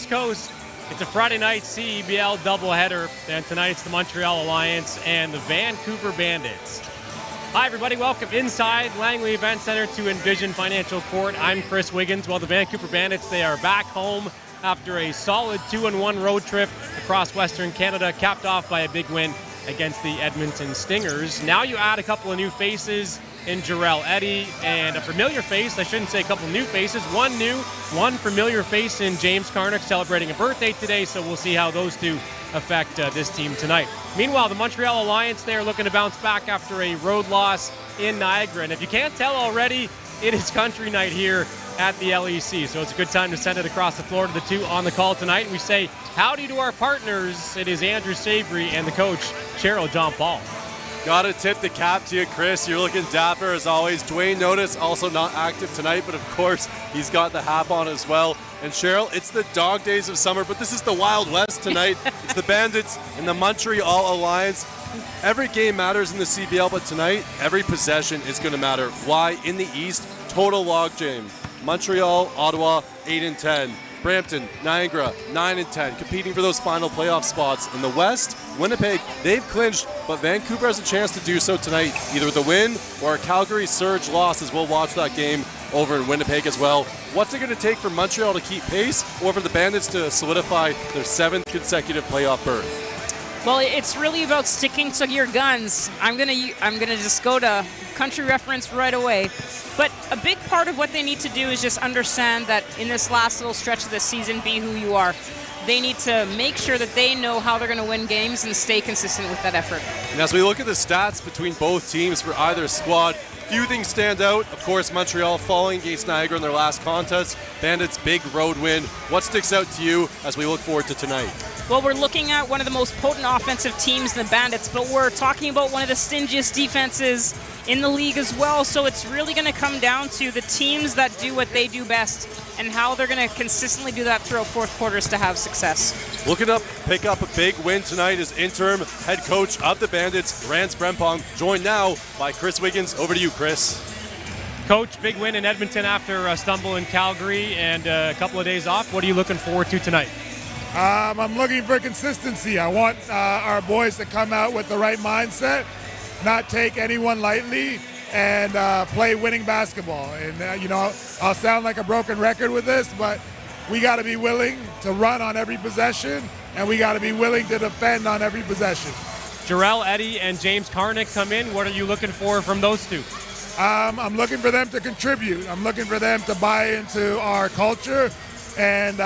West Coast. It's a Friday night CEBL doubleheader, and tonight it's the Montreal Alliance and the Vancouver Bandits. Hi everybody, welcome inside Langley Events Centre to Envision Financial Court. I'm Chris Wiggins. Well, the Vancouver Bandits, they are back home after a solid 2-1 road trip across Western Canada, capped off by a big win against the Edmonton Stingers. Now you add a couple of new faces in Jarrell Eddy and a familiar face, I shouldn't say a couple new faces, one new, one familiar face in James Karnik, celebrating a birthday today, so we'll see how those two affect this team tonight. Meanwhile, the Montreal Alliance, they are looking to bounce back after a road loss in Niagara, and if you can't tell already, it is country night here at the LEC, so it's a good time to send it across the floor to the two on the call tonight. And we say howdy to our partners. It is Andrew Savory and the coach, Cheryl John Paul. Gotta tip the cap to you, Chris. You're looking dapper as always. Dwayne Notice also not active tonight, but of course he's got the hat on as well. And Cheryl, it's the dog days of summer, but this is the Wild West tonight. It's the Bandits and the Montreal Alliance. Every game matters in the CBL, but tonight every possession is going to matter. Why? In the East, total logjam. Montreal, Ottawa, 8-10. Brampton, Niagara, 9-10, competing for those final playoff spots. In the West, Winnipeg, they've clinched, but Vancouver has a chance to do so tonight, either with a win or a Calgary Surge loss, as we'll watch that game over in Winnipeg as well. What's it going to take for Montreal to keep pace, or for the Bandits to solidify their 7th consecutive playoff berth? Well, it's really about sticking to your guns. I'm gonna just go to country reference right away. But a big part of what they need to do is just understand that in this last little stretch of the season, be who you are. They need to make sure that they know how they're going to win games and stay consistent with that effort. And as we look at the stats between both teams for either squad, few things stand out. Of course, Montreal falling against Niagara in their last contest. Bandits' big road win. What sticks out to you as we look forward to tonight? Well, we're looking at one of the most potent offensive teams in the Bandits, but we're talking about one of the stingiest defenses in the league as well. So it's really going to come down to the teams that do what they do best and how they're going to consistently do that throughout fourth quarters to have success. Looking up, pick up a big win tonight is interim head coach of the Bandits, Rance Brempong, joined now by Chris Wiggins. Over to you, Chris. Coach, big win in Edmonton after a stumble in Calgary and a couple of days off. What are you looking forward to tonight? I'm looking for consistency. I want our boys to come out with the right mindset, not take anyone lightly, and play winning basketball. And, I'll sound like a broken record with this, but we got to be willing to run on every possession, and we got to be willing to defend on every possession. Jarrell Eddy and James Karnik come in. What are you looking for from those two? I'm looking for them to contribute. I'm looking for them to buy into our culture and,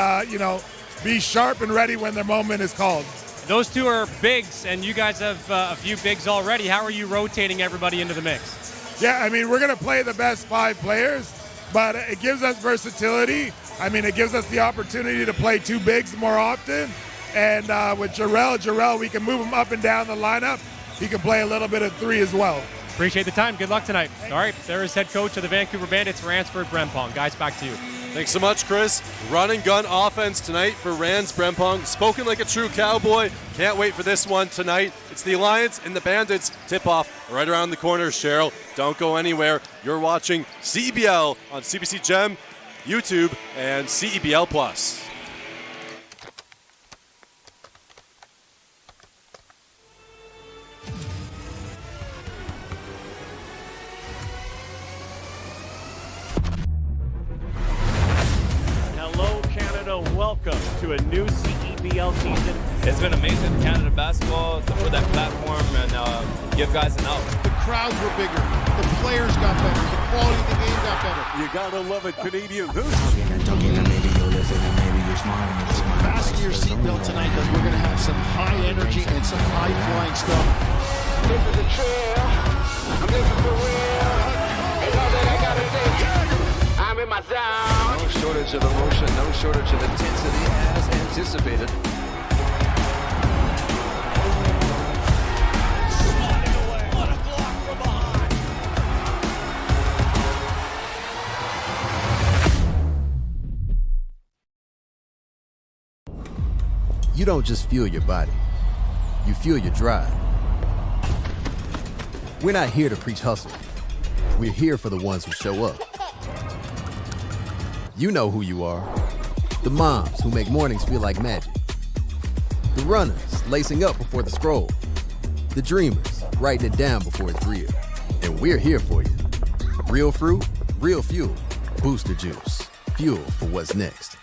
be sharp and ready when their moment is called. Those two are bigs, and you guys have a few bigs already. How are you rotating everybody into the mix? Yeah, we're going to play the best 5 players, but it gives us versatility. It gives us the opportunity to play 2 bigs more often. And with Jarrell, we can move him up and down the lineup. He can play a little bit of 3 as well. Appreciate the time. Good luck tonight. All right, there is head coach of the Vancouver Bandits, Rance Brempong. Guys, back to you. Thanks so much, Chris. Run and gun offense tonight for Rance Brempong. Spoken like a true cowboy. Can't wait for this one tonight. It's the Alliance and the Bandits. Tip-off right around the corner, Cheryl. Don't go anywhere. You're watching CEBL on CBC Gem, YouTube, and CEBL Plus. Welcome to a new CEBL season. It's been amazing, Canada basketball, to put that platform and give guys an out. The crowds were bigger, the players got better, the quality of the game got better. You gotta love it, Canadian Hoops. Fasten your seatbelt tonight because we're going to have some high energy and some high flying stuff. This is a trail. This is for real. It's all that I gotta say. I'm in my zone. No shortage of emotion, no shortage of intensity as anticipated. Sliding away. What a block from behind. You don't just fuel your body, you fuel your drive. We're not here to preach hustle. We're here for the ones who show up. You know who you are. The moms who make mornings feel like magic. The runners lacing up before the scroll. The dreamers writing it down before it's real. And we're here for you. Real fruit, real fuel. Booster Juice. Fuel for what's next.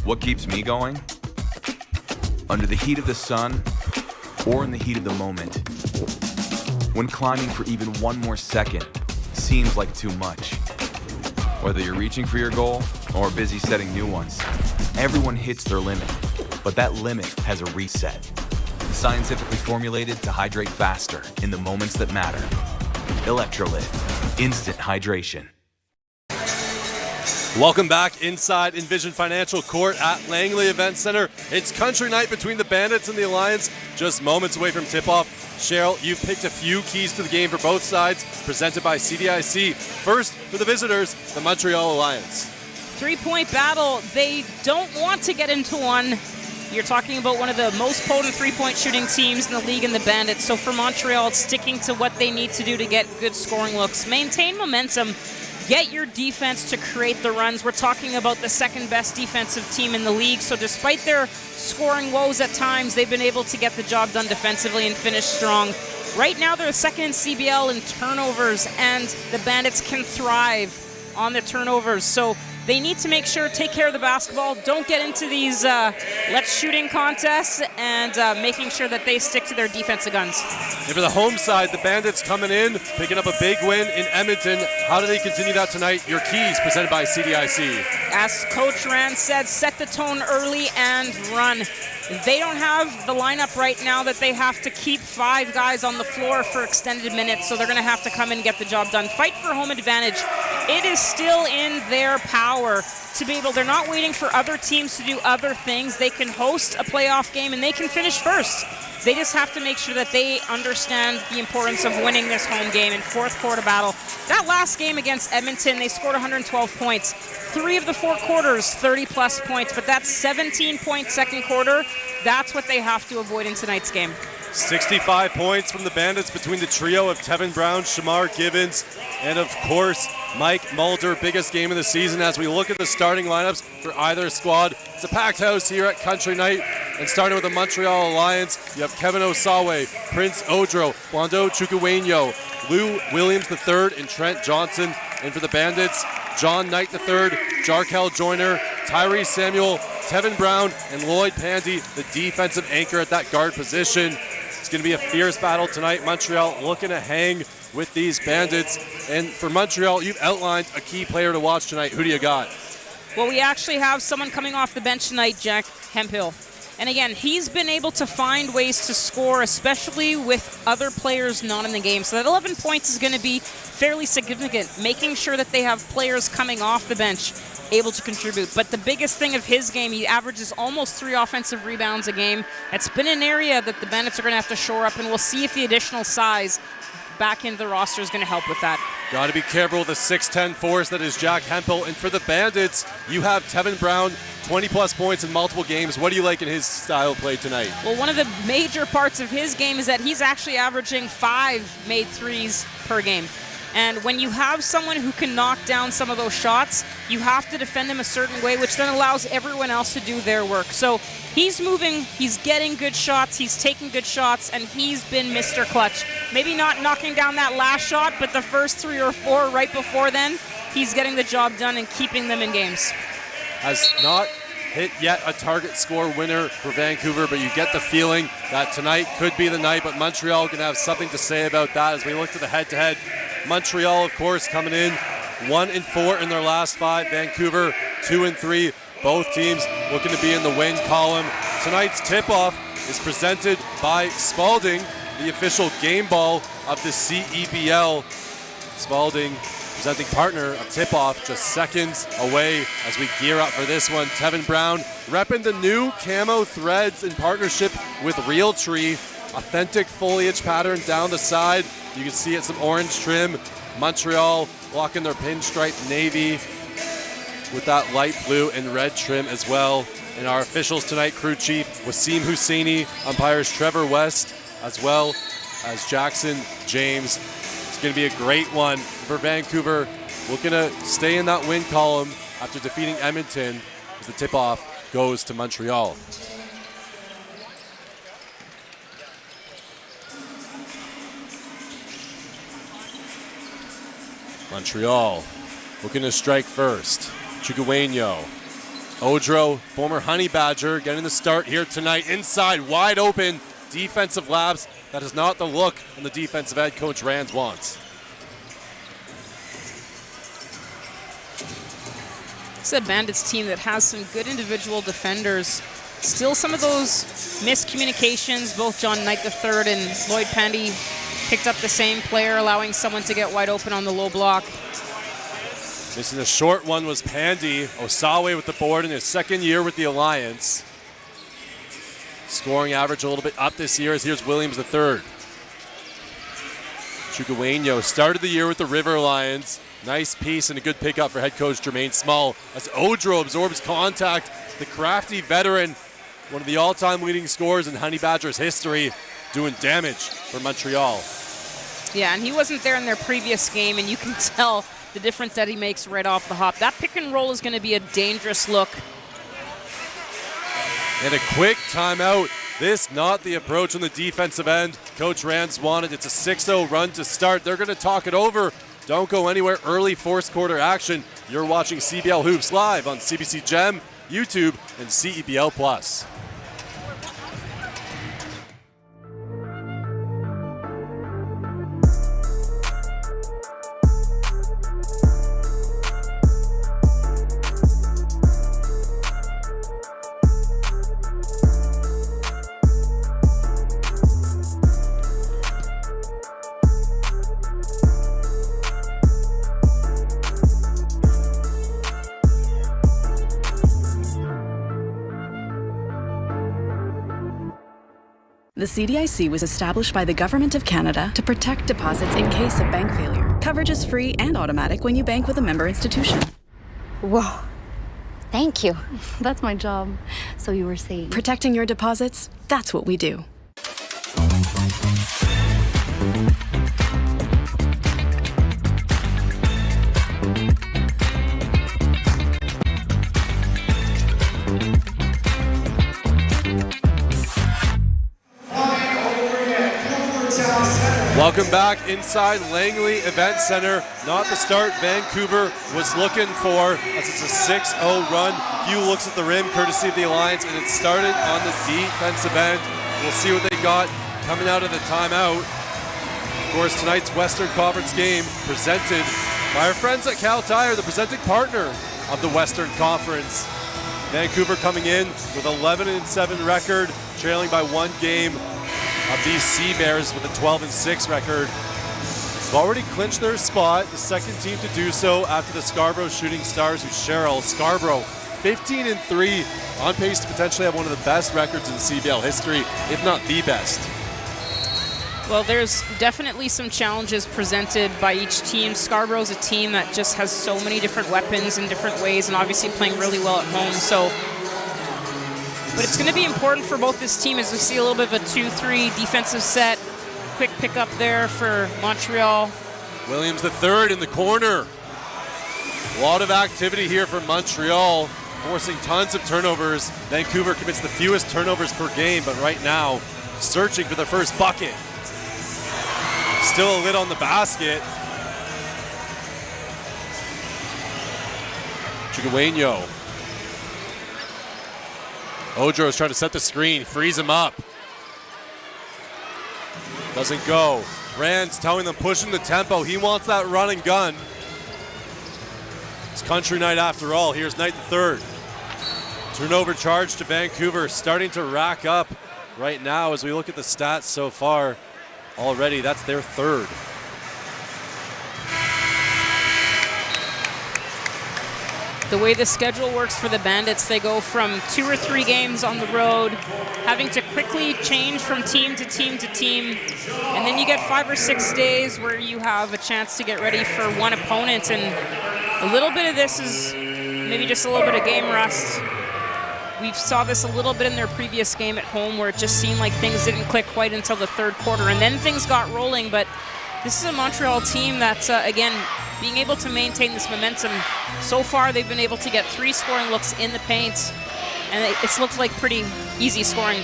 What keeps me going? Under the heat of the sun or in the heat of the moment. When climbing for even one more second seems like too much. Whether you're reaching for your goal or busy setting new ones, everyone hits their limit, but that limit has a reset. Scientifically formulated to hydrate faster in the moments that matter. Electrolyte, instant hydration. Welcome back inside Envision Financial Court at Langley Events Centre. It's country night between the Bandits and the Alliance, just moments away from tip-off. Cheryl, you've picked a few keys to the game for both sides, presented by CDIC. First, for the visitors, the Montreal Alliance. Three-point battle. They don't want to get into one. You're talking about one of the most potent three-point shooting teams in the league in the Bandits. So for Montreal, it's sticking to what they need to do to get good scoring looks. Maintain momentum. Get your defense to create the runs. We're talking about the second best defensive team in the league. So despite their scoring woes at times, they've been able to get the job done defensively and finish strong. Right now, they're second in CBL in turnovers, and the Bandits can thrive on the turnovers. So they need to make sure, take care of the basketball, don't get into these let's shooting contests, and making sure that they stick to their defensive guns. And for the home side, the Bandits coming in, picking up a big win in Edmonton. How do they continue that tonight? Your keys presented by CDIC. As Coach Rand said, set the tone early and run. They don't have the lineup right now that they have to keep 5 guys on the floor for extended minutes, so they're going to have to come in and get the job done. Fight for home advantage. It is still in their power to be able, they're not waiting for other teams to do other things. They can host a playoff game and they can finish first. They just have to make sure that they understand the importance of winning this home game in fourth quarter battle. That last game against Edmonton, they scored 112 points. 3 of the 4 quarters, 30-plus points, but that 17-point second quarter, that's what they have to avoid in tonight's game. 65 points from the Bandits between the trio of Tevin Brown, Shamar Gibbons, and of course, Mike Mulder. Biggest game of the season as we look at the starting lineups for either squad. It's a packed house here at Country Night, and starting with the Montreal Alliance, you have Kevin Osawe, Prince Odro, Wando Chukwuenyo, Lou Williams III, and Trent Johnson. And for the Bandits, John Knight III, Jarkel Joyner, Tyree Samuel, Tevin Brown, and Lloyd Pandy, the defensive anchor at that guard position. It's going to be a fierce battle tonight. Montreal looking to hang with these Bandits. And for Montreal, you've outlined a key player to watch tonight. Who do you got? Well, we actually have someone coming off the bench tonight, Jack Hemphill. And again, he's been able to find ways to score, especially with other players not in the game. So that 11 points is going to be fairly significant, making sure that they have players coming off the bench able to contribute. But the biggest thing of his game, he averages almost 3 offensive rebounds a game. It's been an area that the Bandits are going to have to shore up, and we'll see if the additional size back into the roster is going to help with that. Got to be careful with the 6'10 force that is Jack Hemphill. And for the Bandits, you have Tevin Brown, 20-plus points in multiple games. What do you like in his style of play tonight? Well, one of the major parts of his game is that he's actually averaging 5 made threes per game. And when you have someone who can knock down some of those shots, you have to defend him a certain way, which then allows everyone else to do their work. So he's moving, he's getting good shots, he's taking good shots, and he's been Mr. Clutch. Maybe not knocking down that last shot, but the first 3 or 4 right before then, he's getting the job done and keeping them in games. Has not hit yet a target score winner for Vancouver, but you get the feeling that tonight could be the night, but Montreal can have something to say about that as we look to the head-to-head. Montreal, of course, coming in 1-4 in their last 5. Vancouver 2-3. Both teams looking to be in the win column. Tonight's tip-off is presented by Spalding, the official game ball of the CEBL. Spalding, presenting partner of tip-off, just seconds away as we gear up for this one. Tevin Brown repping the new camo threads in partnership with Realtree. Authentic foliage pattern down the side. You can see it, some orange trim. Montreal locking their pinstripe navy with that light blue and red trim as well. And our officials tonight, crew chief Wasim Husseini, umpires Trevor West, as well as Jackson James. It's going to be a great one for Vancouver. Looking to stay in that win column after defeating Edmonton as the tip-off goes to Montreal. Montreal looking to strike first. Chigueño. Odro, former Honey Badger, getting the start here tonight. Inside, wide open, defensive labs. That is not the look on the defensive end Coach Rands wants. It's a Bandits team that has some good individual defenders. Still some of those miscommunications. Both John Knight III and Lloyd Pandy picked up the same player, allowing someone to get wide open on the low block. Missing a short one was Pandy. Osawe with the board in his second year with the Alliance. Scoring average a little bit up this year as here's Williams III. Chigueño started the year with the River Lions. Nice piece and a good pickup for head coach Jermaine Small as Odro absorbs contact. The crafty veteran, one of the all-time leading scorers in Honey Badgers history, doing damage for Montreal. Yeah, and he wasn't there in their previous game, and you can tell the difference that he makes right off the hop. That pick and roll is going to be a dangerous look. And a quick timeout. This not the approach on the defensive end Coach Rands wanted. It's a 6-0 run to start. They're going to talk it over. Don't go anywhere. Early fourth quarter action. You're watching CBL Hoops live on CBC Gem, YouTube, and CEBL Plus. The CDIC was established by the Government of Canada to protect deposits in case of bank failure. Coverage is free and automatic when you bank with a member institution. Whoa. Thank you. That's my job. So you were saying... Protecting your deposits, that's what we do. Welcome back inside Langley Events Centre. Not the start Vancouver was looking for, as it's a 6-0 run. Few looks at the rim, courtesy of the Alliance, and it started on the defensive end. We'll see what they got coming out of the timeout. Of course, tonight's Western Conference game presented by our friends at Cal Tire, the presenting partner of the Western Conference. Vancouver coming in with 11-7 record, trailing by one game of these Sea Bears with a 12-6 record. They've already clinched their spot, the second team to do so after the Scarborough Shooting Stars, who's Cheryl. Scarborough 15-3, on pace to potentially have one of the best records in CBL history, if not the best. Well, there's definitely some challenges presented by each team. Scarborough's a team that just has so many different weapons in different ways and obviously playing really well at home. But it's going to be important for both this team as we see a little bit of a 2-3 defensive set. Quick pickup there for Montreal. Williams III in the corner. A lot of activity here for Montreal, forcing tons of turnovers. Vancouver commits the fewest turnovers per game, but right now, searching for their first bucket. Still a lid on the basket. Chigueño. Odro is trying to set the screen, frees him up. Doesn't go. Rand's telling them, pushing the tempo. He wants that run and gun. It's country night after all. Here's Knight III. Turnover charge to Vancouver, starting to rack up right now as we look at the stats so far. Already, that's their third. The way the schedule works for the Bandits, they go from 2 or 3 games on the road, having to quickly change from team to team to team, and then you get 5 or 6 days where you have a chance to get ready for one opponent, and a little bit of this is maybe just a little bit of game rust. We saw this a little bit in their previous game at home where it just seemed like things didn't click quite until the third quarter, and then things got rolling, but This is a Montreal team that's, again, being able to maintain this momentum. So far, they've been able to get 3 scoring looks in the paint, and it's looked like pretty easy scoring.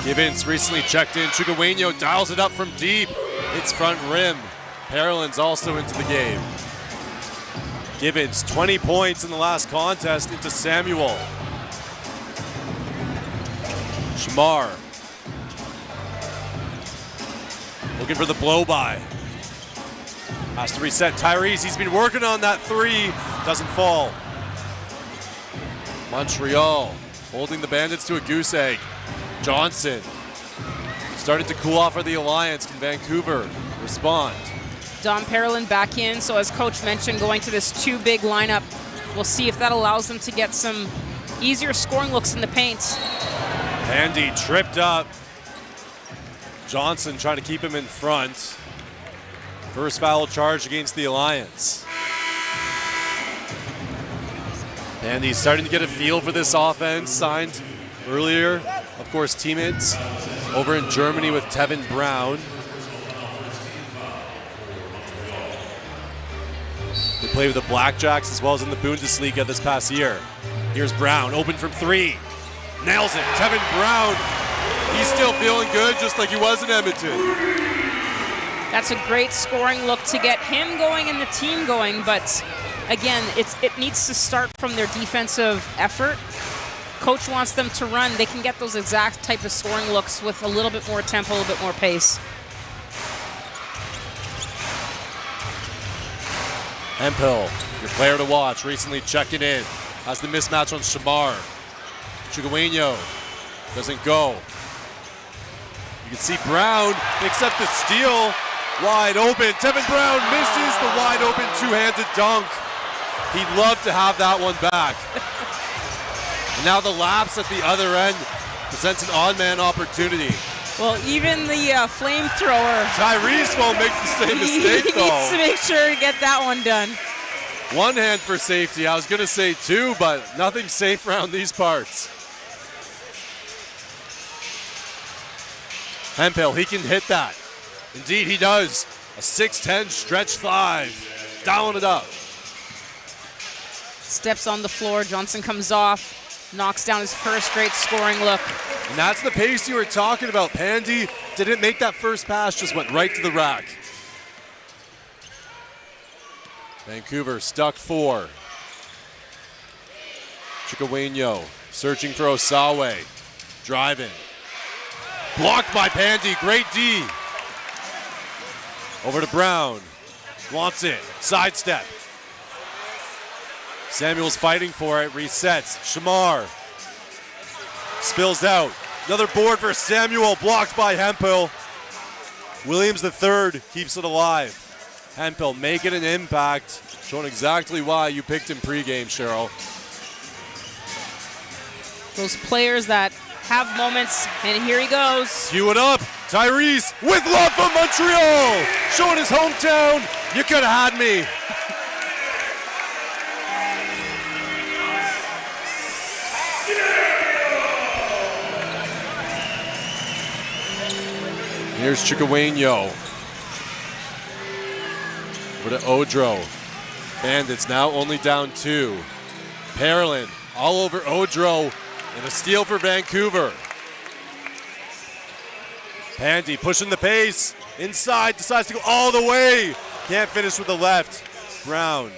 Gibbons recently checked in. Chukwuemeka dials it up from deep. It's front rim. Parolin's also into the game. Gibbons, 20 points in the last contest into Samuel. Shamar. Looking for the blow-by. Has to reset Tyrese. He's been working on that 3. Doesn't fall. Montreal holding the Bandits to a goose egg. Johnson started to cool off for the Alliance. Can Vancouver respond? Dom Parolin back in, so as Coach mentioned, going to this 2-big lineup. We'll see if that allows them to get some easier scoring looks in the paint. Andy tripped up. Johnson trying to keep him in front. First foul charge against the Alliance. Andy's starting to get a feel for this offense, signed earlier. Of course, teammates over in Germany with Tevin Brown. They play with the Blackjacks as well as in the Bundesliga this past year. Here's Brown, open from 3. Nails it. Tevin Brown, he's still feeling good just like he was in Edmonton. That's a great scoring look to get him going and the team going, but again, it needs to start from their defensive effort. Coach wants them to run. They can get those exact type of scoring looks with a little bit more tempo, a little bit more pace. Hemphill, your player to watch, recently checking in. Has the mismatch on Shamar. Chukwuemeka doesn't go. You can see Brown picks up the steal. Wide open. Tevin Brown misses the wide open two-handed dunk. He'd love to have that one back. And now the lapse at the other end presents an odd-man opportunity. Well, even the flamethrower. Tyrese won't make the same mistake, though. He needs to make sure to get that one done. One hand for safety. I was going to say 2, but nothing safe around these parts. Hemphill, he can hit that. Indeed, he does. A 6'10 stretch 5. Dialing it up. Steps on the floor. Johnson comes off. Knocks down his first great scoring look. And that's the pace you were talking about. Pandy didn't make that first pass, just went right to the rack. Vancouver stuck 4. Chukwuemeka searching for Osawe. Driving. Blocked by Pandy. Great D. Over to Brown. Wants it. Sidestep. Samuel's fighting for it. Resets. Shamar. Spills out. Another board for Samuel. Blocked by Hemphill. Williams III keeps it alive. Hemphill making an impact. Showing exactly why you picked him pregame, Cheryl. Those players that have moments, and here he goes. Cue it up. Tyrese with love from Montreal. Showing his hometown. You could have had me. Here's Chukwuemeka. Over to Odro. Bandits now only down 2. Parolin all over Odro. And a steal for Vancouver. Pandy pushing the pace. Inside, decides to go all the way. Can't finish with the left. Brown.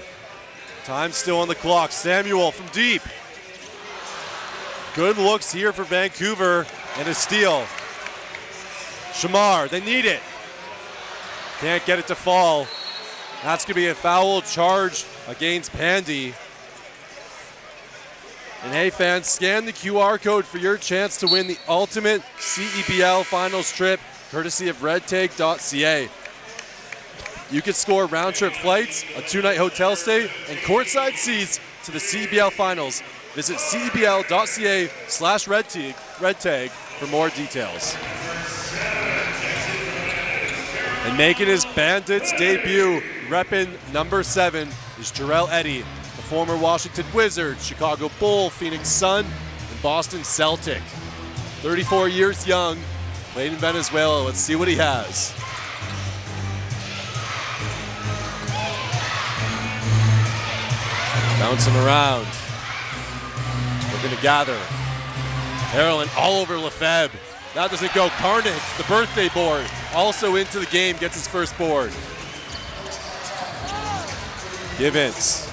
Time still on the clock. Samuel from deep. Good looks here for Vancouver. And a steal. Shamar, they need it. Can't get it to fall. That's going to be a foul charge against Pandy. And hey fans, scan the QR code for your chance to win the ultimate CEBL finals trip, courtesy of redtag.ca. You can score round-trip flights, a 2-night hotel stay, and courtside seats to the CEBL finals. Visit cebl.ca/redtag for more details. And making his Bandits debut, repping number 7, is Jarrell Eddy, the former Washington Wizard, Chicago Bull, Phoenix Sun, and Boston Celtic. 34 years young, played in Venezuela. Let's see what he has. Bouncing around. Looking to gather. Carolyn all over Lefebvre. That doesn't go. Carnick, the birthday board, also into the game, gets his first board. Givens.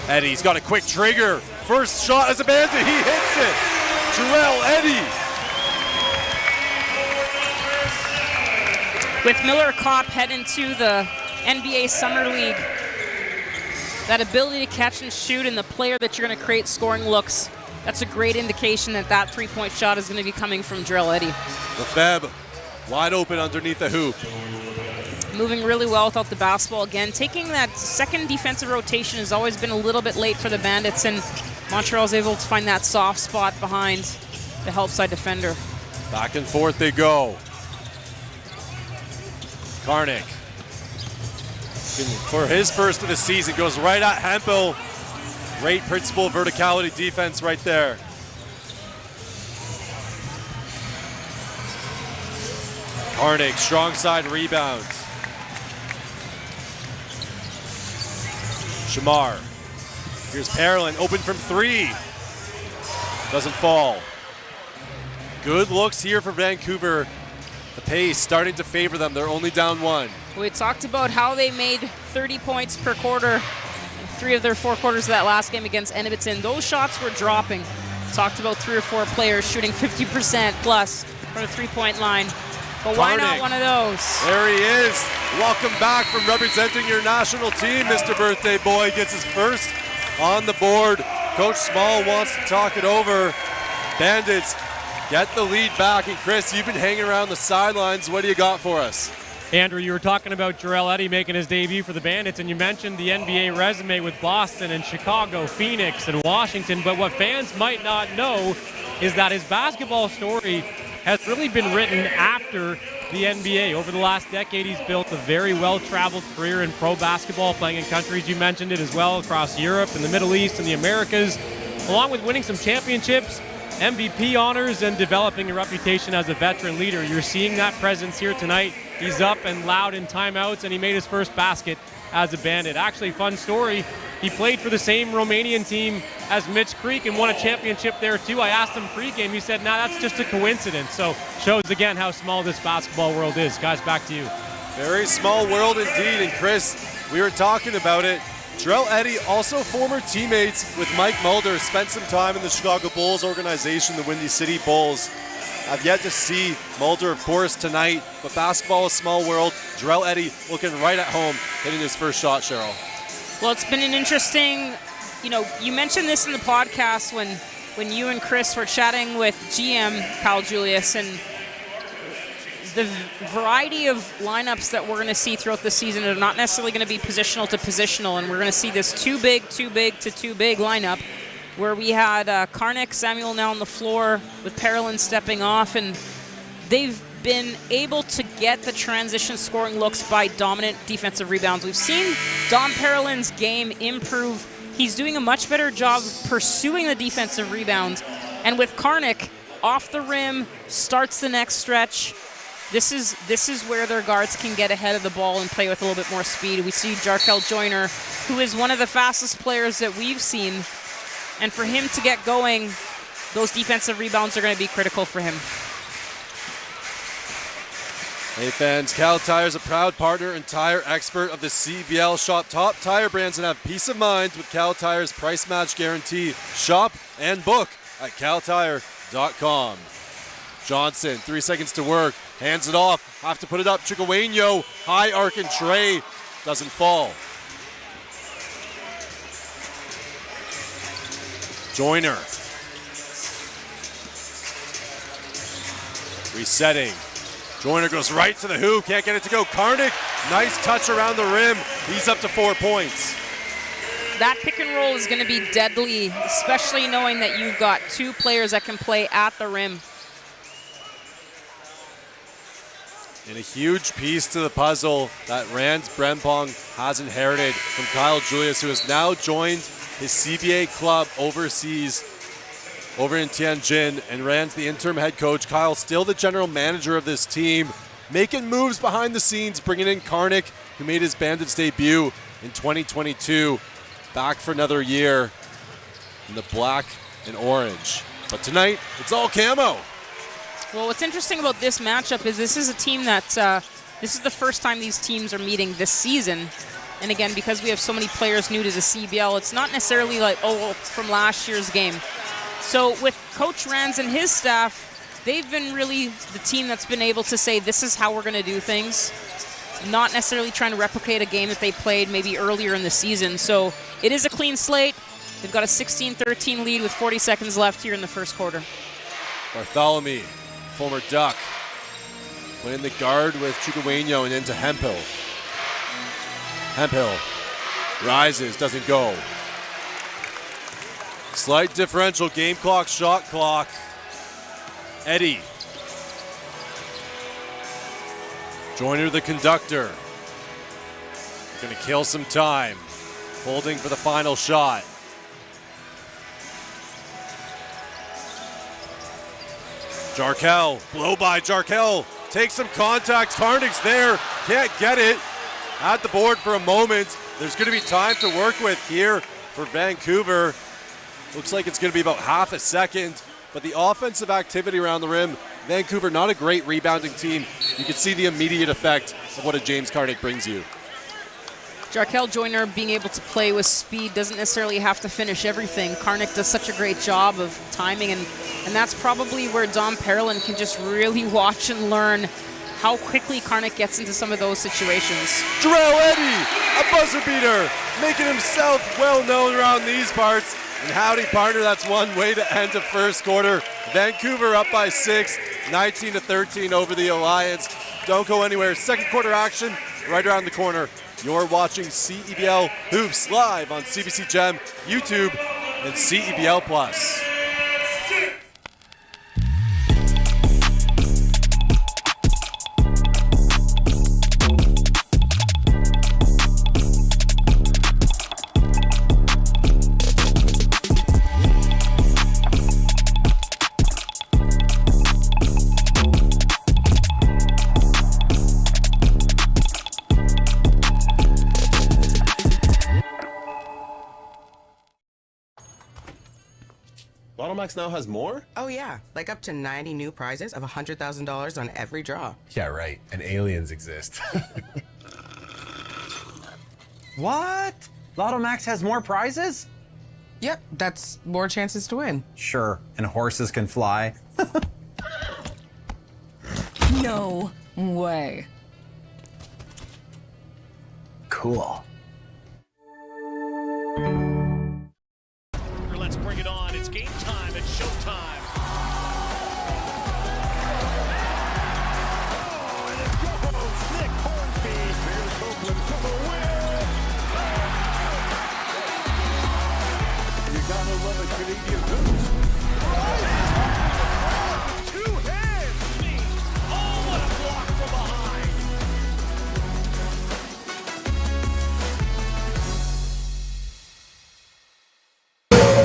Eddie's got a quick trigger. First shot as a Bandit, he hits it. Jarrell Eddy. With Miller Kopp heading to the NBA Summer League, that ability to catch and shoot and the player that you're going to create scoring looks, that's a great indication that that three-point shot is going to be coming from Jarrell Eddy. Lefebvre wide open underneath the hoop. Moving really well without the basketball again. Taking that second defensive rotation has always been a little bit late for the Bandits, and Montreal's able to find that soft spot behind the help side defender. Back and forth they go. Carnick, for his first of the season, goes right at Hempel. Great principle verticality defense right there. Carnick, strong side rebound. Shamar. Here's Parolin, open from three. Doesn't fall. Good looks here for Vancouver. The pace starting to favor them. They're only down one. We talked about how they made 30 points per quarter, 3 of their 4 quarters of that last game against Edmonton. Those shots were dropping. Talked about 3 or 4 players shooting 50% plus from the three-point line. But why not one of those? There he is. Welcome back from representing your national team, Mr. Birthday Boy. Gets his first on the board. Coach Small wants to talk it over. Bandits get the lead back. And Chris, you've been hanging around the sidelines. What do you got for us? Andrew, you were talking about Jarrell Eddy making his debut for the Bandits, and you mentioned the NBA resume with Boston and Chicago, Phoenix, and Washington. But what fans might not know is that his basketball story has really been written after the NBA. Over the last decade, he's built a very well-traveled career in pro basketball, playing in countries, you mentioned it as well, across Europe and the Middle East and the Americas, along with winning some championships, MVP honors, and developing a reputation as a veteran leader. You're seeing that presence here tonight. He's up and loud in timeouts, and he made his first basket as a Bandit. Actually, fun story, he played for the same Romanian team as Mitch Creek and won a championship there too. I asked him pregame, he said, nah, that's just a coincidence. So shows again how small this basketball world is. Guys, back to you. Very small world indeed, and Chris, we were talking about it. Jarrell Eddy, also former teammates with Mike Mulder, spent some time in the Chicago Bulls organization, the Windy City Bulls. I've yet to see Mulder, of course, tonight, but basketball is a small world. Jarrell Eddy looking right at home, hitting his first shot, Cheryl. Well, it's been an interesting, you mentioned this in the podcast when you and Chris were chatting with GM Kyle Julius, and the variety of lineups that we're going to see throughout the season are not necessarily going to be positional to positional, and we're going to see this too big to too big lineup where we had Carnick, Samuel now on the floor with Parolin stepping off, and they've been able to get the transition scoring looks by dominant defensive rebounds. We've seen Dom Parolin's game improve. He's doing a much better job pursuing the defensive rebound, and with Carnick off the rim, starts the next stretch. This is where their guards can get ahead of the ball and play with a little bit more speed. We see Jarkel Joyner, who is one of the fastest players that we've seen. And for him to get going, those defensive rebounds are going to be critical for him. Hey fans, Cal Tire is a proud partner and tire expert of the CEBL. Shop top tire brands and have peace of mind with Cal Tire's price match guarantee. Shop and book at caltire.com. Johnson, 3 seconds to work, hands it off, have to put it up. Chicoeño, high arc and tray, doesn't fall. Joyner. Resetting. Joyner goes right to the hoop, can't get it to go. Carnick, nice touch around the rim. He's up to 4 points. That pick and roll is going to be deadly, especially knowing that you've got 2 players that can play at the rim. And a huge piece to the puzzle that Rand Brempong has inherited from Kyle Julius, who has now joined his CBA club overseas over in Tianjin, and Rand's the interim head coach. Kyle's still the general manager of this team, making moves behind the scenes, bringing in Carnick, who made his Bandits debut in 2022. back for another year in the black and orange. But tonight, it's all camo. Well, what's interesting about this matchup is this is a team that, this is the first time these teams are meeting this season. And again, because we have so many players new to the CEBL, it's not necessarily like, oh, well, it's from last year's game. So with Coach Rands and his staff, they've been really the team that's been able to say, this is how we're going to do things. Not necessarily trying to replicate a game that they played maybe earlier in the season. So it is a clean slate. They've got a 16-13 lead with 40 seconds left here in the first quarter. Bartholomew, former Duck, playing the guard with Chukwuenyo and into Hemphill. Hemphill rises, doesn't go. Slight differential, game clock, shot clock. Eddie. Joyner, the conductor. Gonna kill some time. Holding for the final shot. Jarkel, blow by Jarkel. Takes some contact. Carnick's there. Can't get it. At the board for a moment. There's going to be time to work with here for Vancouver. Looks like it's going to be about half a second. But the offensive activity around the rim, Vancouver, not a great rebounding team. You can see the immediate effect of what a James Carnick brings you. Jarkel Joyner being able to play with speed doesn't necessarily have to finish everything. Carnick does such a great job of timing, and that's probably where Dom Perlin can just really watch and learn how quickly Carnick gets into some of those situations. Jarrell Eddy, a buzzer beater, making himself well known around these parts. And howdy, partner, that's one way to end the first quarter. Vancouver up by 6, 19-13 over the Alliance. Don't go anywhere. Second quarter action right around the corner. You're watching CEBL Hoops live on CBC Gem, YouTube, and CEBL Plus. Max now has more? Oh yeah, like up to 90 new prizes of $100,000 on every draw. Yeah, right. And aliens exist. What? Lotto Max has more prizes? Yep, that's more chances to win. Sure, and horses can fly. No way. Cool. Let's bring it on. It's game time. It's showtime. Nick Hornsby. Here's Oakland for the win. You gotta love a Canadian hoops. Two hands. Me. Oh, what a block from behind.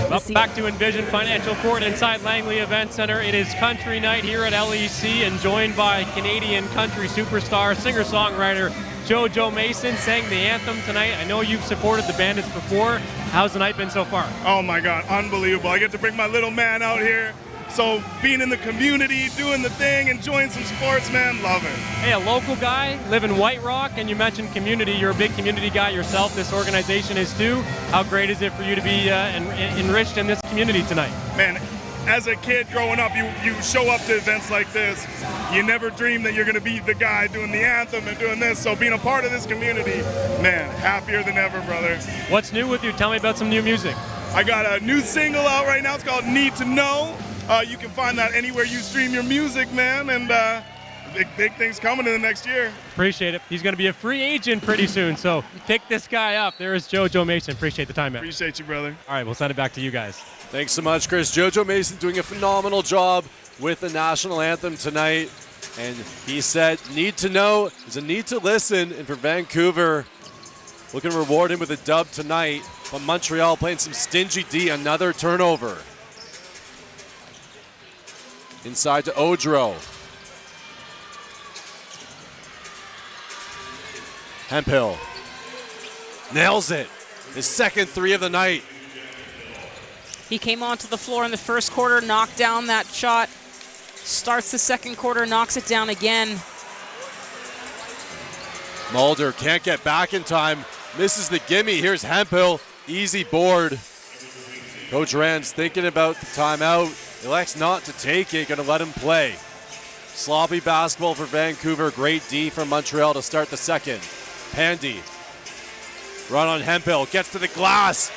Welcome back to Envision Financial Court inside Langley Events Centre. It is country night here at LEC and joined by Canadian country superstar, singer-songwriter JoJo Mason sang the anthem tonight. I know you've supported the Bandits before. How's the night been so far? Oh my God, unbelievable. I get to bring my little man out here. So being in the community, doing the thing, enjoying some sports, man, love it. Hey, a local guy, live in White Rock, and you mentioned community. You're a big community guy yourself. This organization is too. How great is it for you to be enriched in this community tonight? Man, as a kid growing up, you show up to events like this. You never dream that you're going to be the guy doing the anthem and doing this. So being a part of this community, man, happier than ever, brother. What's new with you? Tell me about some new music. I got a new single out right now. It's called Need to Know. You can find that anywhere you stream your music, man, and big things coming in the next year. Appreciate it. He's going to be a free agent pretty soon, so pick this guy up. There is JoJo Mason. Appreciate the time, man. Appreciate you, brother. All right, we'll send it back to you guys. Thanks so much, Chris. JoJo Mason doing a phenomenal job with the national anthem tonight, and he said need to know is a need to listen, and for Vancouver, looking to reward him with a dub tonight, but Montreal playing some stingy D, another turnover. Inside to Odro. Hemphill nails it. His second three of the night. He came onto the floor in the first quarter, knocked down that shot, starts the second quarter, knocks it down again. Mulder can't get back in time, misses the gimme. Here's Hemphill, easy board. Coach Rand's thinking about the timeout, elects not to take it, gonna let him play. Sloppy basketball for Vancouver, great D from Montreal to start the second. Pandy, run on Hemphill, gets to the glass.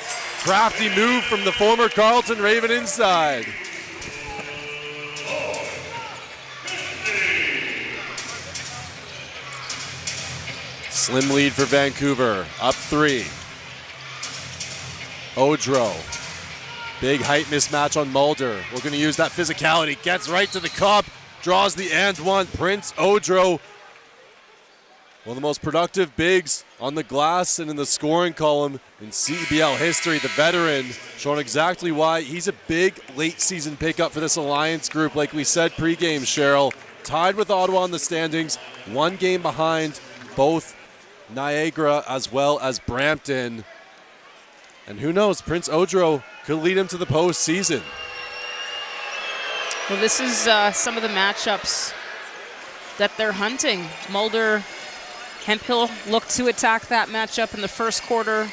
Crafty move from the former Carleton Raven inside. Slim lead for Vancouver, up 3. Odro, big height mismatch on Mulder. We're going to use that physicality, gets right to the cup, draws the and one. Prince Odro, one of the most productive bigs on the glass and in the scoring column in CEBL history. The veteran showing exactly why he's a big late season pickup for this Alliance group. Like we said pregame, Cheryl, tied with Ottawa in the standings, 1 game behind both Niagara as well as Brampton. And who knows, Prince Odro could lead him to the postseason. Well, this is some of the matchups that they're hunting. Mulder, Hemphill looked to attack that matchup in the first quarter.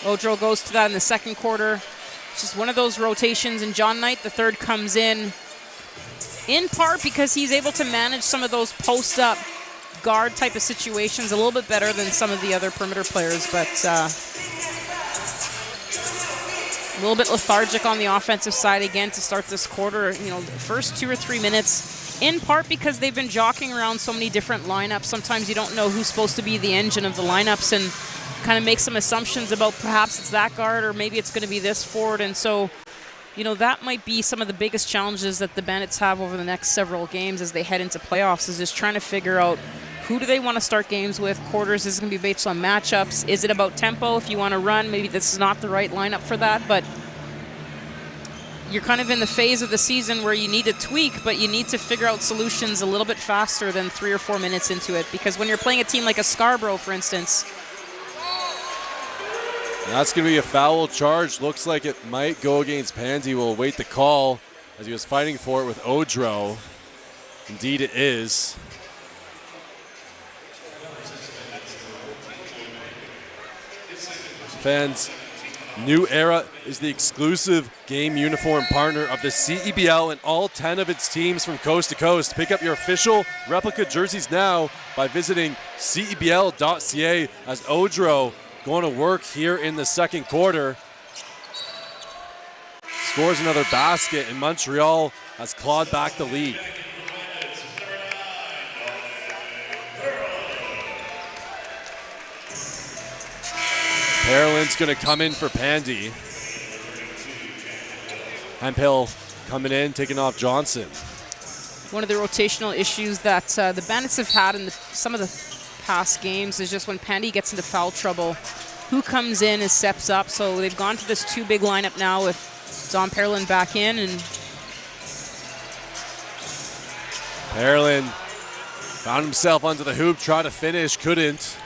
Odro goes to that in the second quarter. It's just one of those rotations, and John Knight, the third, comes in part because he's able to manage some of those post-up guard type of situations a little bit better than some of the other perimeter players, but a little bit lethargic on the offensive side again to start this quarter. You know, the first 2 or 3 minutes, in part because they've been jockeying around so many different lineups. Sometimes you don't know who's supposed to be the engine of the lineups and kind of make some assumptions about perhaps it's that guard or maybe it's going to be this forward. And so, you know, that might be some of the biggest challenges that the Bandits have over the next several games as they head into playoffs, is just trying to figure out who do they want to start games with. Quarters is going to be based on matchups. Is it about tempo? If you want to run, maybe this is not the right lineup for that, but you're kind of in the phase of the season where you need to tweak, but you need to figure out solutions a little bit faster than 3 or 4 minutes into it. Because when you're playing a team like a Scarborough, for instance. That's going to be a foul charge. Looks like it might go against Pandy. We'll await the call as he was fighting for it with Odro. Indeed it is. Fans, New Era is the exclusive game uniform partner of the CEBL and all 10 of its teams from coast to coast. Pick up your official replica jerseys now by visiting CEBL.ca as Odro going to work here in the second quarter. Scores another basket and Montreal has clawed back the lead. Pearland's going to come in for Pandy. Hemphill coming in, taking off Johnson. One of the rotational issues that the Bandits have had in some of the past games is just when Pandy gets into foul trouble, who comes in and steps up. So they've gone to this 2-big lineup now with Dom Pearland back in. And Pearland found himself under the hoop, tried to finish, couldn't.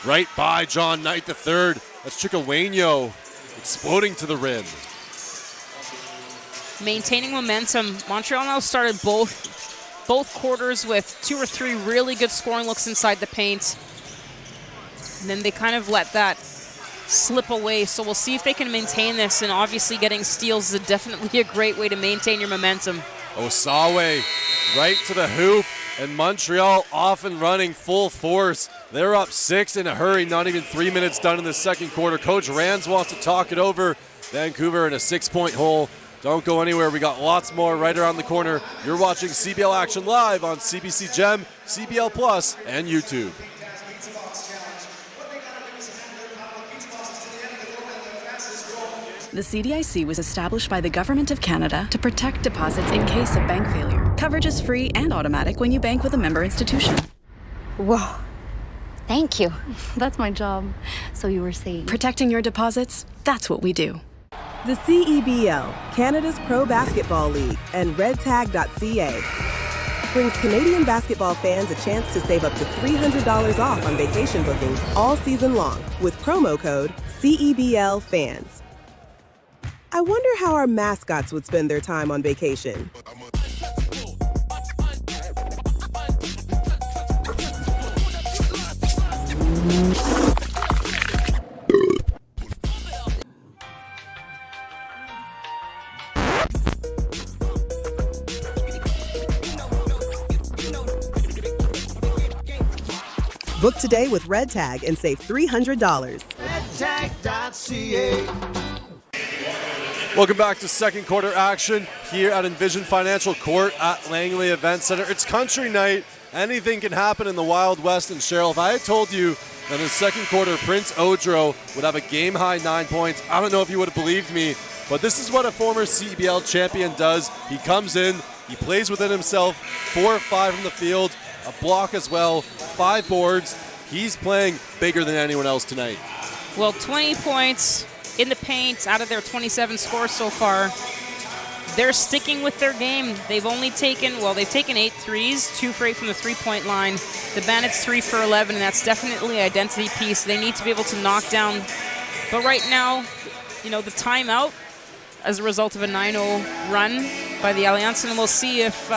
Right by John Knight III. That's Chickawayno exploding to the rim. Maintaining momentum. Montreal now started both quarters with 2 or 3 really good scoring looks inside the paint. And then they kind of let that slip away. So we'll see if they can maintain this. And obviously getting steals is definitely a great way to maintain your momentum. Osawe right to the hoop. And Montreal off and running full force. They're up 6 in a hurry, not even 3 minutes done in the second quarter. Coach Rands wants to talk it over. Vancouver in a 6-point hole. Don't go anywhere. We got lots more right around the corner. You're watching CBL action live on CBC Gem, CBL Plus, and YouTube. The CDIC was established by the Government of Canada to protect deposits in case of bank failure. Coverage is free and automatic when you bank with a member institution. Whoa. Thank you. That's my job. So you were saying. Protecting your deposits, that's what we do. The CEBL, Canada's Pro Basketball League, and redtag.ca. brings Canadian basketball fans a chance to save up to $300 off on vacation bookings all season long with promo code CEBLFans. I wonder how our mascots would spend their time on vacation. Book today with Red Tag and save $300. RedTag.ca. Welcome back to second quarter action here at Envision Financial Court at Langley Events Centre. It's country night. Anything can happen in the Wild West. And Cheryl, if I had told you that in the second quarter Prince Odro would have a game-high 9 points, I don't know if you would have believed me. But this is what a former CEBL champion does. He comes in, he plays within himself, 4 or 5 from the field, a block as well, 5 boards. He's playing bigger than anyone else tonight. Well, 20 points in the paint out of their 27 scores so far. They're sticking with their game. They've taken 8 threes, 2 for 8 from the three-point line. The Bandits 3 for 11, and that's definitely an identity piece. They need to be able to knock down. But right now, the timeout as a result of a 9-0 run by the Alliance, and we'll see if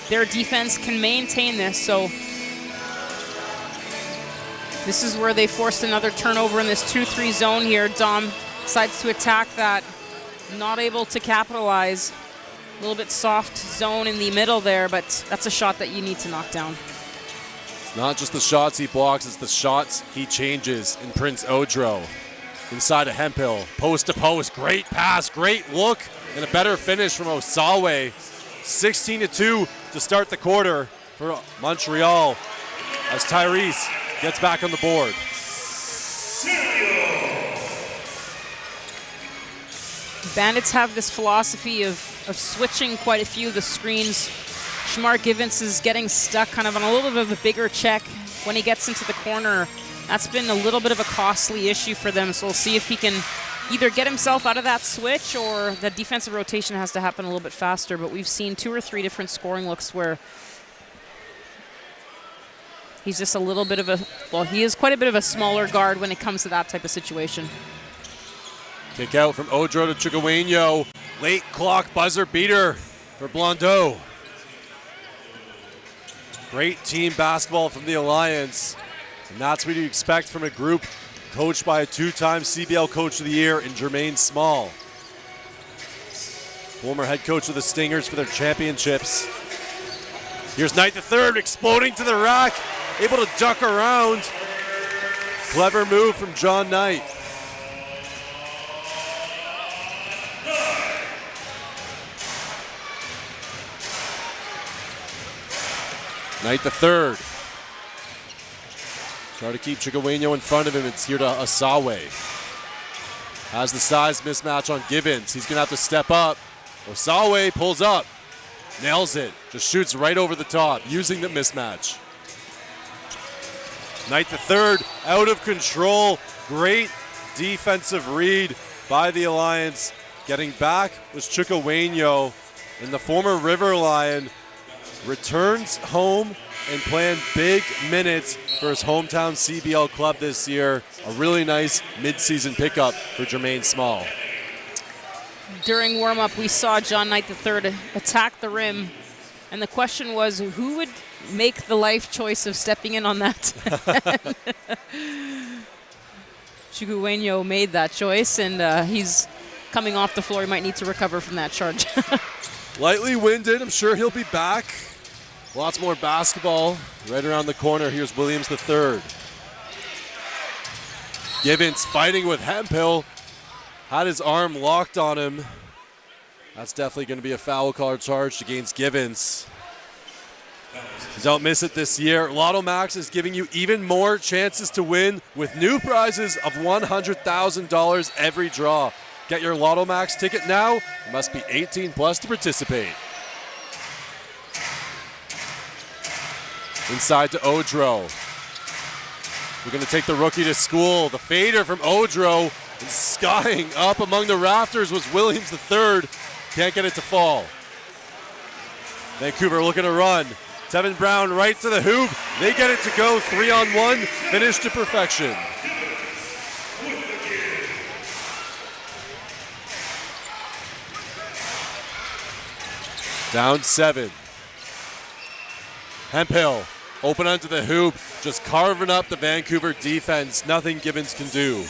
their defense can maintain this. So this is where they forced another turnover in this 2-3 zone here. Dom decides to attack that. Not able to capitalize. A little bit soft zone in the middle there, but that's a shot that you need to knock down. It's not just the shots he blocks, it's the shots he changes in Prince Odro. Inside of Hemphill, post to post, great pass, great look, and a better finish from Osawe. 16-2 to start the quarter for Montreal as Tyrese gets back on the board. Bandits have this philosophy of switching quite a few of the screens. Shamar Givens is getting stuck kind of on a little bit of a bigger check when he gets into the corner. That's been a little bit of a costly issue for them, so we'll see if he can either get himself out of that switch or the defensive rotation has to happen a little bit faster. But we've seen 2 or 3 different scoring looks where he's just a little bit of he is quite a bit of a smaller guard when it comes to that type of situation. Kick out from Odro to Chigueño. Late clock buzzer beater for Blondeau. Great team basketball from the Alliance. And that's what you expect from a group coached by a 2-time CBL Coach of the Year in Jermaine Small. Former head coach of the Stingers for their championships. Here's Knight III exploding to the rack. Able to duck around. Clever move from John Knight. Knight III. Try to keep Chigueño in front of him. It's here to Osawe. Has the size mismatch on Givens. He's going to have to step up. Osawe pulls up. Nails it. Just shoots right over the top using the mismatch. Knight III out of control. Great defensive read by the Alliance. Getting back was Chigueño. And the former River Lion returns home and playing big minutes for his hometown CBL club this year. A really nice midseason pickup for Jermaine Small. During warm-up, we saw John Knight III attack the rim, and the question was, who would make the life choice of stepping in on that? Chigueño made that choice, and he's coming off the floor. He might need to recover from that charge. Lightly winded. I'm sure he'll be back. Lots more basketball right around the corner. Here's Williams III. Givens fighting with Hemphill. Had his arm locked on him. That's definitely going to be a foul card charged against Givens. Don't miss it this year. Lotto Max is giving you even more chances to win with new prizes of $100,000 every draw. Get your Lotto Max ticket now. You must be 18 plus to participate. Inside to Odro. We're going to take the rookie to school. The fader from Odro, and skying up among the rafters was Williams III. Can't get it to fall. Vancouver looking to run. Tevin Brown right to the hoop. They get it to go 3-on-1, finish to perfection. Down 7. Hemphill open onto the hoop, just carving up the Vancouver defense. Nothing Givens can do.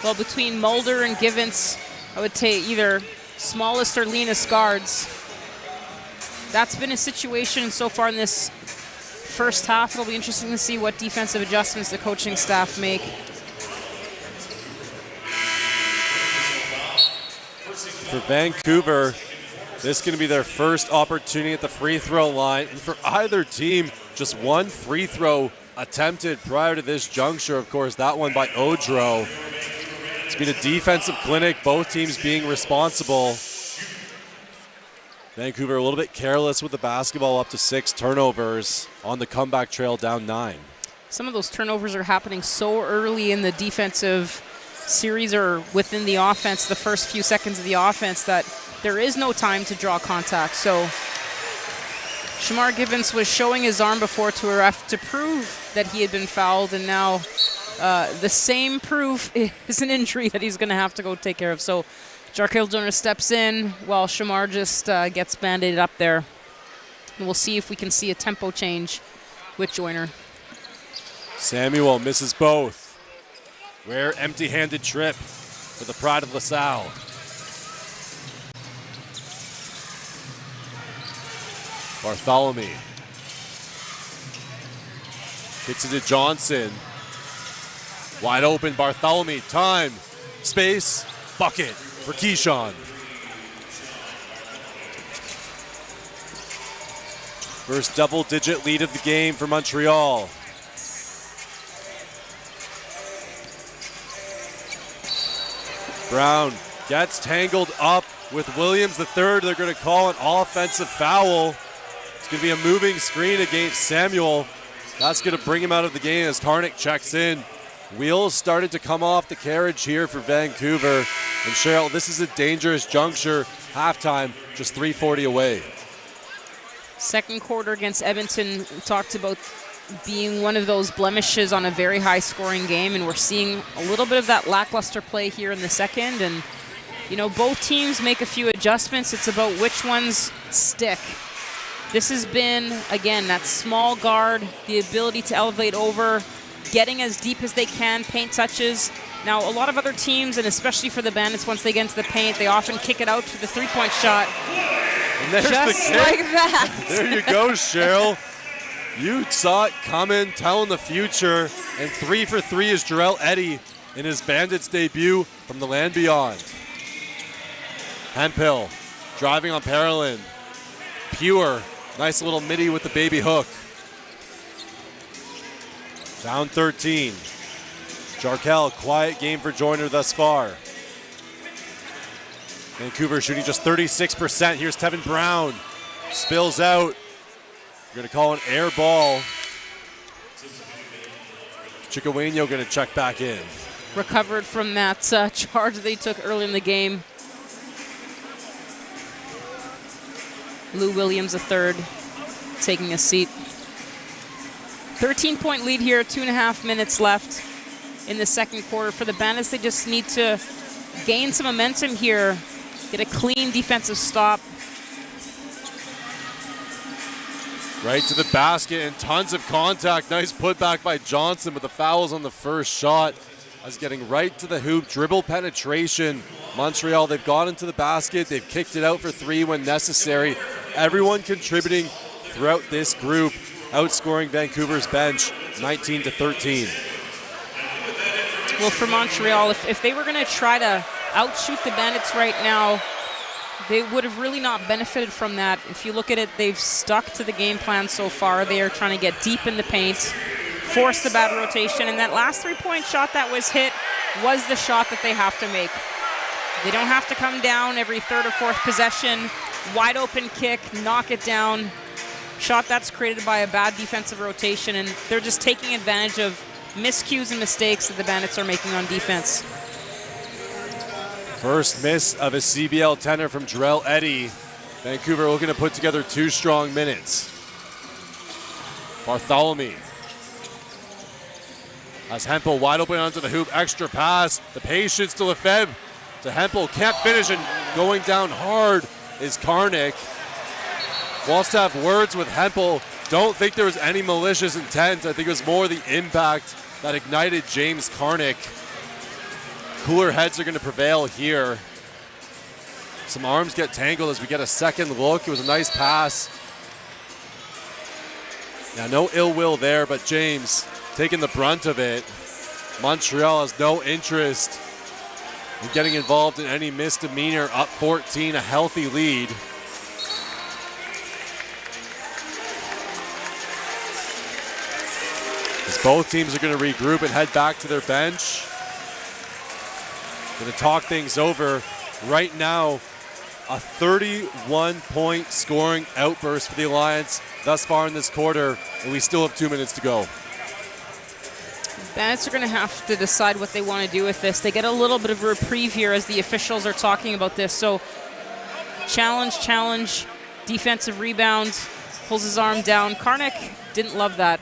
Well, between Mulder and Givens, I would take either smallest or leanest guards. That's been a situation so far in this first half. It'll be interesting to see what defensive adjustments the coaching staff make. For Vancouver, this is going to be their first opportunity at the free throw line. And for either team, just one free throw attempted prior to this juncture. Of course, that one by Odro. It's been a defensive clinic, both teams being responsible. Vancouver a little bit careless with the basketball, up to 6 turnovers on the comeback trail, down 9. Some of those turnovers are happening so early in the defensive series or within the offense, the first few seconds of the offense, that there is no time to draw contact. So Shamar Givens was showing his arm before to a ref to prove that he had been fouled, and now the same proof is an injury that he's going to have to go take care of. So Jarkel Jonas steps in while Shamar just gets band-aided up there. And we'll see if we can see a tempo change with Joyner. Samuel misses both. Rare empty-handed trip for the pride of LaSalle. Bartholomew gets it to Johnson. Wide open, Bartholomew. Time, space, bucket for Keyshawn. First double-digit lead of the game for Montreal. Brown gets tangled up with Williams the third. They're going to call an offensive foul. It's going to be a moving screen against Samuel. That's going to bring him out of the game as Karnick checks in. Wheels started to come off the carriage here for Vancouver. And Cheryl, this is a dangerous juncture. Halftime, just 3:40 away. Second quarter against Edmonton, we talked about being one of those blemishes on a very high-scoring game, and we're seeing a little bit of that lackluster play here in the second. And, you know, both teams make a few adjustments. It's about which ones stick. This has been, again, that small guard, the ability to elevate over, getting as deep as they can, paint touches. Now, a lot of other teams, and especially for the Bandits, once they get into the paint, they often kick it out for the three-point shot. And there's just the kick. like that. There you go, Cheryl. You saw it coming, telling the future. And 3 for 3 is Jarrell Eddy in his Bandits debut from the land beyond. Hemphill driving on Parolin. Pure, nice little midi with the baby hook. Down 13. Jarkel, quiet game for Joyner thus far. Vancouver shooting just 36%. Here's Tevin Brown. Spills out. We're going to call an air ball. Chickaweno going to check back in. Recovered from that charge they took early in the game. Lou Williams, a third, taking a seat. 13-point lead here, 2.5 minutes left in the second quarter. For the Bandits, they just need to gain some momentum here, get a clean defensive stop. Right to the basket and tons of contact. Nice putback by Johnson, but the foul's on the first shot. As getting right to the hoop, dribble penetration. Montreal, they've gone into the basket. They've kicked it out for 3 when necessary. Everyone contributing throughout this group, outscoring Vancouver's bench 19-13. Well, for Montreal, if they were going to try to outshoot the Bandits right now, they would have really not benefited from that. If you look at it, they've stuck to the game plan so far. They are trying to get deep in the paint, force the bad rotation, and that last three-point shot that was hit was the shot that they have to make. They don't have to come down every third or fourth possession. Wide open kick, knock it down. Shot that's created by a bad defensive rotation, and they're just taking advantage of miscues and mistakes that the Bandits are making on defense. First miss of a CBL tenor from Jarrell Eddy. Vancouver looking to put together 2 strong minutes. Bartholomew has Hempel wide open onto the hoop. Extra pass. The patience to Lefebvre. To Hempel. Can't finish, and going down hard is Karnik. Wants to have words with Hempel. Don't think there was any malicious intent. I think it was more the impact that ignited James Karnik. Cooler heads are going to prevail here. Some arms get tangled as we get a second look. It was a nice pass. Yeah, no ill will there, but James taking the brunt of it. Montreal has no interest in getting involved in any misdemeanor. Up 14, a healthy lead. As both teams are going to regroup and head back to their bench. Going to talk things over. Right now, a 31-point scoring outburst for the Alliance thus far in this quarter, and we still have 2 minutes to go. Bandits are going to have to decide what they want to do with this. They get a little bit of a reprieve here as the officials are talking about this. So challenge, defensive rebound, pulls his arm down. Karnik didn't love that.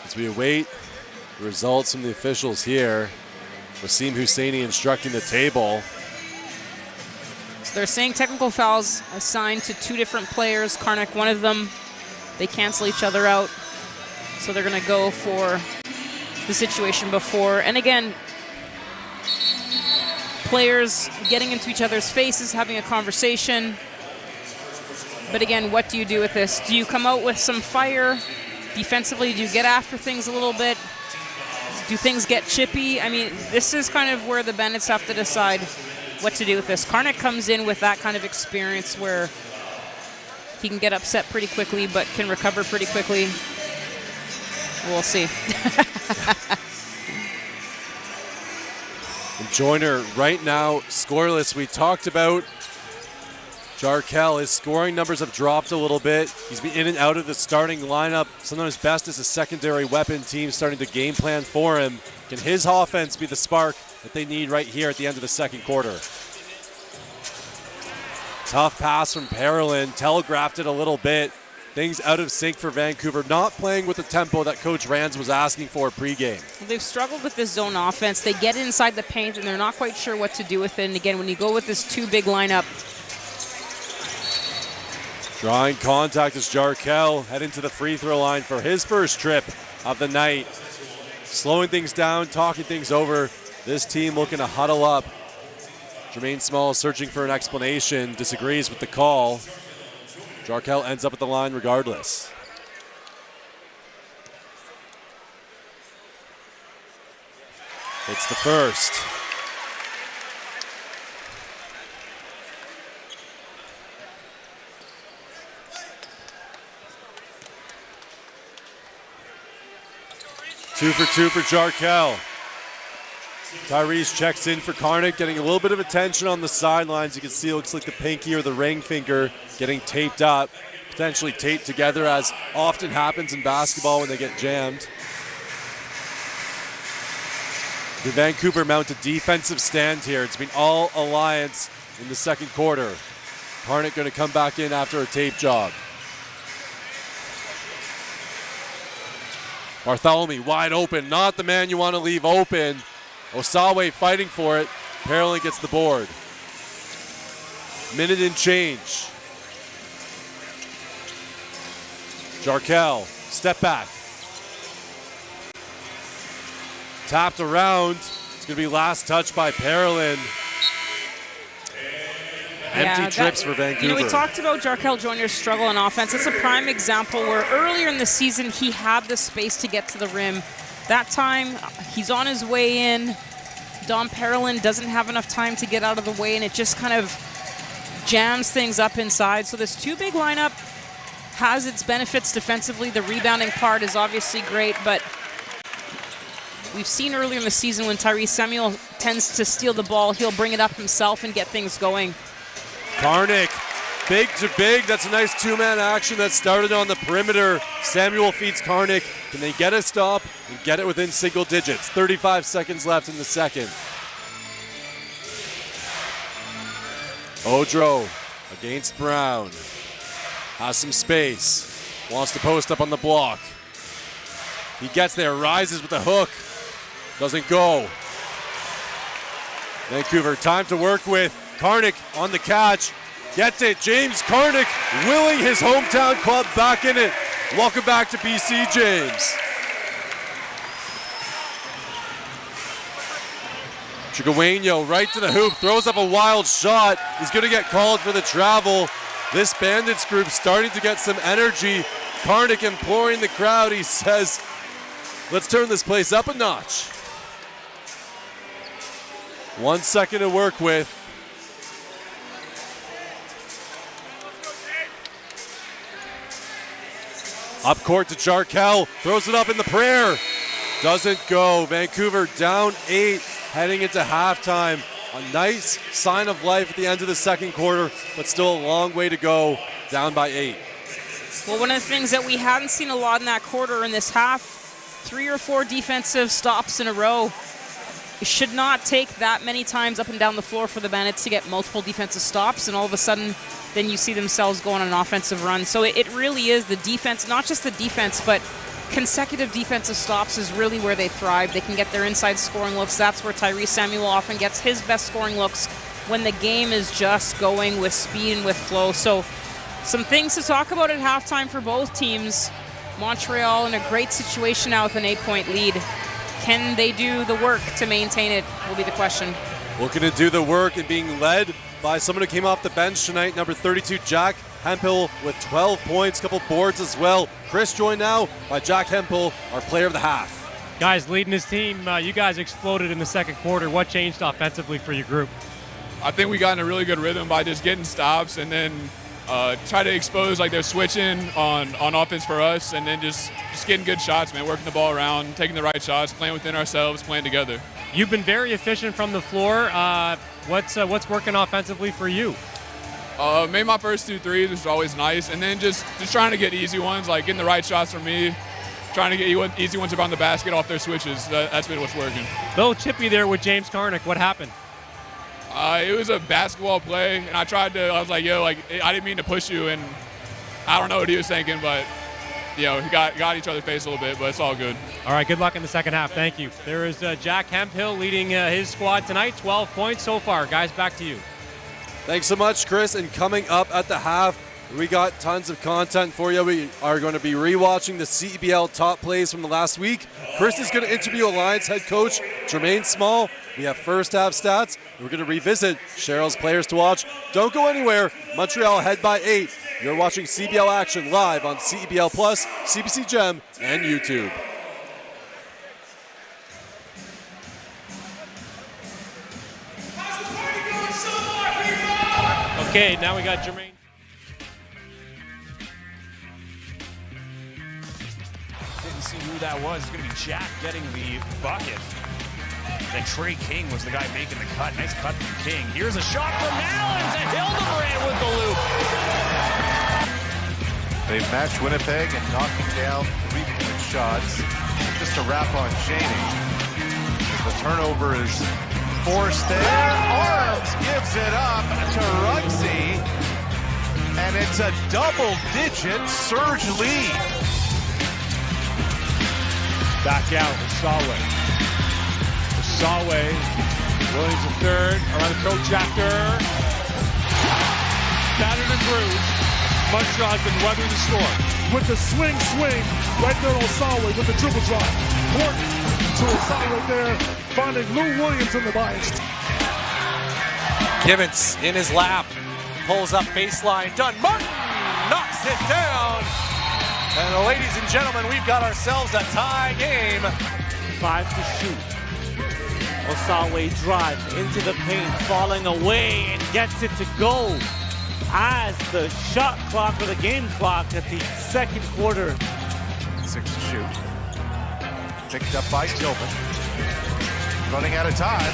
As we await the results from the officials here, Wasim Husseini instructing the table. So they're saying technical fouls assigned to 2 different players. Karnik, one of them. They cancel each other out. So they're going to go for the situation before. And again, players getting into each other's faces, having a conversation. But again, what do you do with this? Do you come out with some fire? Defensively, do you get after things a little bit? Do things get chippy? I mean, this is kind of where the Bandits have to decide what to do with this. Karnik comes in with that kind of experience where he can get upset pretty quickly but can recover pretty quickly. We'll see. And Joyner right now scoreless. We talked about Jarkel, his scoring numbers have dropped a little bit. He's been in and out of the starting lineup. Sometimes best as a secondary weapon. Team starting to game plan for him. Can his offense be the spark that they need right here at the end of the second quarter? Tough pass from Parolin, telegraphed it a little bit. Things out of sync for Vancouver, not playing with the tempo that Coach Rands was asking for pregame. They've struggled with this zone offense. They get inside the paint and they're not quite sure what to do with it. And again, when you go with this 2-big lineup, drawing contact as Jarkel heading to the free throw line for his first trip of the night. Slowing things down, talking things over. This team looking to huddle up. Jermaine Small searching for an explanation, disagrees with the call. Jarkel ends up at the line regardless. It's the first. Two for two for Jarkel. Tyrese checks in for Karnik, getting a little bit of attention on the sidelines. You can see it looks like the pinky or the ring finger getting taped up, potentially taped together, as often happens in basketball when they get jammed. The Vancouver mount a defensive stand here. It's been all Alliance in the second quarter. Karnik going to come back in after a tape job. Bartholomew wide open, not the man you want to leave open. Osawe fighting for it. Parolin gets the board. Minute and change. Jarkel, step back. Tapped around. It's going to be last touch by Parolin. Empty trips for Vancouver. You know, we talked about Jarkel Jr.'s struggle on offense. It's a prime example where earlier in the season he had the space to get to the rim. That time, he's on his way in. Dom Parolin doesn't have enough time to get out of the way, and it just kind of jams things up inside. So this 2-big lineup has its benefits defensively. The rebounding part is obviously great, but we've seen earlier in the season when Tyrese Samuel tends to steal the ball, he'll bring it up himself and get things going. Karnik, big to big. That's a nice two-man action that started on the perimeter. Samuel feeds Karnik. Can they get a stop and get it within single digits? 35 seconds left in the second. Odro against Brown. Has some space. Wants to post up on the block. He gets there, rises with the hook. Doesn't go. Vancouver, time to work with. Karnik on the catch. Gets it. James Karnik willing his hometown club back in it. Welcome back to BC, James. Chigueño right to the hoop, throws up a wild shot. He's going to get called for the travel. This Bandits group starting to get some energy. Karnik imploring the crowd. He says, let's turn this place up a notch. 1 second to work with. Up court to Jarkel, throws it up in the prayer. Doesn't go. Vancouver down 8, heading into halftime. A nice sign of life at the end of the second quarter, but still a long way to go, down by 8. Well, one of the things that we hadn't seen a lot in that quarter in this half, 3 or 4 defensive stops in a row. It should not take that many times up and down the floor for the Bandits to get multiple defensive stops, and all of a sudden, then you see themselves go on an offensive run. So it really is the defense, not just the defense, but consecutive defensive stops is really where they thrive. They can get their inside scoring looks. That's where Tyrese Samuel often gets his best scoring looks, when the game is just going with speed and with flow. So some things to talk about at halftime for both teams. Montreal in a great situation now with an 8-point lead. Can they do the work to maintain it will be the question. Looking to do the work and being led by someone who came off the bench tonight, number 32, Jack Hemphill, with 12 points, couple boards as well. Chris joined now by Jack Hemphill, our player of the half. Guys leading his team, you guys exploded in the second quarter. What changed offensively for your group? I think we got in a really good rhythm by just getting stops and then try to expose like they're switching on offense for us, and then just getting good shots, man, working the ball around, taking the right shots, playing within ourselves, playing together. You've been very efficient from the floor. What's working offensively for you? Made my first 2 threes, which is always nice, and then just trying to get easy ones, like getting the right shots for me, trying to get easy ones around the basket off their switches. That's been what's working. Little chippy there with James Karnik. What happened? It was a basketball play, and I was like, yo, like, I didn't mean to push you, and I don't know what he was thinking, but, you know, he got each other's face a little bit, but it's all good. All right, good luck in the second half. Thank you. There is Jack Hemphill leading his squad tonight, 12 points so far. Guys, back to you. Thanks so much, Chris. And coming up at the half, we got tons of content for you. We are going to be rewatching the CEBL top plays from the last week. Chris is going to interview Alliance head coach Jermaine Small. We have first half stats. We're going to revisit Cheryl's players to watch. Don't go anywhere. Montreal ahead by 8. You're watching CEBL action live on CEBL Plus, CBC Gem, and YouTube. Okay, now we got Jermaine. Didn't see who that was. It's going to be Jack getting the bucket. Then Trey King was the guy making the cut. Nice cut from King. Here's a shot from Nallins, and Hildebrand with the loop. They've matched Winnipeg and knocking down 3-point shots. Just a wrap on Shaney. The turnover is forced there. Arms gives it up to Ruggsy. And it's a double-digit surge lead. Back out to Salway. Williams in third, around the protractor. Battered and bruised. Montreal has been weathering the storm. With the swing, right there on Salway with the dribble drive. Morton to Salway there, finding Lou Williams in the bias. Givens in his lap, pulls up baseline, done. Martin knocks it down. And ladies and gentlemen, we've got ourselves a tie game. 5 to shoot. Osawe drives into the paint, falling away and gets it to go as the shot clock or the game clock at the second quarter. 6 to shoot. Picked up by Tillman. Running out of time.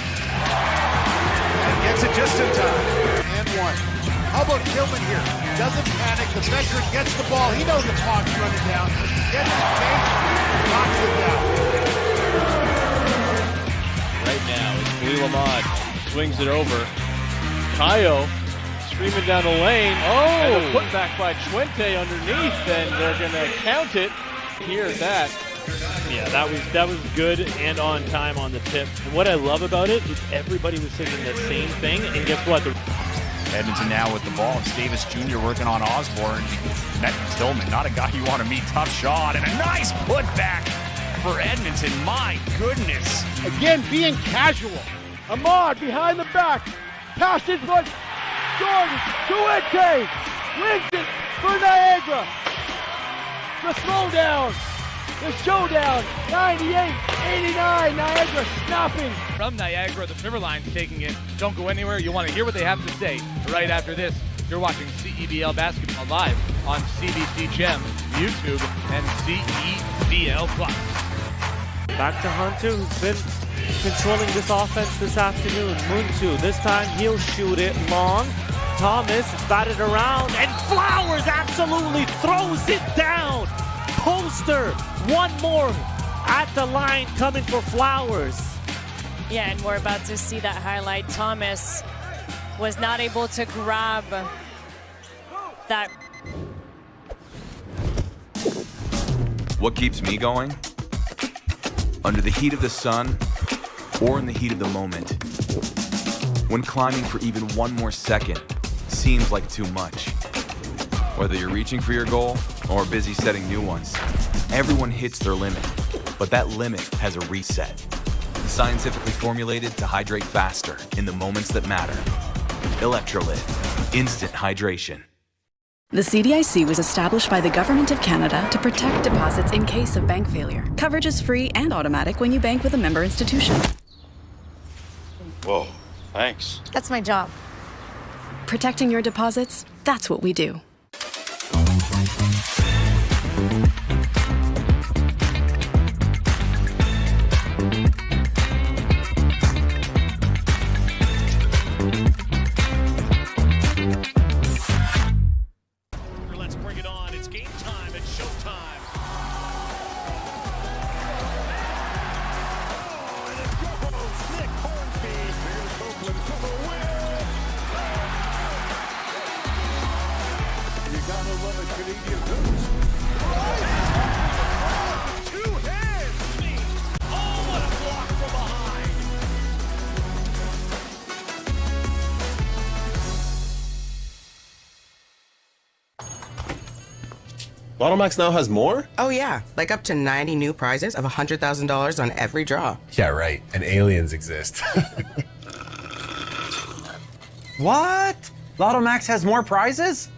And gets it just in time. And 1. How about Tillman here? Doesn't panic. The veteran gets the ball. He knows the clock's running down. Gets the tape, knocks it down. Right now, it's Lee Lamont swings it over. Kayo streaming down the lane. And a putback by Chuente underneath, and they're going to count it. Hear that. Yeah, that was good and on time on the tip. And what I love about it is everybody was thinking the same thing, and guess what? Edmonton now with the ball. It's Davis Jr. working on Osborne. Met Tillman, not a guy you want to meet. Tough shot and a nice putback for Edmonton. My goodness. Again, being casual. Ahmad behind the back. Passes one. Jordan. Chuente. Wins it for Niagara. The throwdown. The showdown. 98-89. Niagara snapping. From Niagara, the Riverline's taking it. Don't go anywhere. You want to hear what they have to say right after this. You're watching CEBL Basketball live on CBC Gem, YouTube, and CEBL Plus. Back to Hunter, who's been controlling this offense this afternoon. Muntu, this time he'll shoot it long. Thomas is batted around, and Flowers absolutely throws it down. Poster, one more at the line coming for Flowers. Yeah, and we're about to see that highlight. Thomas was not able to grab that. What keeps me going? Under the heat of the sun or in the heat of the moment. When climbing for even one more second seems like too much. Whether you're reaching for your goal or busy setting new ones, everyone hits their limit, but that limit has a reset. Scientifically formulated to hydrate faster in the moments that matter. Electrolyte, instant hydration. The CDIC was established by the Government of Canada to protect deposits in case of bank failure. Coverage is free and automatic when you bank with a member institution. Whoa, thanks. That's my job. Protecting your deposits, that's what we do. Let's bring it on. It's game time. It's showtime. Nick Hornsby. Here's Oakland for the win. You gotta love a Canadian boost. Two hands. Me. Oh, what a block from behind. Lotto Max now has more? Oh, yeah. Like up to 90 new prizes of $100,000 on every draw. Yeah, right. And aliens exist. What? Lotto Max has more prizes?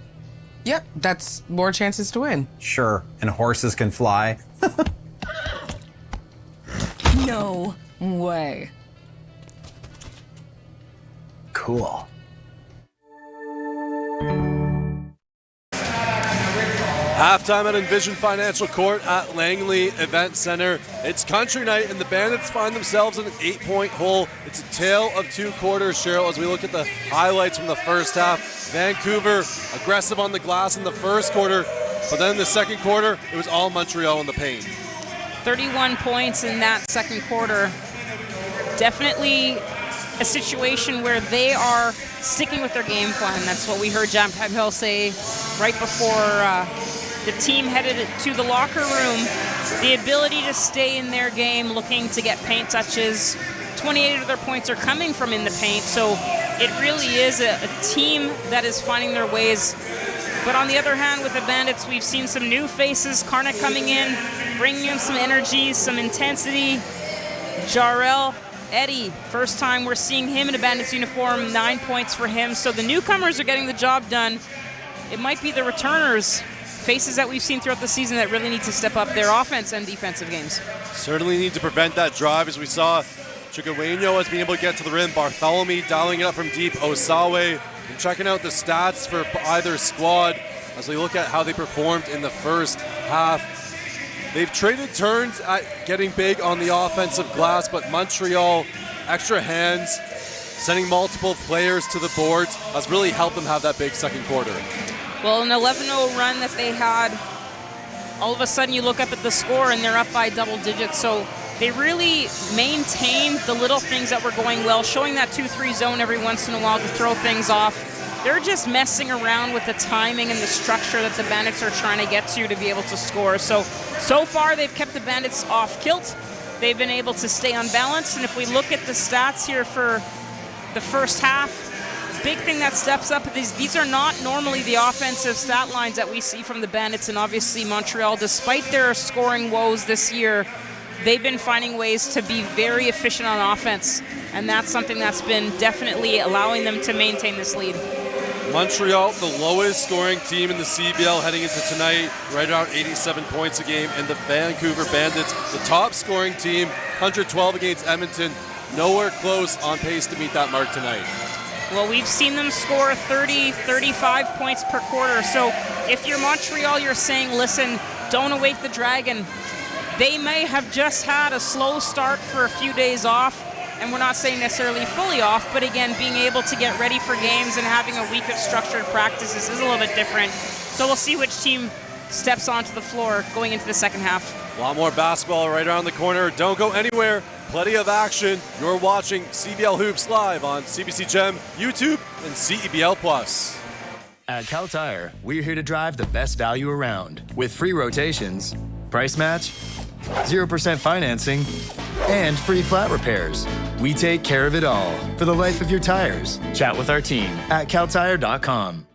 Yep, that's more chances to win. Sure, and horses can fly. No way. Cool. Halftime at Envision Financial Court at Langley Events Centre. It's country night, and the Bandits find themselves in an 8-point hole. It's a tale of two quarters, Cheryl, as we look at the highlights from the first half. Vancouver aggressive on the glass in the first quarter, but then in the second quarter, it was all Montreal in the paint. 31 points in that second quarter. Definitely a situation where they are sticking with their game plan. That's what we heard John Peghill say right before the team headed to the locker room. The ability to stay in their game, looking to get paint touches. 28 of their points are coming from in the paint, so it really is a team that is finding their ways. But on the other hand, with the Bandits, we've seen some new faces. Karnak coming in, bringing in some energy, some intensity. Jarrell, Eddie, first time we're seeing him in a Bandits uniform, 9 points for him. So the newcomers are getting the job done. It might be the returners, faces that we've seen throughout the season, that really need to step up their offense and defensive games. Certainly need to prevent that drive, as we saw Chigueño has been able to get to the rim. Bartholomew dialing it up from deep. Osawe. And checking out the stats for either squad as we look at how they performed in the first half. They've traded turns at getting big on the offensive glass, but Montreal, extra hands, sending multiple players to the boards has really helped them have that big second quarter. Well, an 11-0 run that they had, all of a sudden you look up at the score and they're up by double digits. So they really maintained the little things that were going well, showing that 2-3 zone every once in a while to throw things off. they're just messing around with the timing and the structure that the Bandits are trying to get to be able to score. So far they've kept the Bandits off kilt. They've been able to stay unbalanced, and if we look at the stats here for the first half, big thing that steps up is these are not normally the offensive stat lines that we see from the Bandits, and obviously Montreal, despite their scoring woes this year, they've been finding ways to be very efficient on offense, and that's something that's been definitely allowing them to maintain this lead. Montreal, the lowest scoring team in the CEBL heading into tonight, right around 87 points a game, and the Vancouver Bandits, the top scoring team, 112 against Edmonton, nowhere close, on pace to meet that mark tonight. Well, we've seen them score 30, 35 points per quarter. So if you're Montreal, you're saying, listen, don't awake the dragon. They may have just had a slow start for a few days off, and we're not saying necessarily fully off, but again, being able to get ready for games and having a week of structured practices is a little bit different. So we'll see which team steps onto the floor going into the second half. A lot more basketball right around the corner. Don't go anywhere. Plenty of action. You're watching CEBL Hoops live on CBC Gem, YouTube, and CEBL Plus. At Cal Tire, we're here to drive the best value around with free rotations, price match, 0% financing, and free flat repairs. We take care of it all for the life of your tires. Chat with our team at caltire.com.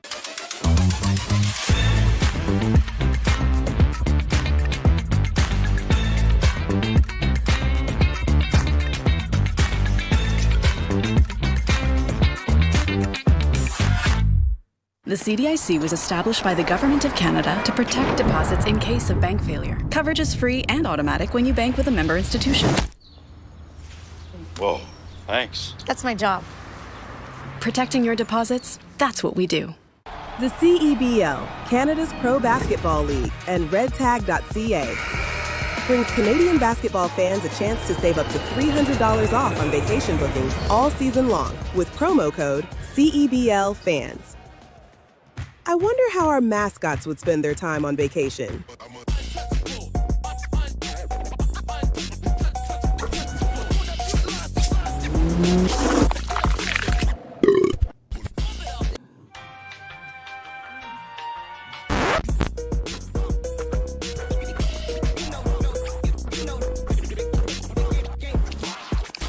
The CDIC was established by the Government of Canada to protect deposits in case of bank failure. Coverage is free and automatic when you bank with a member institution. Whoa, thanks. That's my job. Protecting your deposits, that's what we do. The CEBL, Canada's Pro Basketball League, and redtag.ca brings Canadian basketball fans a chance to save up to $300 off on vacation bookings all season long with promo code CEBLFans. I wonder how our mascots would spend their time on vacation.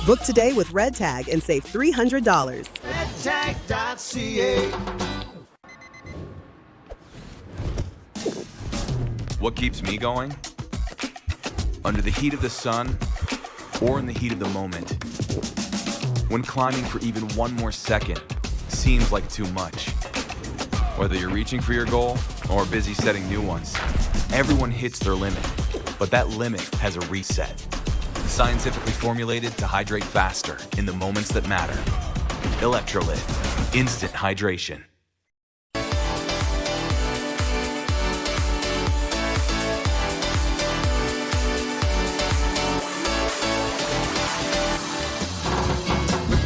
Book today with Red Tag and save $300. redtag.ca. What keeps me going? Under the heat of the sun or in the heat of the moment. When climbing for even one more second seems like too much. Whether you're reaching for your goal or busy setting new ones, everyone hits their limit, but that limit has a reset. Scientifically formulated to hydrate faster in the moments that matter. Electrolyte, instant hydration.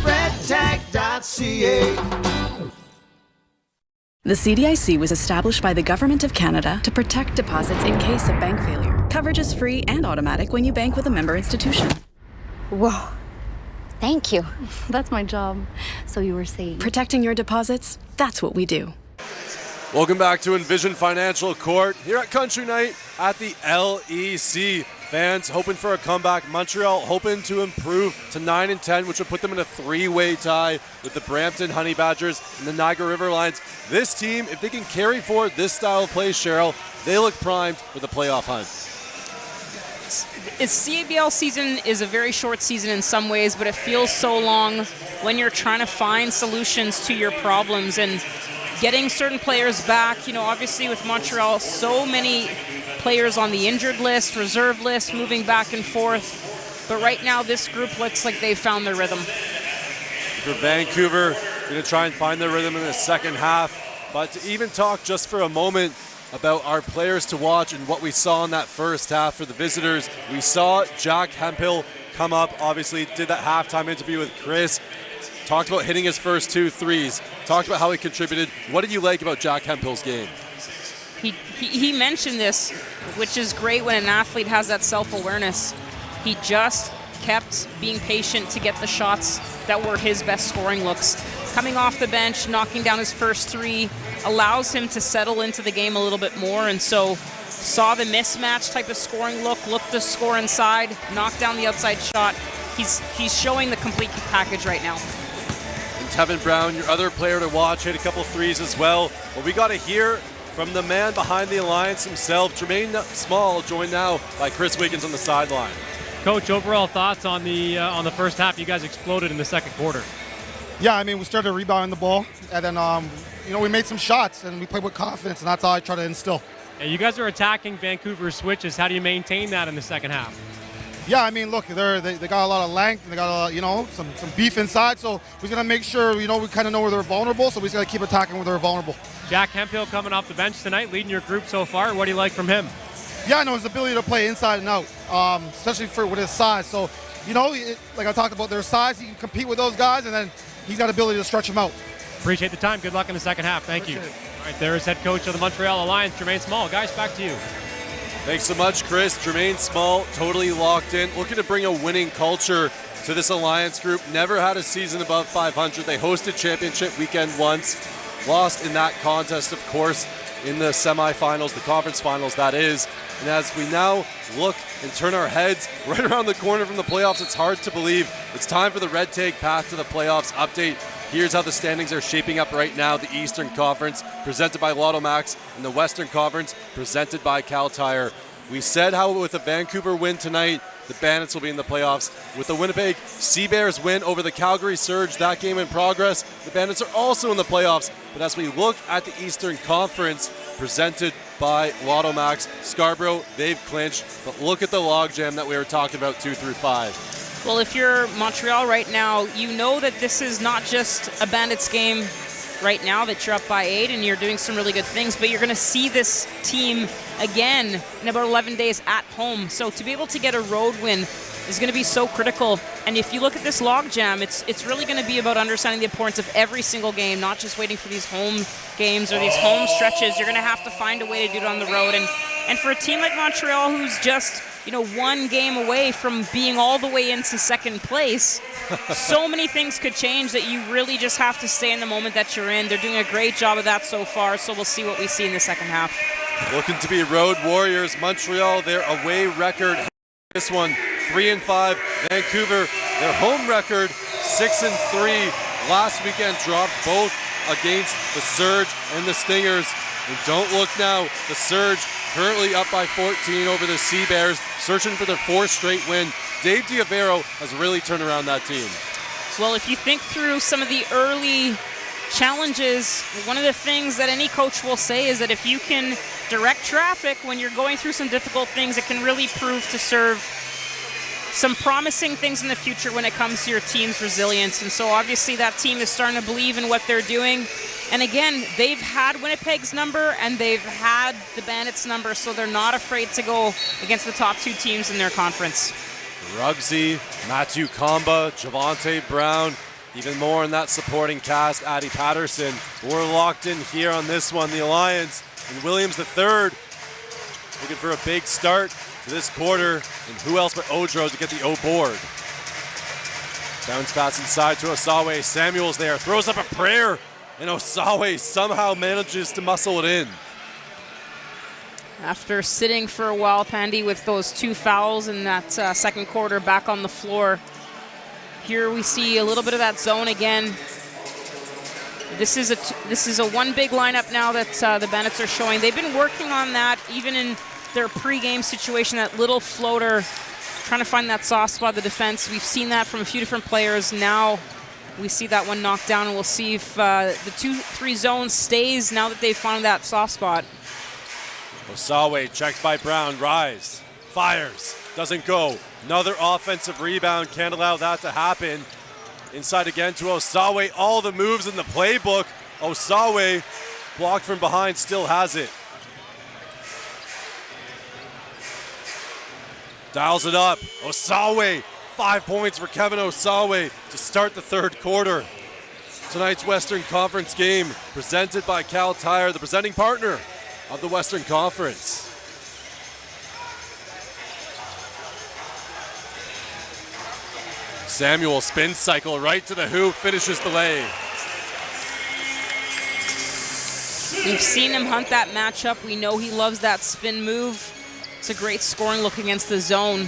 redtag.ca. The CDIC was established by the Government of Canada to protect deposits in case of bank failure. Coverage is free and automatic when you bank with a member institution. Whoa. Thank you. That's my job. So you were saying. Protecting your deposits, that's what we do. Welcome back to Envision Financial Court here at Country Night at the LEC. Fans hoping for a comeback. Montreal hoping to improve to 9-10, which would put them in a three-way tie with the Brampton Honey Badgers and the Niagara River Lions. This team, if they can carry forward this style of play, Cheryl, they look primed for the playoff hunt. Its CEBL season is a very short season in some ways, but it feels so long when you're trying to find solutions to your problems and getting certain players back. You know, obviously with Montreal, so many players on the injured list, reserve list, moving back and forth. But right now, this group looks like they've found their rhythm. For Vancouver, going to try and find their rhythm in the second half. But to even talk just for a moment about our players to watch and what we saw in that first half for the visitors, we saw Jack Hemphill come up, obviously did that halftime interview with Chris, talked about hitting his first 2 threes, talked about how he contributed. What did you like about Jack Hemphill's game? He mentioned this, which is great when an athlete has that self-awareness. He just kept being patient to get the shots that were his best scoring looks. Coming off the bench, knocking down his first three allows him to settle into the game a little bit more, and so saw the mismatch type of scoring looked to score inside, knocked down the outside shot. He's showing the complete package right now. And Tevin Brown, your other player to watch, hit a couple threes as well. But we got to hear from the man behind the Alliance himself, Jermaine Small, joined now by Chris Wiggins on the sideline. Coach, overall thoughts on the first half? You guys exploded in the second quarter. Yeah, I mean, we started rebounding the ball, and then, we made some shots, and we played with confidence, and that's all I try to instill. And you guys are attacking Vancouver's switches. How do you maintain that in the second half? Yeah, I mean, look, they got a lot of length, and they got some beef inside, so we're going to make sure, we kind of know where they're vulnerable, so we just got to keep attacking where they're vulnerable. Jack Hemphill coming off the bench tonight, leading your group so far. What do you like from him? Yeah, I know his ability to play inside and out, especially with his size. So, like I talked about, their size, he can compete with those guys, and then he's got ability to stretch them out. Appreciate the time. Good luck in the second half. Thank you. All right, there is head coach of the Montreal Alliance, Jermaine Small. Guys, back to you. Thanks so much, Chris. Jermaine Small, totally locked in, looking to bring a winning culture to this Alliance group. Never had a season above 500. They hosted championship weekend once, lost in that contest, of course, in the semifinals, the conference finals, that is. And as we now look and turn our heads right around the corner from the playoffs, it's hard to believe it's time for the Red Take Path to the Playoffs update. Here's how the standings are shaping up right now. The Eastern Conference, presented by Lotto Max, and the Western Conference, presented by Cal Tire. We said how with a Vancouver win tonight, the Bandits will be in the playoffs. With the Winnipeg Sea-Bears win over the Calgary Surge, that game in progress, the Bandits are also in the playoffs. But as we look at the Eastern Conference, presented by Lotto Max, Scarborough, they've clinched. But look at the logjam that we were talking about 2 through 5. Well, if you're Montreal right now, you know that this is not just a Bandits game right now, that you're up by 8 and you're doing some really good things, but you're going to see this team again in about 11 days at home. So to be able to get a road win is going to be so critical. And if you look at this logjam, it's really going to be about understanding the importance of every single game, not just waiting for these home games or these home stretches. You're going to have to find a way to do it on the road. And for a team like Montreal, who's just one game away from being all the way into second place, so many things could change that you really just have to stay in the moment that you're in. They're doing a great job of that so far, so we'll see what we see in the second half. Looking to be road warriors. Montreal, their away record, this one 3-5. Vancouver, their home record 6-3. Last weekend dropped both against the Surge and the Stingers. And don't look now, the Surge currently up by 14 over the Sea-Bears, searching for their 4th straight win. Dave Diavero has really turned around that team. Well, if you think through some of the early challenges, one of the things that any coach will say is that if you can direct traffic when you're going through some difficult things, it can really prove to serve some promising things in the future when it comes to your team's resilience. And so obviously that team is starting to believe in what they're doing. And again, they've had Winnipeg's number and they've had the Bandits' number, so they're not afraid to go against the top 2 teams in their conference. Rugsy, Matthew Kamba, Javante Brown, even more in that supporting cast, Addie Patterson. We're locked in here on this one, the Alliance, and Williams III looking for a big start to this quarter, and who else but Odro to get the O board. Bounce pass inside to Osawe. Samuels there, throws up a prayer, and Osawe somehow manages to muscle it in. After sitting for a while, Pandy, with those 2 fouls in that second quarter back on the floor, here we see a little bit of that zone again. This is a one big lineup now that the Bandits are showing. They've been working on that even in their pre-game situation, that little floater, trying to find that soft spot of the defense. We've seen that from a few different players. Now we see that one knocked down, and we'll see if the 2-3 zone stays now that they've found that soft spot. Osawe checked by Brown, Rise, fires, doesn't go. Another offensive rebound, can't allow that to happen. Inside again to Osawe, all the moves in the playbook. Osawe, blocked from behind, still has it. Dials it up, Osawe, 5 points for Kevin Osawe to start the third quarter. Tonight's Western Conference game presented by Cal Tire, the presenting partner of the Western Conference. Samuel spin cycle right to the hoop, finishes the lay. We've seen him hunt that matchup. We know he loves that spin move. It's a great scoring look against the zone.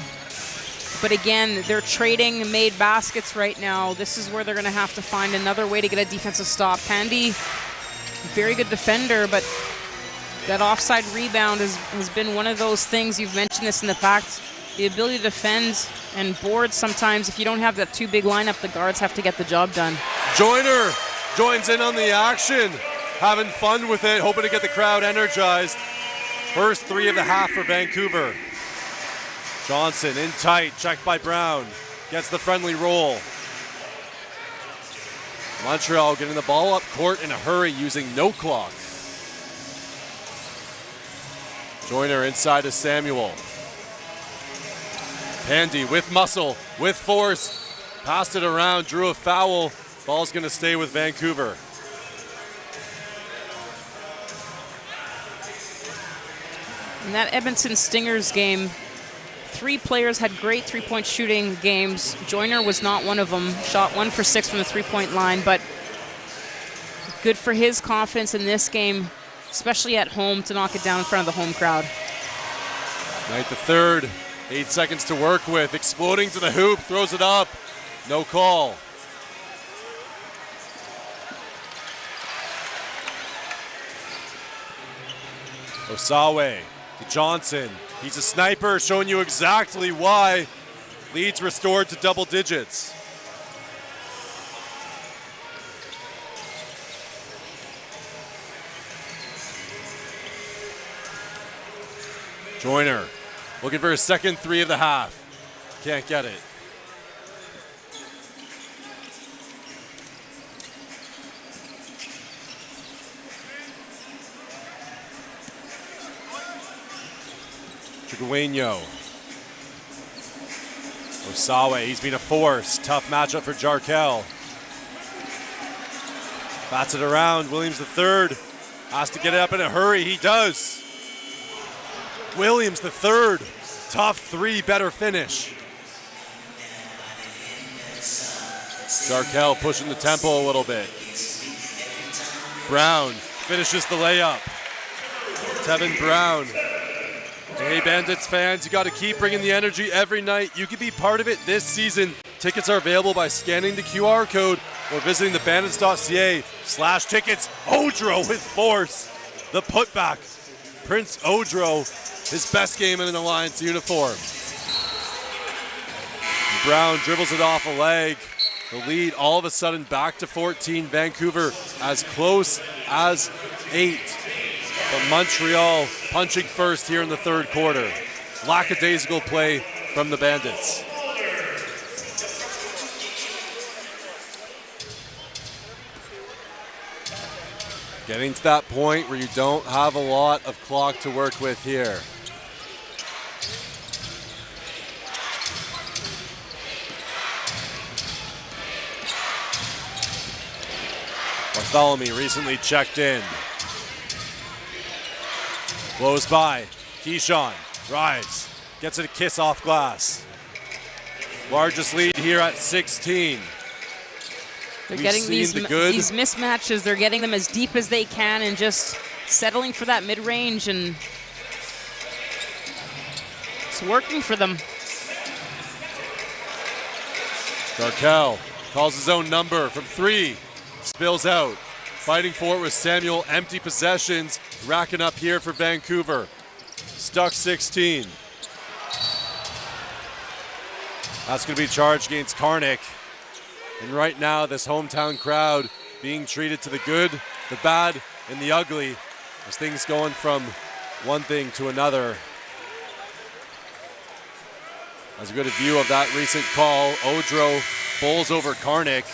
But again, they're trading made baskets right now. This is where they're going to have to find another way to get a defensive stop. Pandy, very good defender, but that offside rebound has been one of those things. You've mentioned this in the past. The ability to defend and board sometimes, if you don't have that too big lineup, the guards have to get the job done. Joyner joins in on the action, having fun with it, hoping to get the crowd energized. First three of the half for Vancouver. Johnson in tight, checked by Brown. Gets the friendly roll. Montreal getting the ball up court in a hurry using no clock. Joyner inside to Samuel. Pandy with muscle, with force. Passed it around, drew a foul. Ball's going to stay with Vancouver. In that Edmonton Stingers game, 3 players had great three-point shooting games. Joyner was not one of them. Shot 1 for 6 from the three-point line, but good for his confidence in this game, especially at home, to knock it down in front of the home crowd. Knight the third, 8 seconds to work with. Exploding to the hoop, throws it up. No call. Osawe to Johnson. He's a sniper, showing you exactly why. Leads restored to double digits. Joyner looking for his second three of the half. Can't get it. Chigueño. Osawe, he's been a force. Tough matchup for Jarkel. Bats it around. Williams III has to get it up in a hurry. He does. Williams III. Tough three, better finish. Jarkel pushing the tempo a little bit. Brown finishes the layup. Tevin Brown. Hey, Bandits fans, you got to keep bringing the energy every night. You can be part of it this season. Tickets are available by scanning the QR code or visiting thebandits.ca/tickets. Odro with force. The putback. Prince Odro, his best game in an Alliance uniform. Brown dribbles it off a leg. The lead all of a sudden back to 14. Vancouver as close as 8. But Montreal punching first here in the third quarter. Lackadaisical play from the Bandits. Getting to that point where you don't have a lot of clock to work with here. Bartholomew recently checked in. Blows by. Keyshawn drives. Gets it a kiss off glass. Largest lead here at 16. They're getting these mismatches. They're getting them as deep as they can and just settling for that mid-range, and it's working for them. Jarkel calls his own number from 3. Spills out. Fighting for it with Samuel. Empty possessions. Racking up here for Vancouver. Stuck 16. That's going to be charged against Karnik. And right now, this hometown crowd being treated to the good, the bad, and the ugly as things going from one thing to another. As we get a view of that recent call, Odro bowls over Karnik.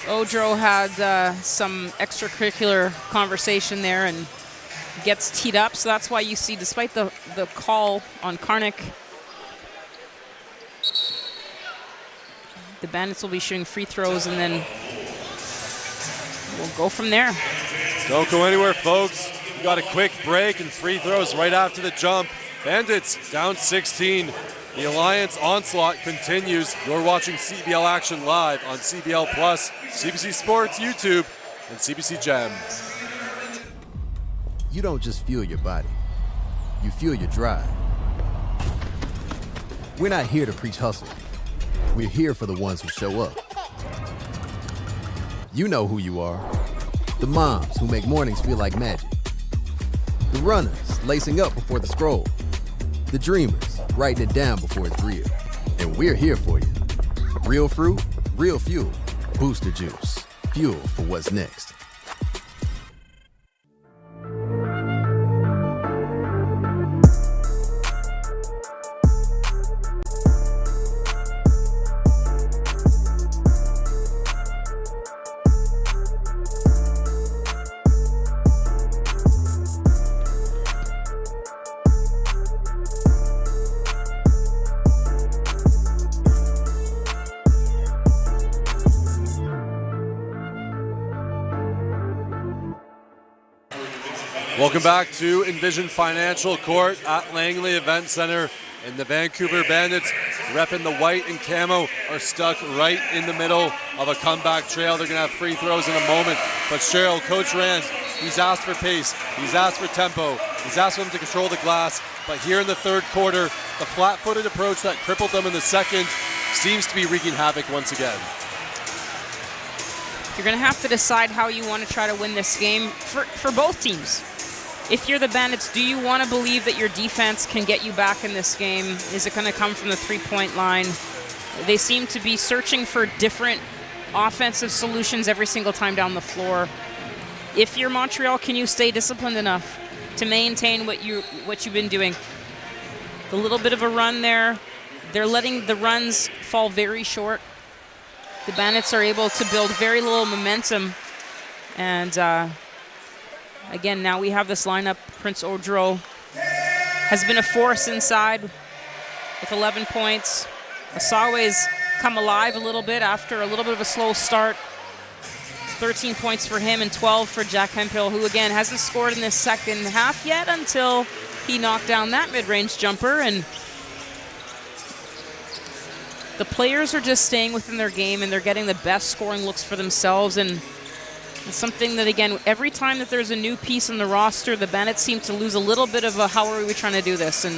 Odro had some extracurricular conversation there and gets teed up. So that's why you see, despite the call on Karnik, the Bandits will be shooting free throws, and then we'll go from there. Don't go anywhere, folks. We got a quick break and free throws right after the jump. Bandits down 16 The Alliance onslaught continues. You're watching CBL action live on CBL Plus, CBC Sports YouTube, and CBC Gem. You don't just fuel your body, you fuel your drive. We're not here to preach hustle. We're here for the ones who show up. You know who you are. The moms who make mornings feel like magic. The runners lacing up before the scroll. The dreamers writing it down before it's real. And we're here for you. Real fruit, real fuel. Booster Juice. Fuel for what's next. Welcome back to Envision Financial Court at Langley Events Centre, and the Vancouver Bandits, repping the white and camo, are stuck right in the middle of a comeback trail. They're going to have free throws in a moment, but Cheryl, Coach Rand, he's asked for pace, he's asked for tempo, he's asked for them to control the glass, but here in the third quarter, the flat-footed approach that crippled them in the second seems to be wreaking havoc once again. You're going to have to decide how you want to try to win this game for both teams. If you're the Bandits, do you want to believe that your defense can get you back in this game? Is it going to come from the three-point line? They seem to be searching for different offensive solutions every single time down the floor. If you're Montreal, can you stay disciplined enough to maintain what you've been doing? The little bit of a run there, they're letting the runs fall very short. The Bandits are able to build very little momentum, and again, now we have this lineup. Prince Odro has been a force inside with 11 points. Asawe's come alive a little bit after a little bit of a slow start. 13 points for him and 12 for Jack Hemphill, who again hasn't scored in this second half yet until he knocked down that mid-range jumper. And the players are just staying within their game, and they're getting the best scoring looks for themselves. And it's something that, again, every time that there's a new piece in the roster, the Bandits seem to lose a little bit of a how are we trying to do this? And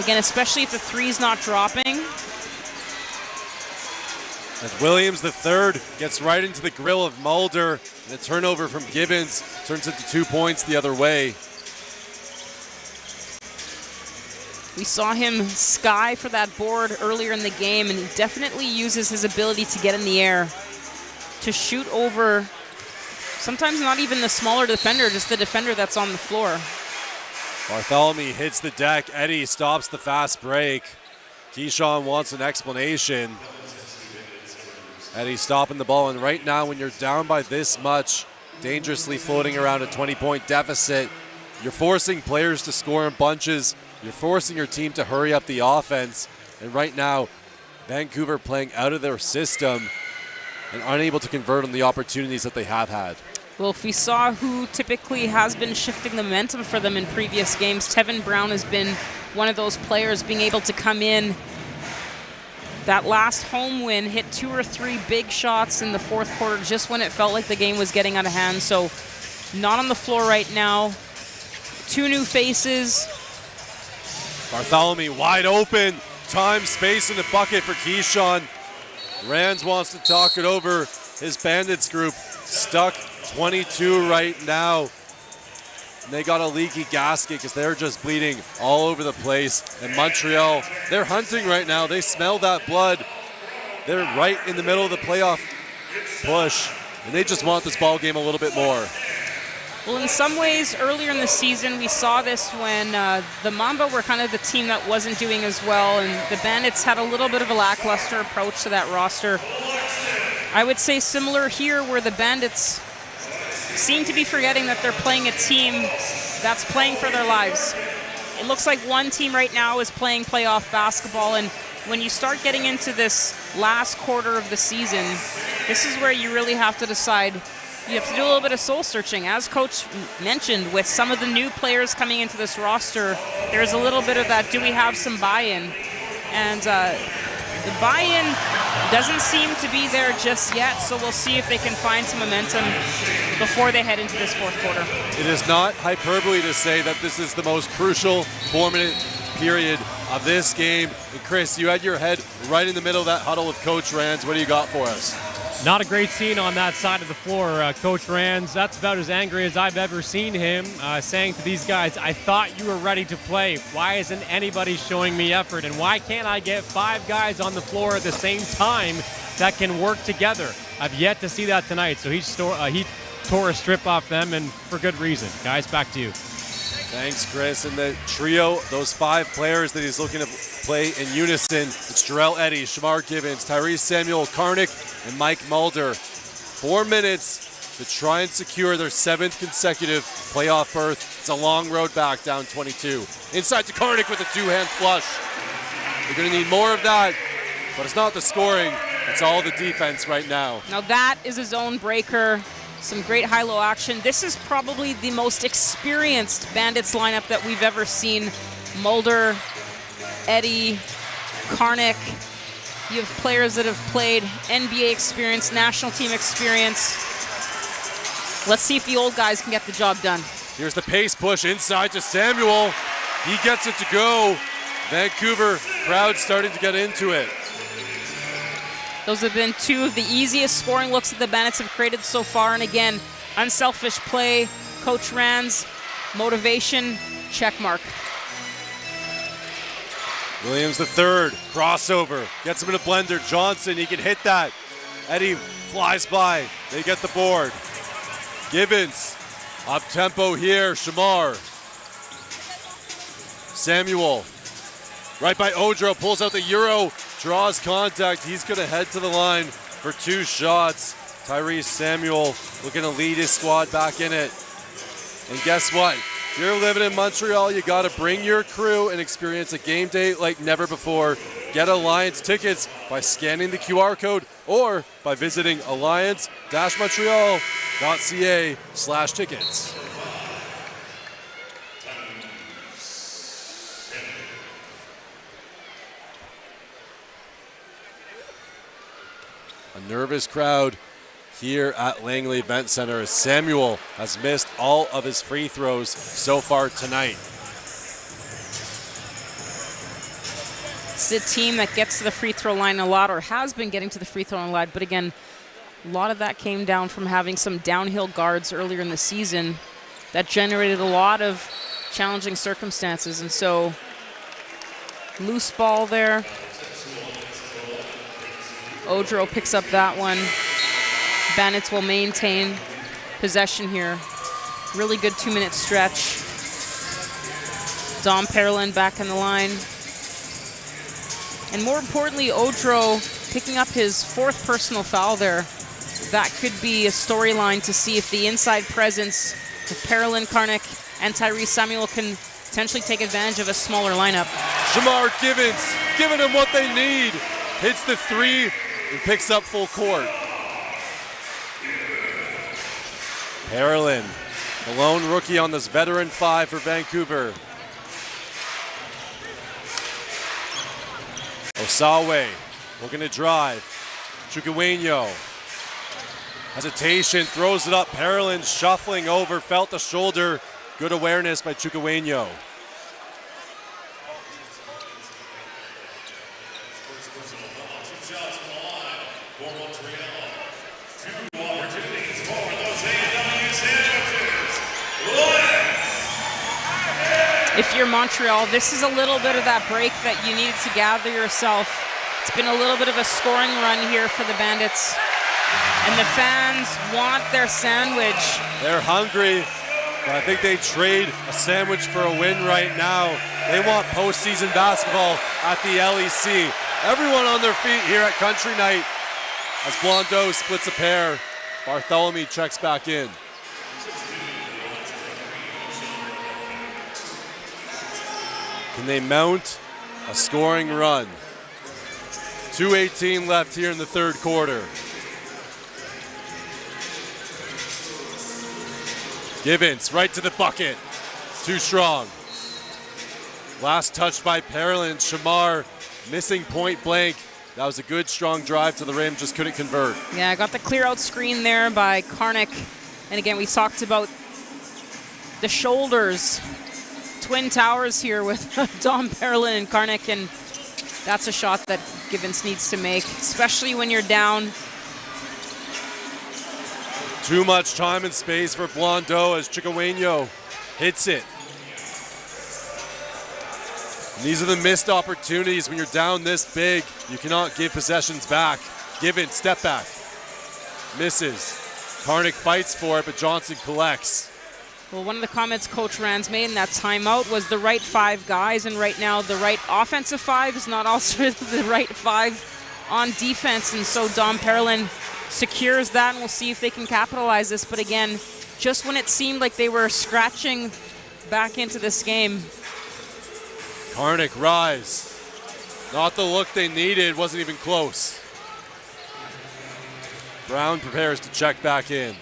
again, especially if the three's not dropping. As Williams III gets right into the grill of Mulder, and a turnover from Gibbons turns into 2 points the other way. We saw him sky for that board earlier in the game, and he definitely uses his ability to get in the air, to shoot over sometimes not even the smaller defender, just the defender that's on the floor. Bartholomew hits the deck. Eddie stops the fast break. Keyshawn wants an explanation. Eddie stopping the ball, and right now when you're down by this much, dangerously floating around a 20-point deficit, you're forcing players to score in bunches. You're forcing your team to hurry up the offense. And right now, Vancouver playing out of their system and unable to convert on the opportunities that they have had. Well, if we saw who typically has been shifting the momentum for them in previous games, Tevin Brown has been one of those players being able to come in. That last home win, hit 2 or 3 big shots in the fourth quarter just when it felt like the game was getting out of hand. So not on the floor right now. 2 new faces. Bartholomew wide open. Time, space in the bucket for Keyshawn. Rands wants to talk it over. His Bandits group stuck 22 right now. And they got a leaky gasket because they're just bleeding all over the place. And Montreal, they're hunting right now. They smell that blood. They're right in the middle of the playoff push. And they just want this ball game a little bit more. Well, in some ways, earlier in the season, we saw this when the Mamba were kind of the team that wasn't doing as well, and the Bandits had a little bit of a lackluster approach to that roster. I would say similar here, where the Bandits seem to be forgetting that they're playing a team that's playing for their lives. It looks like one team right now is playing playoff basketball, and when you start getting into this last quarter of the season, this is where you really have to decide. You have to do a little bit of soul searching. As Coach mentioned, with some of the new players coming into this roster, there's a little bit of that, do we have some buy-in? and the buy-in doesn't seem to be there just yet, so we'll see if they can find some momentum before they head into this fourth quarter. It is not hyperbole to say that this is the most crucial 4-minute period of this game. And Chris, you had your head right in the middle of that huddle with Coach Rands. What do you got for us? Not a great scene on that side of the floor. Coach Rands, that's about as angry as I've ever seen him, saying to these guys, I thought you were ready to play. Why isn't anybody showing me effort? And why can't I get 5 guys on the floor at the same time that can work together? I've yet to see that tonight. So he tore a strip off them, and for good reason. Guys, back to you. Thanks, Chris. And the trio, those 5 players that he's looking to play in unison, it's Jarrell Eddy, Shamar Gibbons, Tyrese Samuel Karnick, and Mike Mulder. 4 minutes to try and secure their 7th consecutive playoff berth. It's a long road back, down 22. Inside to Karnick with a 2-hand flush. They're going to need more of that, but it's not the scoring. It's all the defense right now. Now that is a zone breaker. Some great high-low action. This is probably the most experienced Bandits lineup that we've ever seen. Mulder, Eddy, Karnick. You have players that have played NBA experience, national team experience. Let's see if the old guys can get the job done. Here's the pace push inside to Samuel. He gets it to go. Vancouver crowd starting to get into it. Those have been 2 of the easiest scoring looks that the Bandits have created so far. And again, unselfish play, Coach Rands, motivation, check mark. Williams the third, crossover, gets him in a blender. Johnson, he can hit that. Eddy flies by, they get the board. Gibbons, up tempo here, Shamar. Samuel, right by Odro, pulls out the Euro, draws contact. He's going to head to the line for 2 shots. Tyrese Samuel looking to lead his squad back in it. And guess what? If you're living in Montreal, you got to bring your crew and experience a game day like never before. Get Alliance tickets by scanning the QR code or by visiting alliance-montreal.ca/tickets. A nervous crowd here at Langley Events Centre as Samuel has missed all of his free throws so far tonight. It's a team that gets to the free throw line a lot, or has been getting to the free throw line a lot, but again, a lot of that came down from having some downhill guards earlier in the season that generated a lot of challenging circumstances, and so loose ball there. Odro picks up that one. Bandits will maintain possession here. Really good 2-minute stretch. Dom Perlin back on the line. And more importantly, Odro picking up his 4th personal foul there. That could be a storyline to see if the inside presence of Perlin, Karnick, and Tyrese Samuel can potentially take advantage of a smaller lineup. Shamar Gibbons giving them what they need. Hits the 3 and picks up full court. Perlin, the lone rookie on this veteran 5 for Vancouver. Osawe looking to drive. Chukwuemeka. Hesitation, throws it up. Perlin shuffling over, felt the shoulder. Good awareness by Chukwuemeka. If you're Montreal, this is a little bit of that break that you needed to gather yourself. It's been a little bit of a scoring run here for the Bandits. And the fans want their sandwich. They're hungry, but I think they trade a sandwich for a win right now. They want postseason basketball at the LEC. Everyone on their feet here at Country Night as Blondeau splits a pair. Bartholomew checks back in. Can they mount a scoring run? 2:18 left here in the third quarter. Gibbons right to the bucket. Too strong. Last touch by Parolin. Shamar missing point blank. That was a good, strong drive to the rim, just couldn't convert. Yeah, I got the clear out screen there by Karnik. And again, we talked about the shoulders. Twin towers here with Dom Parolin and Karnik, and that's a shot that Givens needs to make, especially when you're down. Too much time and space for Blondeau as Chicoeño hits it. And these are the missed opportunities when you're down this big. You cannot give possessions back. Givens, step back. Misses. Karnik fights for it, but Johnson collects. Well, one of the comments Coach Rand's made in that timeout was the right 5 guys, and right now the right offensive 5 is not also the right 5 on defense, and so Dom Parolin secures that, and we'll see if they can capitalize this. But again, just when it seemed like they were scratching back into this game. Karnik rise. Not the look they needed, wasn't even close. Brown prepares to check back in.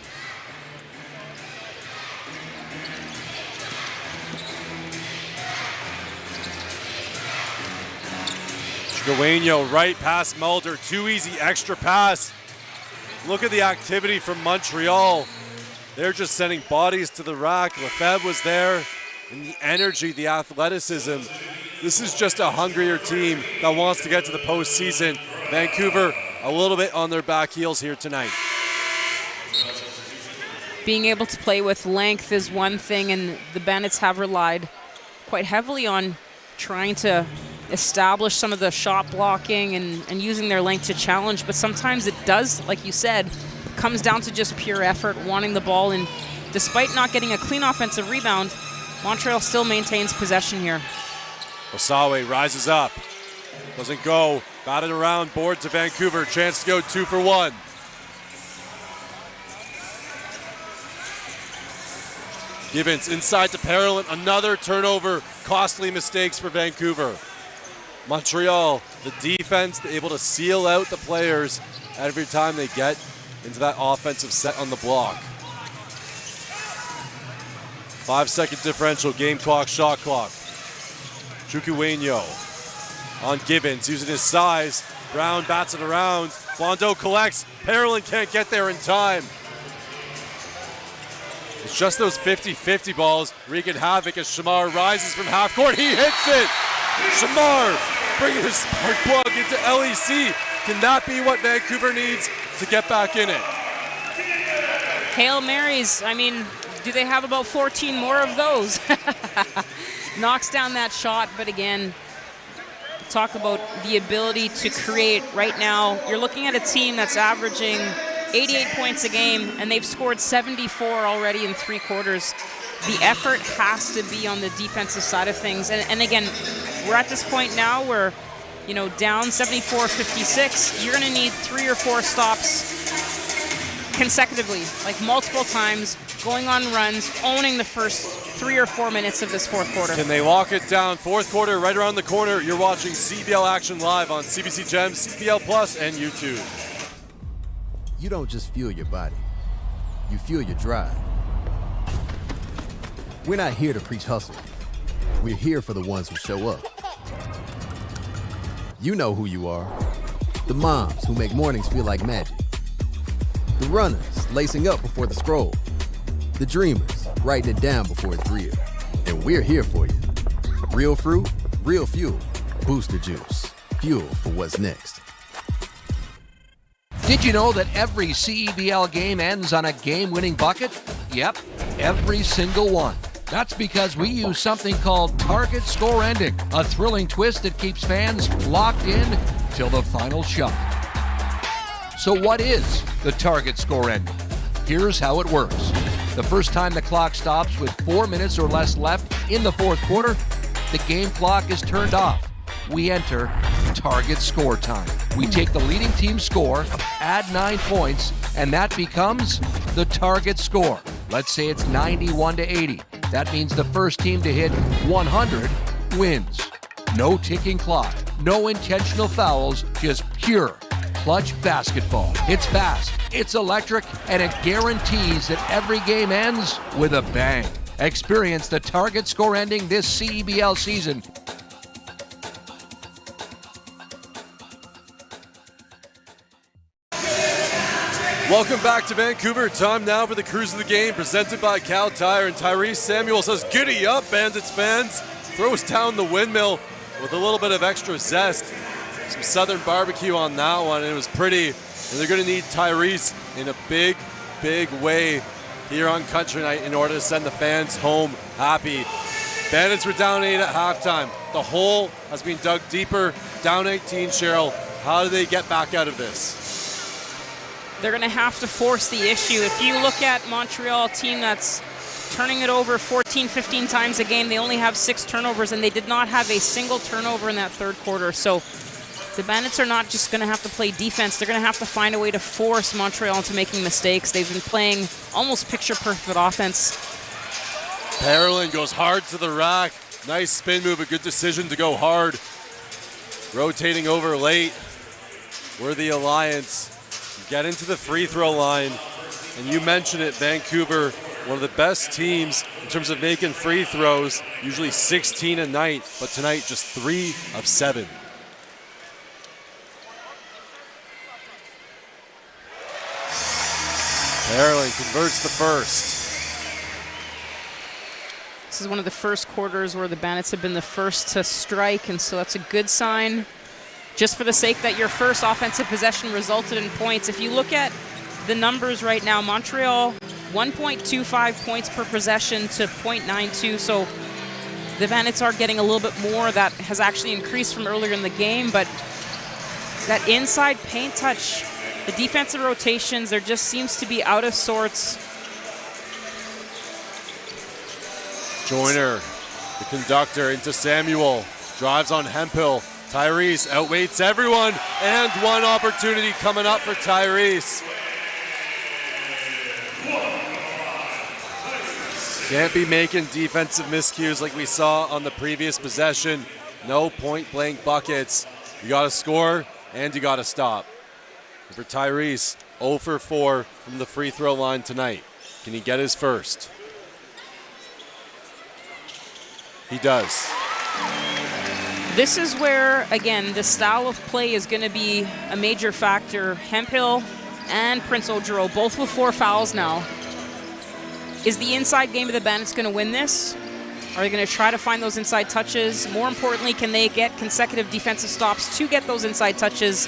Chicoeño right past Mulder, too easy, extra pass. Look at the activity from Montreal. They're just sending bodies to the rack. Lefebvre was there, and the energy, the athleticism. This is just a hungrier team that wants to get to the postseason. Vancouver a little bit on their back heels here tonight. Being able to play with length is one thing, and the Bandits have relied quite heavily on trying to establish some of the shot blocking and using their length to challenge, but sometimes it does, like you said, comes down to just pure effort, wanting the ball, and despite not getting a clean offensive rebound, Montreal still maintains possession here. Osawe rises up, doesn't go, batted around, board to Vancouver, chance to go 2 for 1. Givens inside to Parolin, another turnover, costly mistakes for Vancouver. Montreal, the defense, able to seal out the players every time they get into that offensive set on the block. 5-second differential, game clock, shot clock. Chicoeño on Givens, using his size. Brown bats it around. Blondeau collects. Parolin can't get there in time. It's just those 50-50 balls wreaking havoc as Shamar rises from half court. He hits it! Shamar bringing his spark plug into LEC. Can that be what Vancouver needs to get back in it? Hail Marys, I mean, do they have about 14 more of those? Knocks down that shot, but again, talk about the ability to create. Right now, you're looking at a team that's averaging 88 points a game, and they've scored 74 already in 3 quarters. The effort has to be on the defensive side of things. And again, we're at this point now where, you know, down 74-56, you're going to need 3 or 4 stops consecutively, like multiple times, going on runs, owning the first 3 or 4 minutes of this 4th quarter. Can they lock it down? 4th quarter, right around the corner. You're watching CEBL action live on CBC Gem, CEBL Plus, and YouTube. You don't just fuel your body, you fuel your drive. We're not here to preach hustle. We're here for the ones who show up. You know who you are. The moms who make mornings feel like magic. The runners lacing up before the scroll. The dreamers writing it down before it's real. And we're here for you. Real fruit, real fuel. Booster Juice. Fuel for what's next. Did you know that every CEBL game ends on a game-winning bucket? Yep, every single one. That's because we use something called Target Score Ending, a thrilling twist that keeps fans locked in till the final shot. So what is the Target Score Ending? Here's how it works. The first time the clock stops with 4 minutes or less left in the 4th quarter, the game clock is turned off. We enter target score time. We take the leading team's score, add 9 points, and that becomes the target score. Let's say it's 91-80. That means the first team to hit 100 wins. No ticking clock, no intentional fouls, just pure clutch basketball. It's fast, it's electric, and it guarantees that every game ends with a bang. Experience the target score ending this CEBL season Welcome back to Vancouver. Time now for the Cruise of the Game, presented by Cal Tire. And Tyrese Samuel says, "Giddy up, Bandits fans." Throws down the windmill with a little bit of extra zest. Some Southern barbecue on that one. It was pretty. And they're going to need Tyrese in a big, big way here on Country Night in order to send the fans home happy. Bandits were down 8 at halftime. The hole has been dug deeper, down 18, Cheryl. How do they get back out of this? They're going to have to force the issue. If you look at Montreal, a team that's turning it over 14, 15 times a game, they only have 6 turnovers, and they did not have a single turnover in that third quarter. So the Bandits are not just going to have to play defense. They're going to have to find a way to force Montreal into making mistakes. They've been playing almost picture-perfect offense. Parolin goes hard to the rack. Nice spin move, a good decision to go hard. Rotating over late. We're the Alliance. Get into the free throw line. And you mentioned it, Vancouver, one of the best teams in terms of making free throws, usually 16 a night, but tonight just 3 of 7. Parolin converts the first. This is one of the first quarters where the Bandits have been the first to strike, and so that's a good sign. Just for the sake that your first offensive possession resulted in points. If you look at the numbers right now, Montreal 1.25 points per possession to 0.92, so the Bandits are getting a little bit more. That has actually increased from earlier in the game, but that inside paint touch, the defensive rotations, there just seems to be out of sorts. Joyner, the conductor, into Samuel, drives on Hemphill. Tyrese outweights everyone, and one opportunity coming up for Tyrese. Can't be making defensive miscues like we saw on the previous possession. No point-blank buckets. You got to score, and you got to stop. And for Tyrese, 0 for 4 from the free throw line tonight. Can he get his first? He does. This is where, again, the style of play is going to be a major factor. Hemphill and Prince Ojero, both with 4 fouls now. Is the inside game of the Bandits going to win this? Are they going to try to find those inside touches? More importantly, can they get consecutive defensive stops to get those inside touches?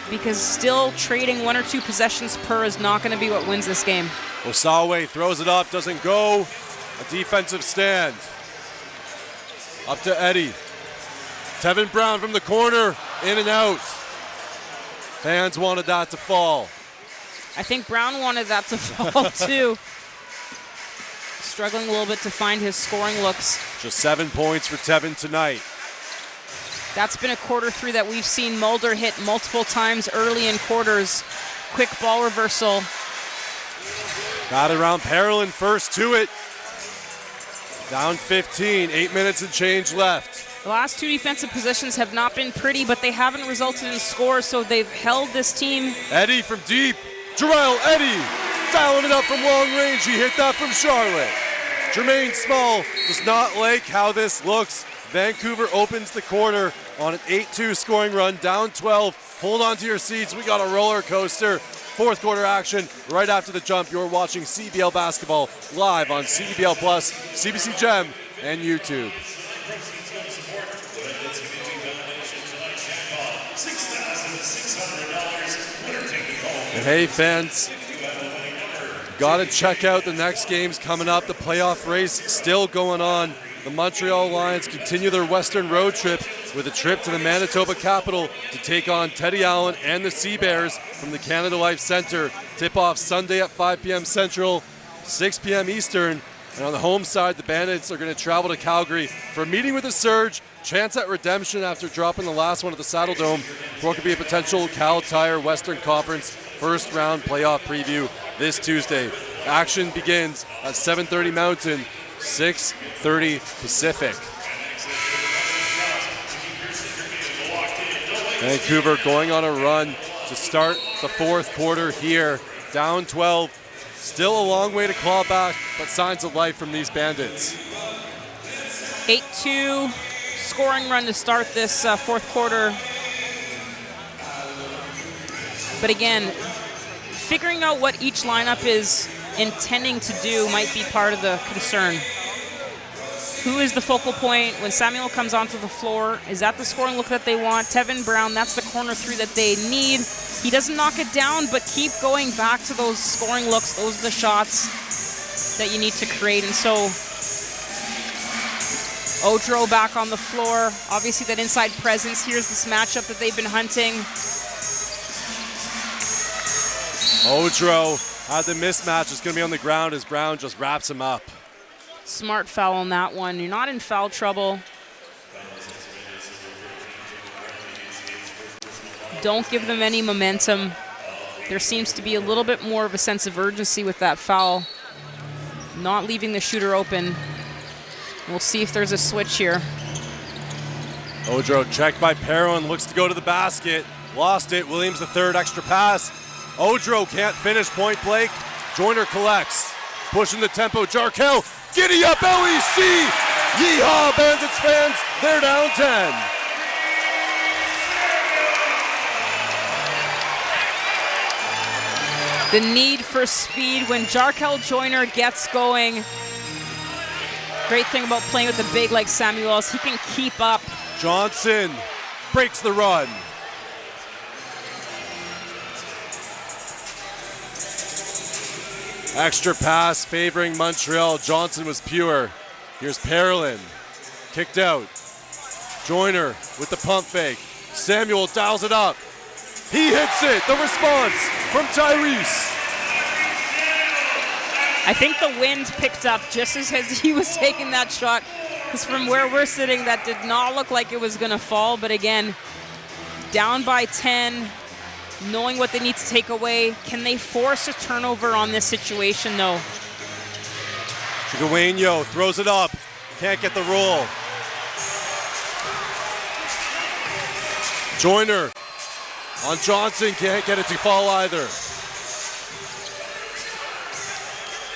Because still trading 1 or 2 possessions per is not going to be what wins this game. Osawe throws it up, doesn't go. A defensive stand. Up to Eddie. Tevin Brown from the corner, in and out. Fans wanted that to fall. I think Brown wanted that to fall too. Struggling a little bit to find his scoring looks. Just 7 points for Tevin tonight. That's been a quarter 3 that we've seen Mulder hit multiple times early in quarters. Quick ball reversal. Got around Parolin first to it. Down 15, 8 minutes and change left. The last 2 defensive positions have not been pretty, but they haven't resulted in scores, so they've held this team. Eddie from deep. Jarrell Eddie dialing it up from long range. He hit that from Charlotte. Jermaine Small does not like how this looks. Vancouver opens the quarter on an 8-2 scoring run, down 12. Hold on to your seats. We got a roller coaster. Fourth quarter action right after the jump. You're watching CEBL basketball live on CEBL Plus, CBC Gem, and YouTube. And hey, fans, got to check out the next games coming up. The playoff race still going on. The Montreal Alliance continue their Western road trip with a trip to the Manitoba capital to take on Teddy Allen and the Sea Bears from the Canada Life Centre. Tip-off Sunday at 5 p.m. Central, 6 p.m. Eastern. And on the home side, the Bandits are going to travel to Calgary for a meeting with the Surge, chance at redemption after dropping the last one at the Saddle Dome, for what could be a potential Cal Tire Western Conference first round playoff preview this Tuesday. Action begins at 7:30 Mountain, 6:30 Pacific. Vancouver going on a run to start the fourth quarter here, down 12. Still a long way to claw back, but signs of life from these Bandits. 8-2 scoring run to start this fourth quarter. But again, figuring out what each lineup is intending to do might be part of the concern. Who is the focal point when Samuel comes onto the floor? Is that the scoring look that they want? Tevin Brown, that's the corner three that they need. He doesn't knock it down, but keep going back to those scoring looks. Those are the shots that you need to create. And so Odro back on the floor. Obviously that inside presence. Here's this matchup that they've been hunting. Odro had the mismatch. It's going to be on the ground as Brown just wraps him up. Smart foul on that one. You're not in foul trouble. Don't give them any momentum. There seems to be a little bit more of a sense of urgency with that foul. Not leaving the shooter open. We'll see if there's a switch here. Odro checked by Perron, looks to go to the basket. Lost it. Williams the third extra pass. Odro can't finish point blank. Joyner collects. Pushing the tempo. Jarkel. Giddy up LEC! Yeehaw, Bandits fans, they're down 10. The need for speed when Jarkel Joyner gets going. Great thing about playing with a big like Samuel is he can keep up. Johnson breaks the run. Extra pass favoring Montreal. Johnson was pure. Here's Parolin. Kicked out. Joyner with the pump fake. Samuel dials it up. He hits it. The response from Tyrese. I think the wind picked up just as he was taking that shot. Because from where we're sitting, that did not look like it was going to fall. But again, down by 10. Knowing what they need to take away. Can they force a turnover on this situation, though? Chigueño throws it up. Can't get the roll. Joyner on Johnson. Can't get it to fall either.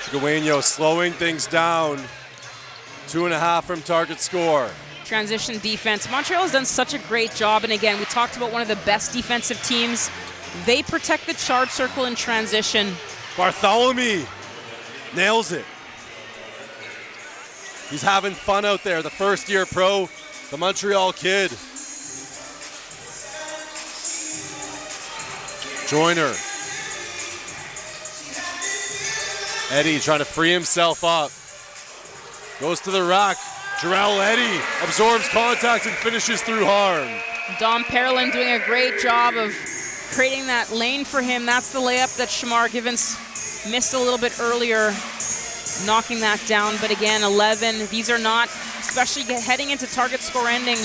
Chigueño slowing things down. 2.5 from target score. Transition defense. Montreal has done such a great job. And again, we talked about one of the best defensive teams. They protect the charge circle in transition. Bartholomew nails it. He's having fun out there. The first-year pro, the Montreal kid. Joyner. Eddie trying to free himself up. Goes to the rack. Jarrell Eddie absorbs contact and finishes through harm. Dom Parolin doing a great job of creating that lane for him. That's the layup that Shamar Givens missed a little bit earlier, knocking that down. But again, 11. These are not, especially heading into target score ending,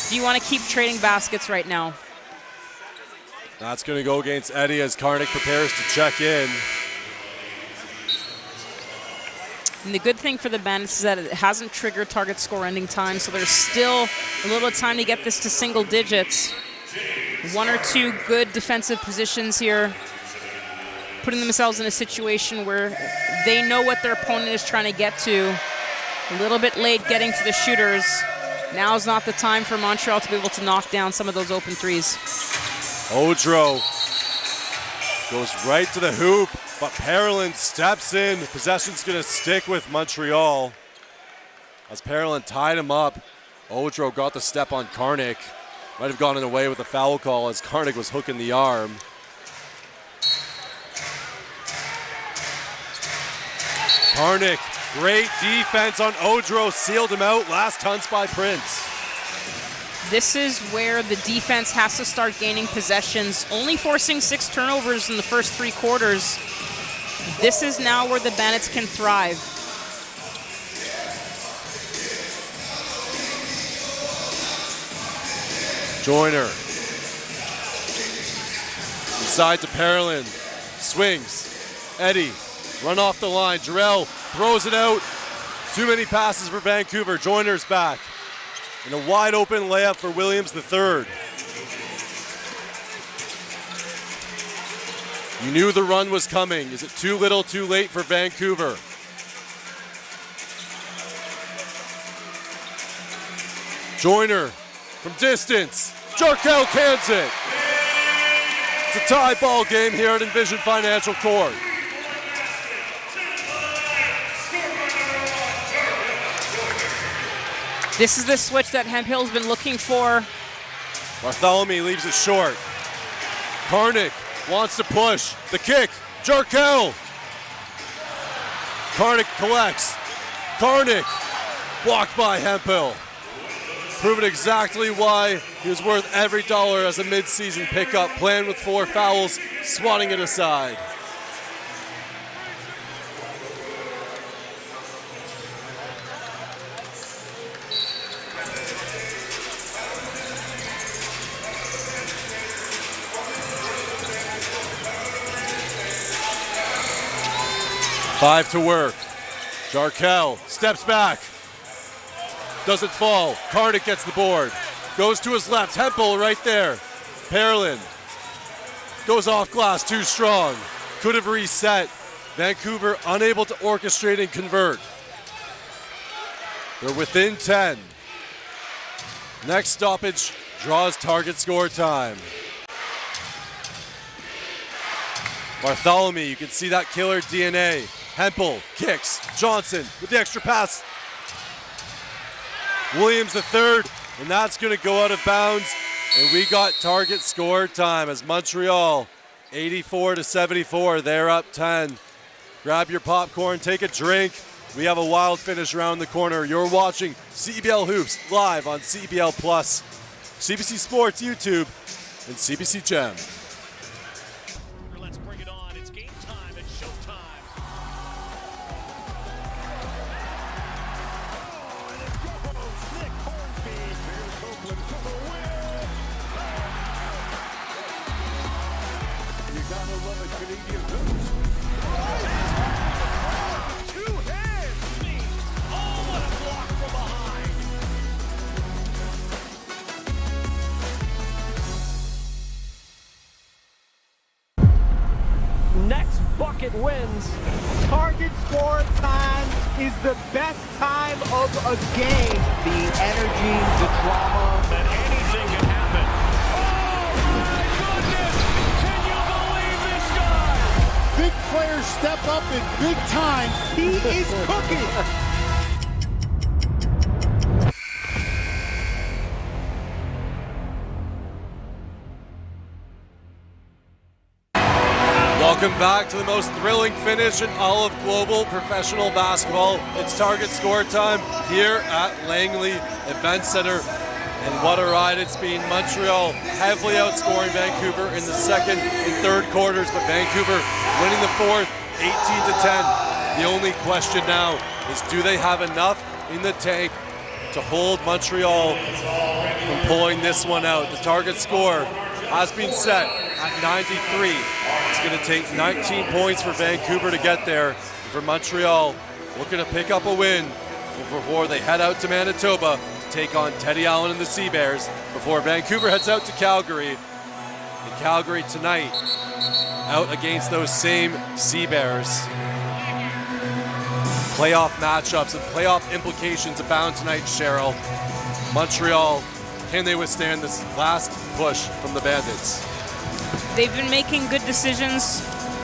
do you want to keep trading baskets right now? That's going to go against Eddie as Karnik prepares to check in. And the good thing for the Bandits is that it hasn't triggered target score ending time, so there's still a little time to get this to single digits. 1 or 2 good defensive positions here, putting themselves in a situation where they know what their opponent is trying to get to. A little bit late getting to the shooters. Now's not the time for Montreal to be able to knock down some of those open threes. Odro goes right to the hoop, but Parolin steps in. Possession's going to stick with Montreal. As Parolin tied him up, Odro got the step on Karnik. Might have gotten away with a foul call as Karnik was hooking the arm. Karnik, great defense on Odro, sealed him out. Last touch by Prince. This is where the defense has to start gaining possessions, only forcing 6 turnovers in the first 3 quarters. This is now where the Bandits can thrive. Joyner. Inside to Parolin. Swings. Eddie. Run off the line. Jarrell throws it out. Too many passes for Vancouver. Joyner's back. And a wide open layup for Williams the third. You knew the run was coming. Is it too little, too late for Vancouver? Joyner from distance. Jarkel cans it. It's a tie ball game here at Envision Financial Court. This is the switch that Hemphill's been looking for. Bartholomew leaves it short. Karnik wants to push. The kick. Jarkel. Karnik collects. Karnik blocked by Hemphill. Proving exactly why he was worth every dollar as a mid-season pickup, playing with 4 fouls, swatting it aside. Five to work. Jarkel steps back. Doesn't fall. Karnik gets the board. Goes to his left. Hempel right there. Perlin goes off glass. Too strong. Could have reset. Vancouver unable to orchestrate and convert. They're within 10. Next stoppage draws target score time. Bartholomew, you can see that killer DNA. Hempel kicks. Johnson with the extra pass. Williams the third, and that's going to go out of bounds. And we got target score time as Montreal 84-74. They're up 10. Grab your popcorn, take a drink. We have a wild finish around the corner. You're watching CEBL Hoops live on CEBL Plus, CBC Sports YouTube, and CBC Gem. Let's bring it on. It's game time. It's showtime. You gotta love a Canadian hoops. Two hands! Oh, what a block from behind. Next bucket wins. Target score time is the best time of a game. The energy, the drama. That anything can happen. Big players step up in big time. He is cooking. Welcome back to the most thrilling finish in all of global professional basketball. It's target score time here at Langley Events Centre. And what a ride it's been. Montreal heavily outscoring Vancouver in the second and third quarters, but Vancouver winning the fourth, 18-10. The only question now is, do they have enough in the tank to hold Montreal from pulling this one out? The target score has been set at 93. It's going to take 19 points for Vancouver to get there. For Montreal, looking to pick up a win before they head out to Manitoba to take on Teddy Allen and the Sea Bears before Vancouver heads out to Calgary. And Calgary tonight out against those same Sea Bears. Playoff matchups and playoff implications abound tonight, Cheryl. Montreal, can they withstand this last push from the Bandits? They've been making good decisions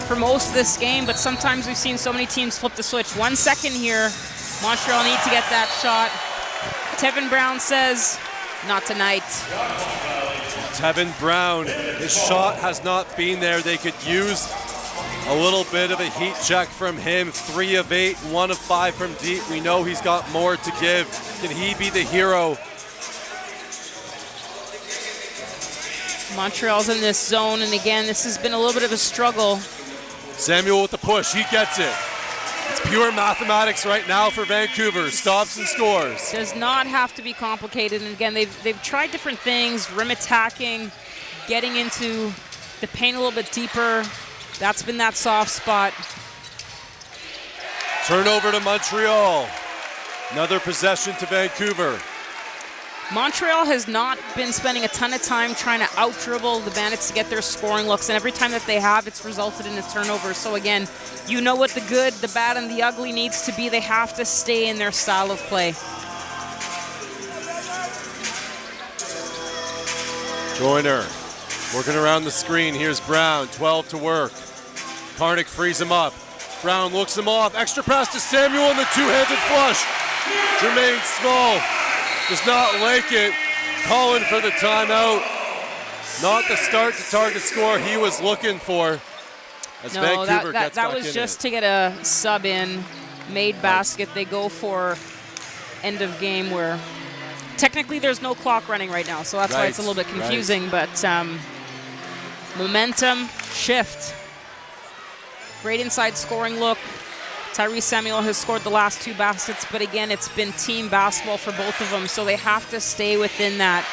for most of this game, but sometimes we've seen so many teams flip the switch. 1 second here. Montreal need to get that shot. Tevin Brown says, not tonight. Tevin Brown, his shot has not been there. They could use a little bit of a heat check from him. 3 of 8, 1 of 5 from deep. We know he's got more to give. Can he be the hero? Montreal's in this zone, and again, this has been a little bit of a struggle. Samuel with the push, he gets it. It's pure mathematics right now for Vancouver. Stops and scores. Does not have to be complicated, and again, they've tried different things, rim attacking, getting into the paint a little bit deeper. That's been that soft spot. Turnover to Montreal. Another possession to Vancouver. Montreal has not been spending a ton of time trying to out-dribble the Bandits to get their scoring looks, and every time that they have, it's resulted in a turnover. So again, you know what the good, the bad, and the ugly needs to be. They have to stay in their style of play. Joyner Working around the screen. Here's Brown, 12 to work. Karnik frees him up. Brown looks him off. Extra pass to Samuel and the two-handed flush. Jermaine Small does not like it. Calling for the timeout. Not the start to target score he was looking for. As Vancouver gets that back was in just it. to get a sub in, made basket. They go for end of game where technically there's no clock running right now, so that's why it's a little bit confusing. But momentum shift. Great inside scoring look. Tyrese Samuel has scored the last 2 baskets, but again, it's been team basketball for both of them, so they have to stay within that,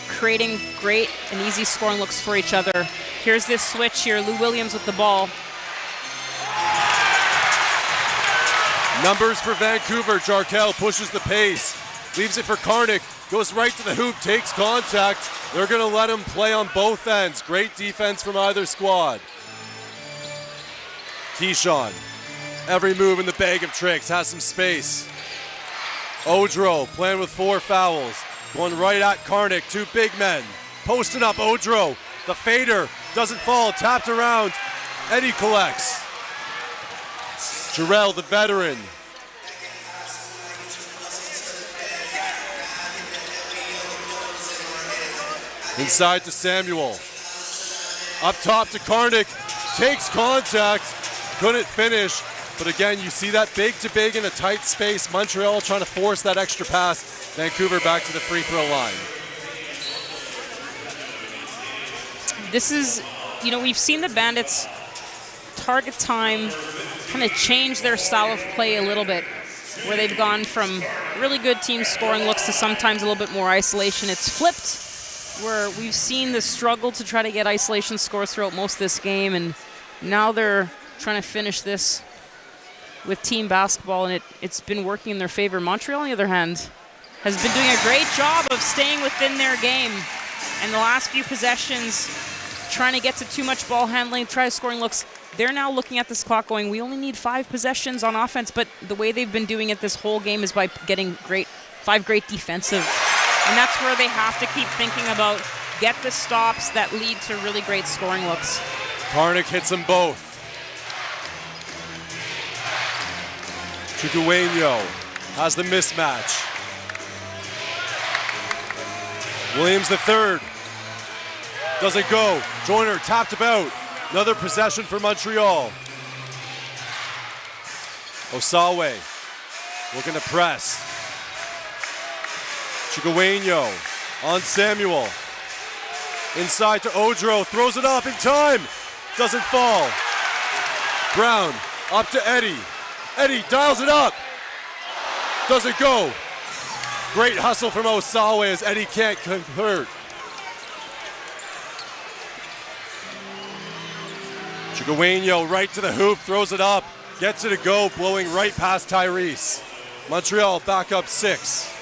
creating great and easy scoring looks for each other. Here's this switch here. Lou Williams with the ball. Numbers for Vancouver. Jarkel pushes the pace. Leaves it for Karnik. Goes right to the hoop. Takes contact. They're going to let him play on both ends. Great defense from either squad. Keyshawn. Every move in the bag of tricks. Has some space. Odro playing with 4 fouls. Going right at Karnik. 2 big men. Posting up Odro. The fader doesn't fall. Tapped around. Eddie collects. Jarrell, the veteran. Inside to Samuel. Up top to Karnik. Takes contact. Couldn't finish. But again, you see that big to big in a tight space. Montreal trying to force that extra pass. Vancouver back to the free throw line. This is, we've seen the Bandits target time kind of change their style of play a little bit, where they've gone from really good team scoring looks to sometimes a little bit more isolation. It's flipped, where we've seen the struggle to try to get isolation scores throughout most of this game, and now they're trying to finish this with team basketball, and it's been working in their favor. Montreal, on the other hand, has been doing a great job of staying within their game, and the last few possessions trying to get to too much ball handling, try scoring looks. They're now looking at this clock going, we only need 5 possessions on offense, but the way they've been doing it this whole game is by getting 5 great defensive. And that's where they have to keep thinking about, get the stops that lead to really great scoring looks. Karnik hits them both. Chigueño has the mismatch. Williams the third. Doesn't go. Joyner tapped about. Another possession for Montreal. Osawe looking to press. Chigueño on Samuel. Inside to Odro. Throws it up in time. Doesn't fall. Brown up to Eddie. Eddie dials it up. Doesn't go. Great hustle from Osawe as Eddie can't convert. Chigueño right to the hoop, throws it up, gets it to go, blowing right past Tyrese. Montreal back up 6.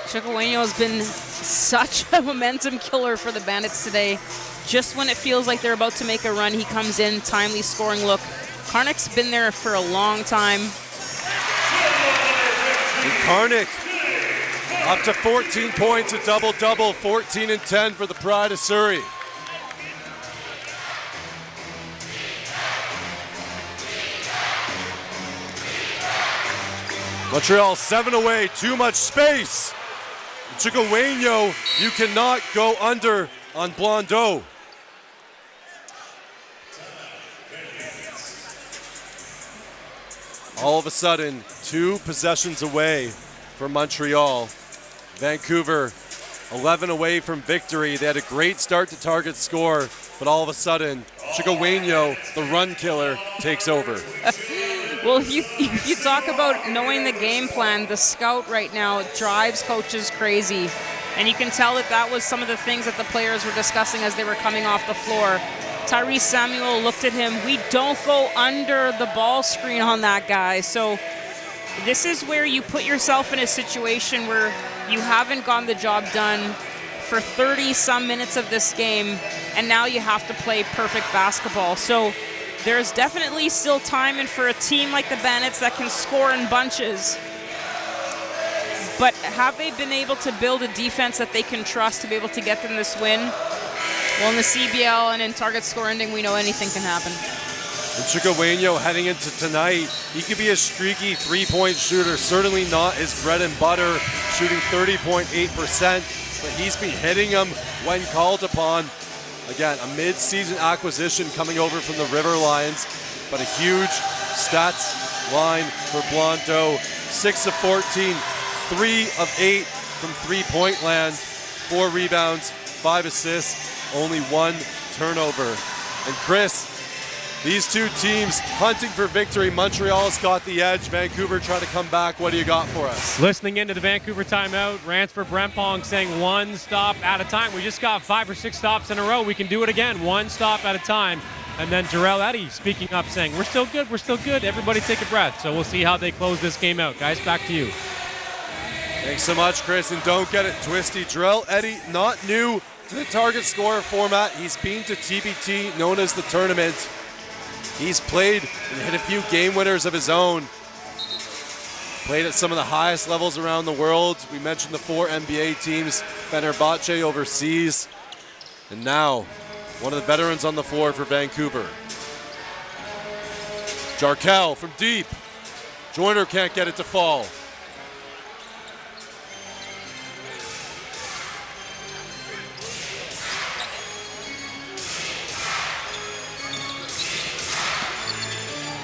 Chigueño has been such a momentum killer for the Bandits today. Just when it feels like they're about to make a run, he comes in, timely scoring look. Karnik's been there for a long time. And Karnik up to 14 points, a double-double, 14 and 10 for the Pride of Surrey. Montreal 7 away, too much space. Chigueño, you cannot go under on Blondeau. All of a sudden, 2 possessions away from Montreal. Vancouver 11 away from victory. They had a great start to target score, but all of a sudden, Chigueño, the run killer, takes over. Well, if you talk about knowing the game plan, the scout right now drives coaches crazy. And you can tell that was some of the things that the players were discussing as they were coming off the floor. Tyrese Samuel looked at him. We don't go under the ball screen on that guy. So this is where you put yourself in a situation where you haven't gotten the job done for 30-some minutes of this game, and now you have to play perfect basketball. So there's definitely still time, and for a team like the Bandits that can score in bunches. But have they been able to build a defense that they can trust to be able to get them this win? Well, in the CBL and in target score ending, we know anything can happen. And Chicoweño heading into tonight, he could be a streaky three-point shooter. Certainly not his bread and butter, shooting 30.8%, but he's been hitting them when called upon. Again, a mid-season acquisition coming over from the River Lions, but a huge stats line for Blondeau. 6 of 14, 3 of 8 from three-point land, 4 rebounds, 5 assists, only 1 turnover. And Chris, these two teams hunting for victory. Montreal's got the edge. Vancouver trying to come back. What do you got for us? Listening into the Vancouver timeout, Ransford Brempong saying 1 stop at a time. We just got 5 or 6 stops in a row. We can do it again, 1 stop at a time. And then Jarrell Eddy speaking up saying, we're still good, we're still good. Everybody take a breath. So we'll see how they close this game out. Guys, back to you. Thanks so much, Chris. And don't get it twisty. Jarrell Eddy, not new to the target scorer format. He's been to TBT, known as the tournament. He's played and hit a few game winners of his own. Played at some of the highest levels around the world. We mentioned the 4 NBA teams, Fenerbahce overseas. And now, one of the veterans on the floor for Vancouver. Jarkel from deep. Joyner can't get it to fall.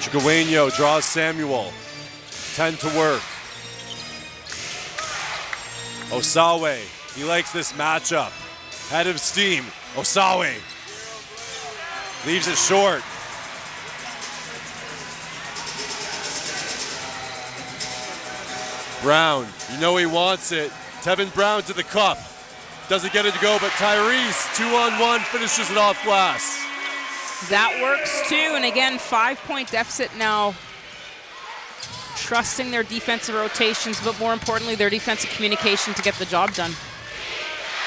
Chicoweño draws Samuel. 10 to work. Osawe, he likes this matchup. Head of steam, Osawe. Leaves it short. Brown, you know he wants it. Tevin Brown to the cup. Doesn't get it to go, but Tyrese, 2-on-1, finishes it off glass. That works too, and again, 5-point deficit now. Trusting their defensive rotations, but more importantly, their defensive communication to get the job done.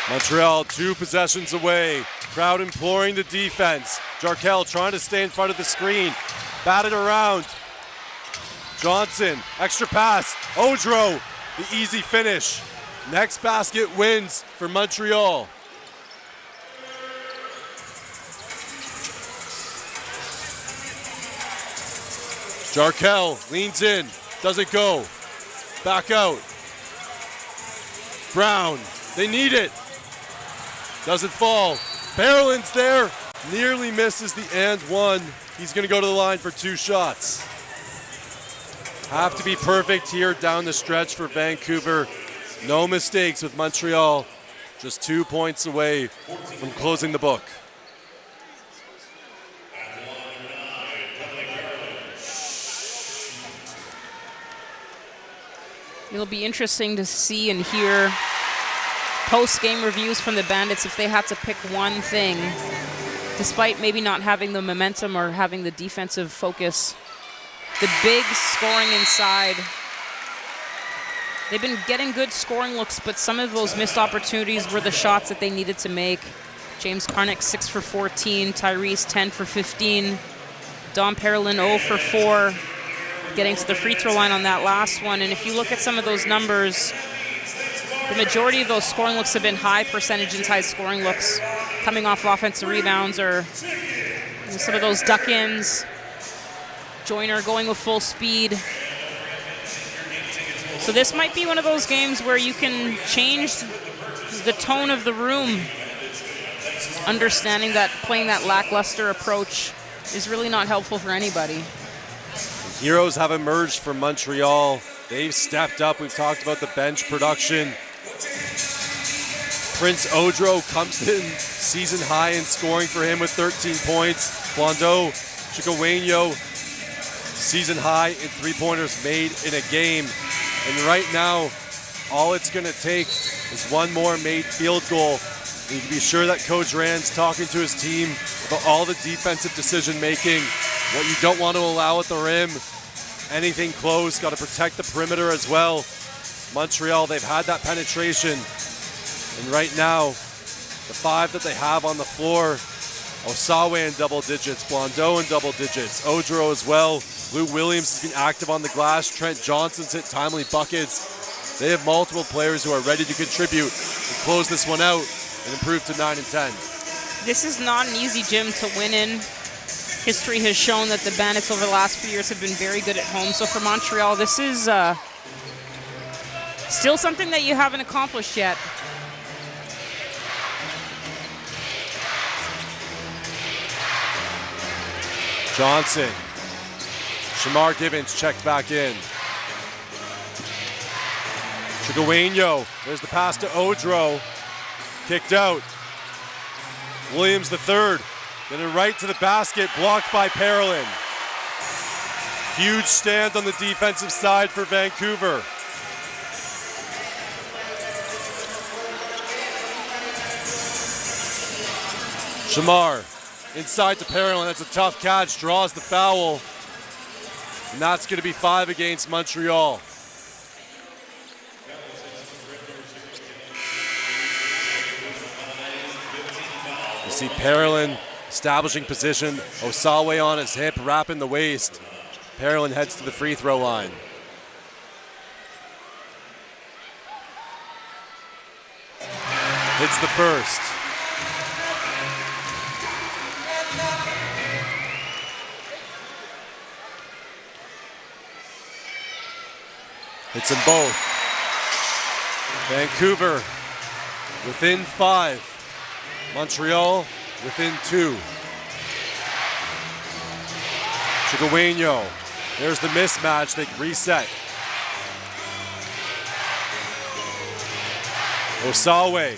Montreal 2 possessions away. Crowd imploring the defense. Jarkel trying to stay in front of the screen. Batted around. Johnson, extra pass. Odro, the easy finish. Next basket wins for Montreal. Jarkel leans in, doesn't go. Back out. Brown, they need it. Doesn't fall. Barrelin's there, nearly misses the and one. He's gonna go to the line for 2 shots. Have to be perfect here down the stretch for Vancouver. No mistakes with Montreal. Just 2 points away from closing the book. It'll be interesting to see and hear post-game reviews from the Bandits if they had to pick one thing, despite maybe not having the momentum or having the defensive focus. The big scoring inside. They've been getting good scoring looks, but some of those missed opportunities were the shots that they needed to make. James Karnick, 6 for 14. Tyrese, 10 for 15. Dom Perlin, 0 for 4. Getting to the free throw line on that last one. And if you look at some of those numbers, the majority of those scoring looks have been high percentage and high scoring looks coming off offensive rebounds or some of those duck-ins. Joyner going with full speed. So this might be one of those games where you can change the tone of the room, understanding that playing that lackluster approach is really not helpful for anybody. Heroes have emerged from Montreal. They've stepped up. We've talked about the bench production. Prince Odro comes in season high in scoring for him with 13 points. Blondeau, Chicoweño, season high in three-pointers made in a game. And right now, all it's going to take is one more made field goal. And you can be sure that Coach Rand's talking to his team about all the defensive decision-making, what you don't want to allow at the rim, anything close, got to protect the perimeter as well. Montreal, they've had that penetration. And right now, the 5 that they have on the floor, Osawe in double digits, Blondeau in double digits, Odro as well. Lou Williams has been active on the glass. Trent Johnson's hit timely buckets. They have multiple players who are ready to contribute and close this one out and improve to 9 and 10. This is not an easy gym to win in. History has shown that the Bandits over the last few years have been very good at home. So for Montreal, this is still something that you haven't accomplished yet. Johnson. Shamar Gibbons checked back in. Chigueño. There's the pass to Odro. Kicked out. Williams the third. Then right to the basket, blocked by Parolin. Huge stand on the defensive side for Vancouver. Shamar inside to Parolin. That's a tough catch. Draws the foul. And that's going to be 5 against Montreal. You see Parolin establishing position. Osawe on his hip, wrapping the waist. Parolin heads to the free throw line. Hits the first. Hits them both. Vancouver within 5. Montreal within 2. Chigueño. There's the mismatch. They reset. Osawe.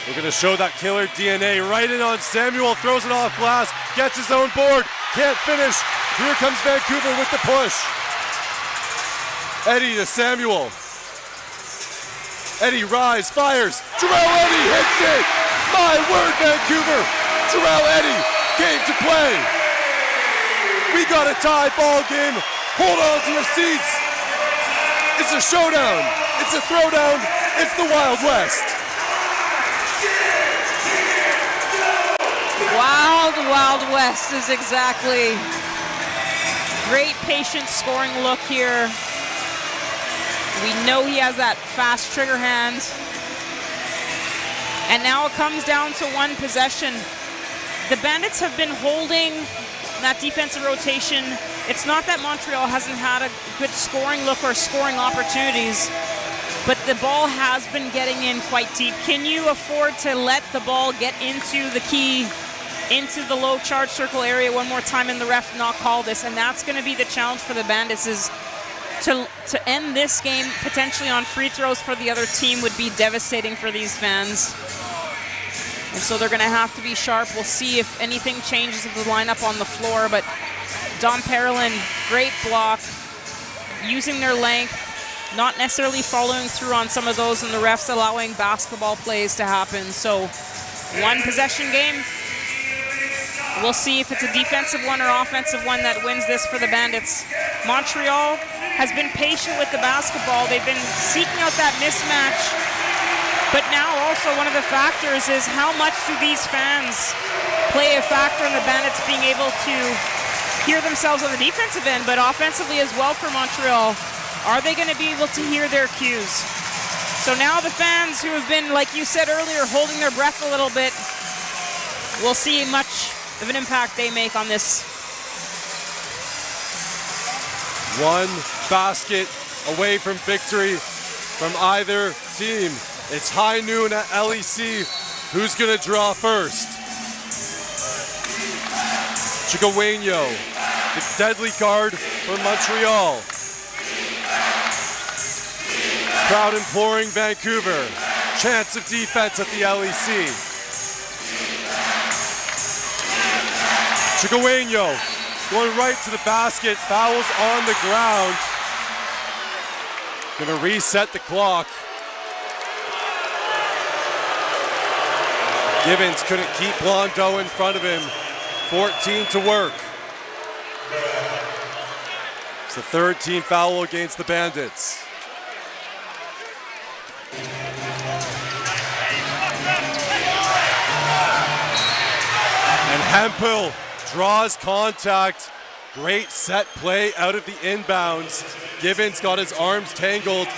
We're going to show that killer DNA right in on Samuel. Throws it off glass. Gets his own board. Can't finish. Here comes Vancouver with the push. Eddie to Samuel. Eddie Rise fires. Jarrell Eddie hits it. My word, Vancouver. Jarrell Eddie came to play. We got a tie ball game. Hold on to your seats. It's a showdown. It's a throwdown. It's the Wild West. Wild West is exactly. Great patient scoring look here. We know he has that fast trigger hand. And now it comes down to one possession. The Bandits have been holding that defensive rotation. It's not that Montreal hasn't had a good scoring look or scoring opportunities, but the ball has been getting in quite deep. Can you afford to let the ball get into the key, into the low charge circle area one more time and the ref not call this? And that's going to be the challenge for the Bandits, is to end this game potentially on free throws for the other team would be devastating for these fans. And so they're going to have to be sharp. We'll see if anything changes with the lineup on the floor, but Dom Parolin, great block, using their length, not necessarily following through on some of those, and the refs allowing basketball plays to happen. So one possession game. We'll see if it's a defensive one or offensive one that wins this for the Bandits. Montreal has been patient with the basketball. They've been seeking out that mismatch. But now also one of the factors is how much do these fans play a factor in the Bandits being able to hear themselves on the defensive end, but offensively as well for Montreal. Are they going to be able to hear their cues? So now the fans who have been, like you said earlier, holding their breath a little bit, we'll see much of an impact they make on this. One basket away from victory from either team. It's high noon at LEC. Who's going to draw first? Chigueño, the deadly card for Montreal. Crowd imploring Vancouver. Chance of defense at the LEC. Chigueño going right to the basket. Fouls on the ground. Going to reset the clock. Gibbons couldn't keep Blondeau in front of him. 14 to work. It's the third team foul against the Bandits. And Hempel draws contact. Great set play out of the inbounds. Gibbons got his arms tangled.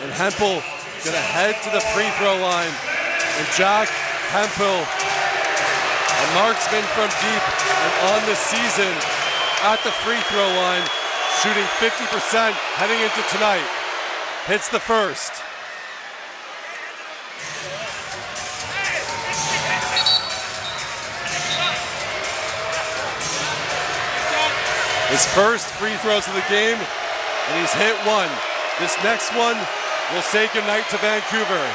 And Hempel gonna head to the free throw line. And Jack Hempel, a marksman from deep and on the season at the free throw line, shooting 50% heading into tonight. Hits the first. His first free throws of the game, and he's hit one. This next one will say goodnight to Vancouver.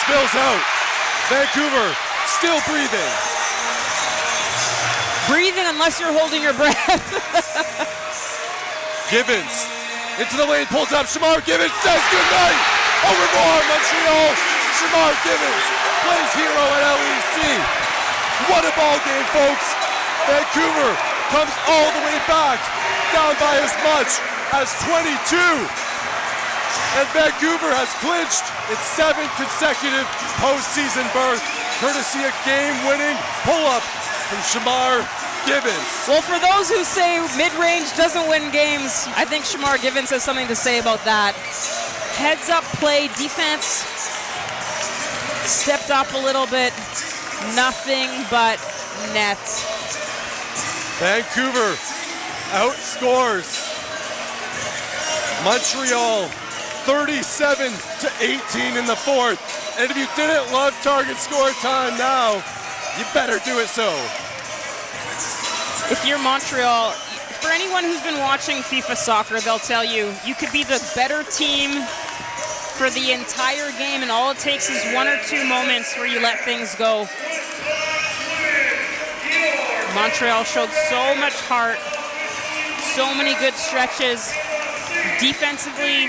Spills out. Vancouver still breathing. Breathing unless you're holding your breath. Givens into the lane, pulls up. Shamar Givens says goodnight. Au revoir, Montreal. Shamar Givens plays hero at LEC. What a ball game, folks. Vancouver comes all the way back, down by as much as 22. And Vancouver has clinched its 7th consecutive postseason berth, courtesy of game-winning pull-up from Shamar Givens. Well, for those who say mid-range doesn't win games, I think Shamar Givens has something to say about that. Heads-up play, defense stepped up a little bit, nothing but net. Vancouver outscores Montreal 37-18 in the fourth. And if you didn't love target score time now, you better do it so. If you're Montreal, for anyone who's been watching FIFA soccer, they'll tell you, you could be the better team for the entire game, and all it takes is 1 or 2 moments where you let things go. Montreal showed so much heart, so many good stretches. Defensively,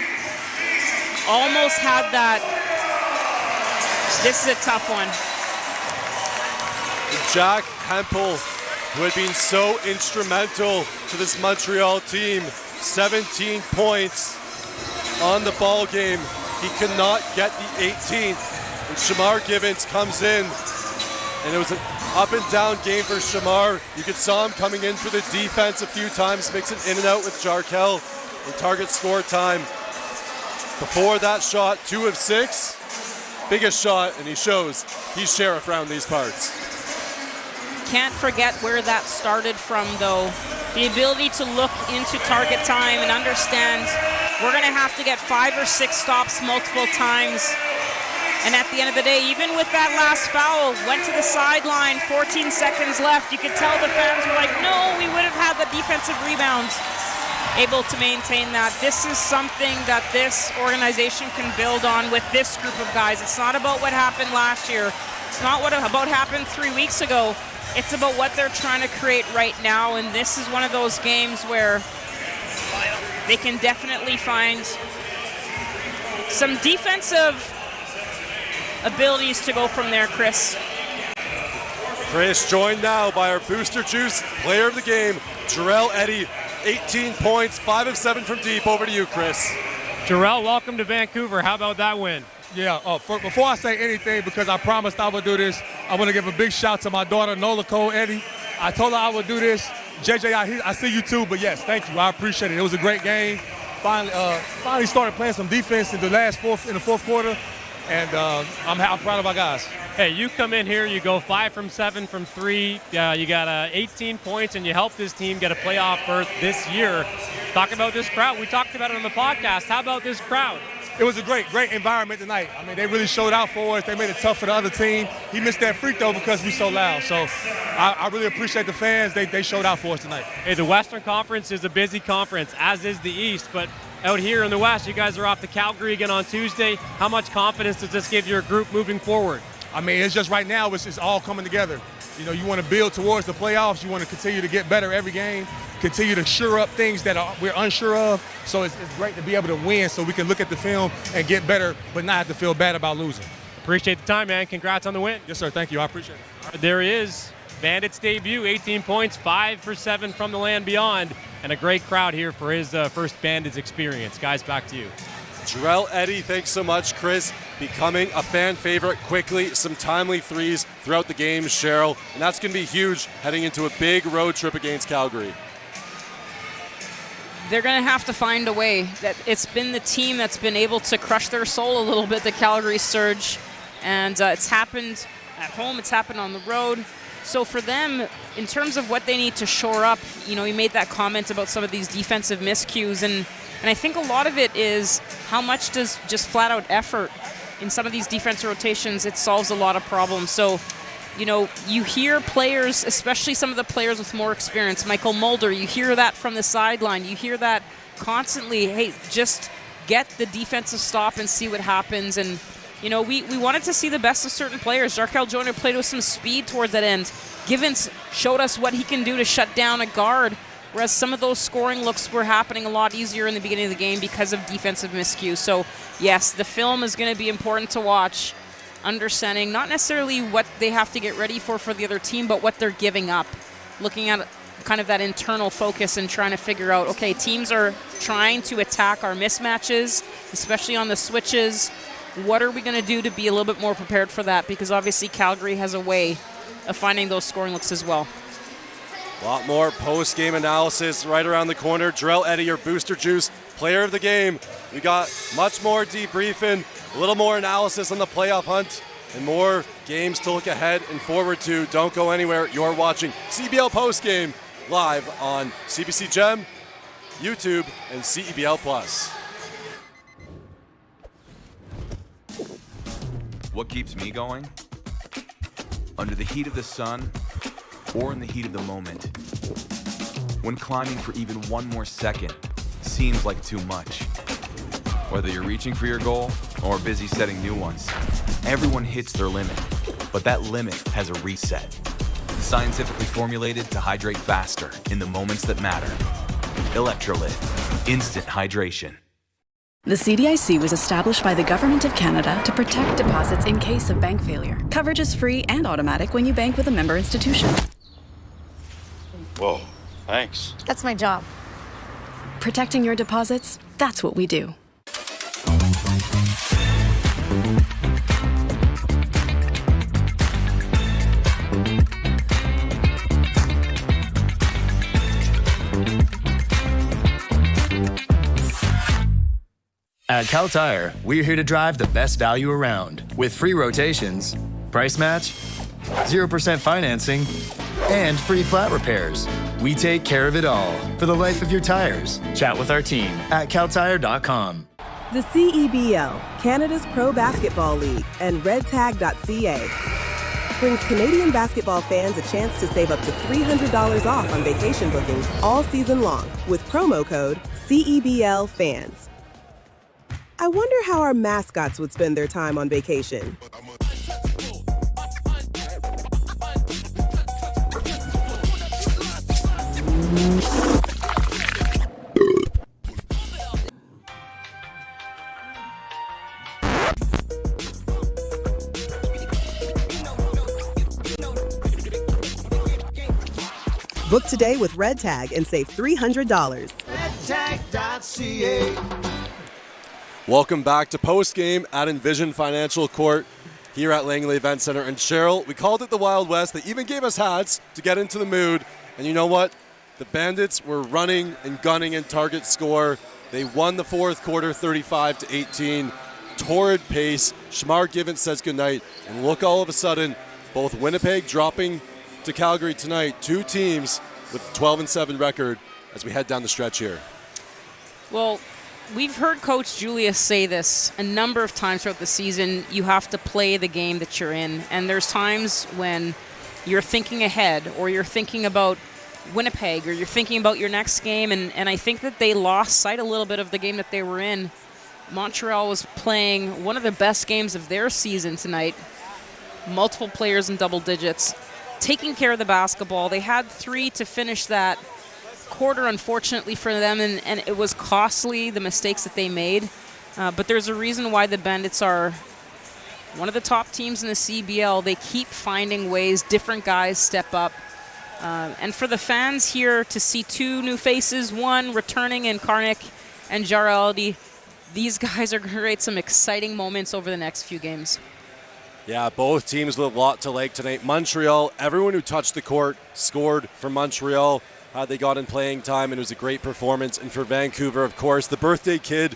almost had that. This is a tough one. Jack Hempel, who had been so instrumental to this Montreal team, 17 points on the ball game. He could not get the 18th. And Shamar Givens comes in, and it was an up and down game for Shamar. You could saw him coming in for the defense a few times, mixing in and out with Jarkel in target score time. Before that shot, 2 of 6. Biggest shot, and he shows he's sheriff around these parts. Can't forget where that started from, though. The ability to look into target time and understand we're going to have to get 5 or 6 stops multiple times. And at the end of the day, even with that last foul, went to the sideline, 14 seconds left. You could tell the fans were like, no, we would have had the defensive rebound. Able to maintain that. This is something that this organization can build on with this group of guys. It's not about what happened last year. It's not about happened 3 weeks ago. It's about what they're trying to create right now, and this is one of those games where they can definitely find some defensive abilities to go from there, Chris. Chris joined now by our Booster Juice player of the game, Jarrell Eddy, 18 points, 5 of 7 from deep. Over to you, Chris. Jarrell, welcome to Vancouver. How about that win? Yeah, before I say anything, because I promised I would do this, I want to give a big shout to my daughter, Nola Cole Eddy. I told her I would do this. JJ, I see you too, but yes, thank you. I appreciate it. It was a great game. Finally started playing some defense in the fourth quarter, and I'm proud of our guys. Hey, you come in here, you go 5 from 7 from 3. You got 18 points, and you helped this team get a playoff berth this year. Talk about this crowd. We talked about it on the podcast. How about this crowd? It was a great environment tonight. I mean, they really showed out for us. They made it tough for the other team. He missed that free throw because we so loud. So I really appreciate the fans. They showed out for us tonight. Hey, the Western Conference is a busy conference, as is the East. But out here in the West, you guys are off to Calgary again on Tuesday. How much confidence does this give your group moving forward? I mean, it's just right now, it's all coming together. You know, you want to build towards the playoffs. You want to continue to get better every game, continue to shore up things that we're unsure of. So it's great to be able to win so we can look at the film and get better, but not have to feel bad about losing. Appreciate the time, man. Congrats on the win. Yes, sir. Thank you. I appreciate it. There is Bandits' debut, 18 points, 5 for 7 from the land beyond, and a great crowd here for his first Bandits experience. Guys, back to you. Jarrell Eddy, thanks so much, Chris. Becoming a fan favorite quickly, some timely threes throughout the game, Cheryl, and that's going to be huge heading into a big road trip against Calgary. They're going to have to find a way. That it's been the team that's been able to crush their soul a little bit, the Calgary Surge. And it's happened at home, it's happened on the road. So for them, in terms of what they need to shore up, you know, he made that comment about some of these defensive miscues, and I think a lot of it is how much does just flat-out effort in some of these defensive rotations, it solves a lot of problems. So, you know, you hear players, especially some of the players with more experience, Michael Mulder, you hear that from the sideline. You hear that constantly, hey, just get the defensive stop and see what happens. And, you know, we wanted to see the best of certain players. Jarkel Joyner played with some speed towards that end. Givens showed us what he can do to shut down a guard, whereas some of those scoring looks were happening a lot easier in the beginning of the game because of defensive miscues. So, yes, the film is going to be important to watch, understanding not necessarily what they have to get ready for the other team, but what they're giving up. Looking at kind of that internal focus and trying to figure out, okay, teams are trying to attack our mismatches, especially on the switches. What are we going to do to be a little bit more prepared for that? Because obviously Calgary has a way of finding those scoring looks as well. A lot more post-game analysis right around the corner. Jarrell Eddy, your Booster Juice player of the game. We got much more debriefing, a little more analysis on the playoff hunt, and more games to look ahead and forward to. Don't go anywhere. You're watching CBL Postgame live on CBC Gem, YouTube, and CEBL Plus. What keeps me going? Under the heat of the sun or in the heat of the moment. When climbing for even one more second seems like too much. Whether you're reaching for your goal or busy setting new ones, everyone hits their limit, but that limit has a reset. Scientifically formulated to hydrate faster in the moments that matter. Electrolyte, instant hydration. The CDIC was established by the Government of Canada to protect deposits in case of bank failure. Coverage is free and automatic when you bank with a member institution. Whoa, thanks. That's my job. Protecting your deposits, that's what we do. At Cal Tire, we're here to drive the best value around with free rotations, price match, 0% financing, and free flat repairs. We take care of it all for the life of your tires. Chat with our team at caltire.com. The CEBL, Canada's Pro Basketball League, and redtag.ca brings Canadian basketball fans a chance to save up to $300 off on vacation bookings all season long with promo code CEBLFans. I wonder how our mascots would spend their time on vacation. Book today with Red Tag and save $300. Redtag.ca. Welcome back to Postgame at Envision Financial Court here at Langley Events Centre. And Cheryl, we called it the Wild West. They even gave us hats to get into the mood. And you know what? The Bandits were running and gunning in target score. They won the fourth quarter 35-18. Torrid pace. Shamar Givens says goodnight. And look, all of a sudden, both Winnipeg dropping to Calgary tonight. Two teams with 12-7 record as we head down the stretch here. Well, we've heard Coach Julius say this a number of times throughout the season. You have to play the game that you're in. And there's times when you're thinking ahead or you're thinking about Winnipeg or you're thinking about your next game. And I think that they lost sight a little bit of the game that they were in. Montreal was playing one of the best games of their season tonight. Multiple players in double digits. Taking care of the basketball. They had 3 to finish that quarter, unfortunately for them, and it was costly, the mistakes that they made. But there's a reason why the Bandits are one of the top teams in the CBL. They keep finding ways, different guys step up. And for the fans here to see 2 new faces, one returning in Karnik and Jaraldi, these guys are going to create some exciting moments over the next few games. Yeah, both teams with a lot to like tonight. Montreal, everyone who touched the court scored for Montreal. They got in playing time, and it was a great performance. And for Vancouver, of course, the birthday kid,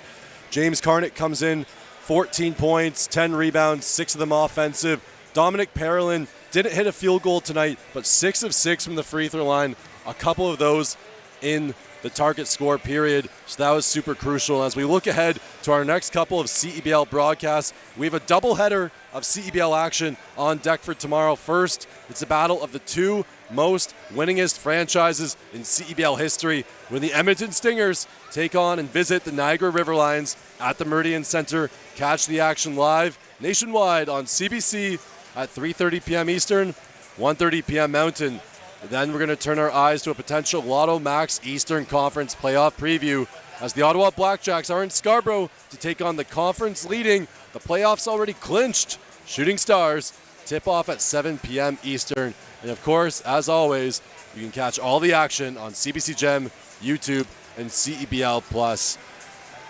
James Karnik, comes in 14 points, 10 rebounds, 6 of them offensive. Dominic Parolin didn't hit a field goal tonight, but 6 of 6 from the free throw line. A couple of those in the target score period, so that was super crucial. As we look ahead to our next couple of CEBL broadcasts, we have a doubleheader of CEBL action on deck for tomorrow. First, it's a battle of the two most winningest franchises in CEBL history, when the Edmonton Stingers take on and visit the Niagara River Lions at the Meridian Centre. Catch the action live nationwide on CBC at 3:30 p.m. Eastern, 1:30 p.m. Mountain. Then we're going to turn our eyes to a potential Lotto Max Eastern Conference playoff preview, as the Ottawa Blackjacks are in Scarborough to take on the conference leading, the playoffs already clinched, Shooting Stars. Tip off at 7 p.m. Eastern. And of course, as always, you can catch all the action on CBC Gem, YouTube, and CEBL Plus.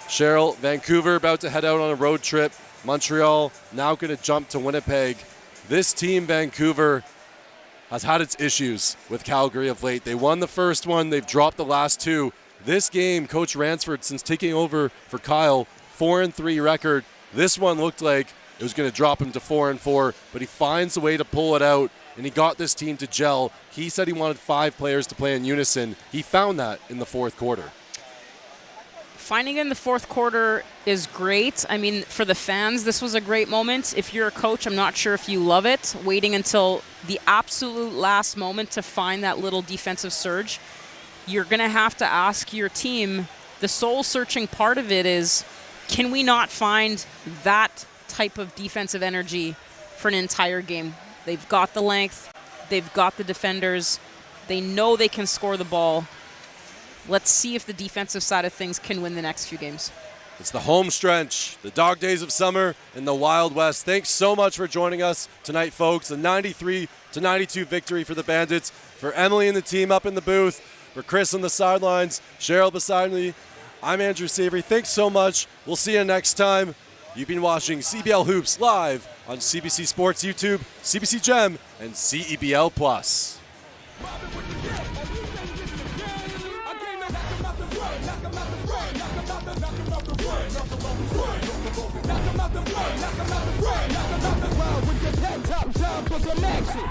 Cheryl, Vancouver about to head out on a road trip. Montreal now going to jump to Winnipeg. This team, Vancouver, has had its issues with Calgary of late. They won the first one. They've dropped the last two. This game, Coach Ransford, since taking over for Kyle, 4-3 record. This one looked like it was going to drop him to 4-4, but he finds a way to pull it out, and he got this team to gel. He said he wanted 5 players to play in unison. He found that in the fourth quarter. Finding in the fourth quarter is great. I mean, for the fans, this was a great moment. If you're a coach, I'm not sure if you love it, waiting until the absolute last moment to find that little defensive surge. You're going to have to ask your team, the soul-searching part of it is, can we not find that type of defensive energy for an entire game? They've got the length. They've got the defenders. They know they can score the ball. Let's see if the defensive side of things can win the next few games. It's the home stretch, the dog days of summer in the Wild West. Thanks so much for joining us tonight, folks. A 93-92 victory for the Bandits. For Emily and the team up in the booth, for Chris on the sidelines, Cheryl beside me, I'm Andrew Savory. Thanks so much. We'll see you next time. You've been watching CBL Hoops live on CBC Sports YouTube, CBC Gem, and CEBL Plus. Knock 'em out the run, knock 'em out the run, knock 'em out the run, with your head top down for some action.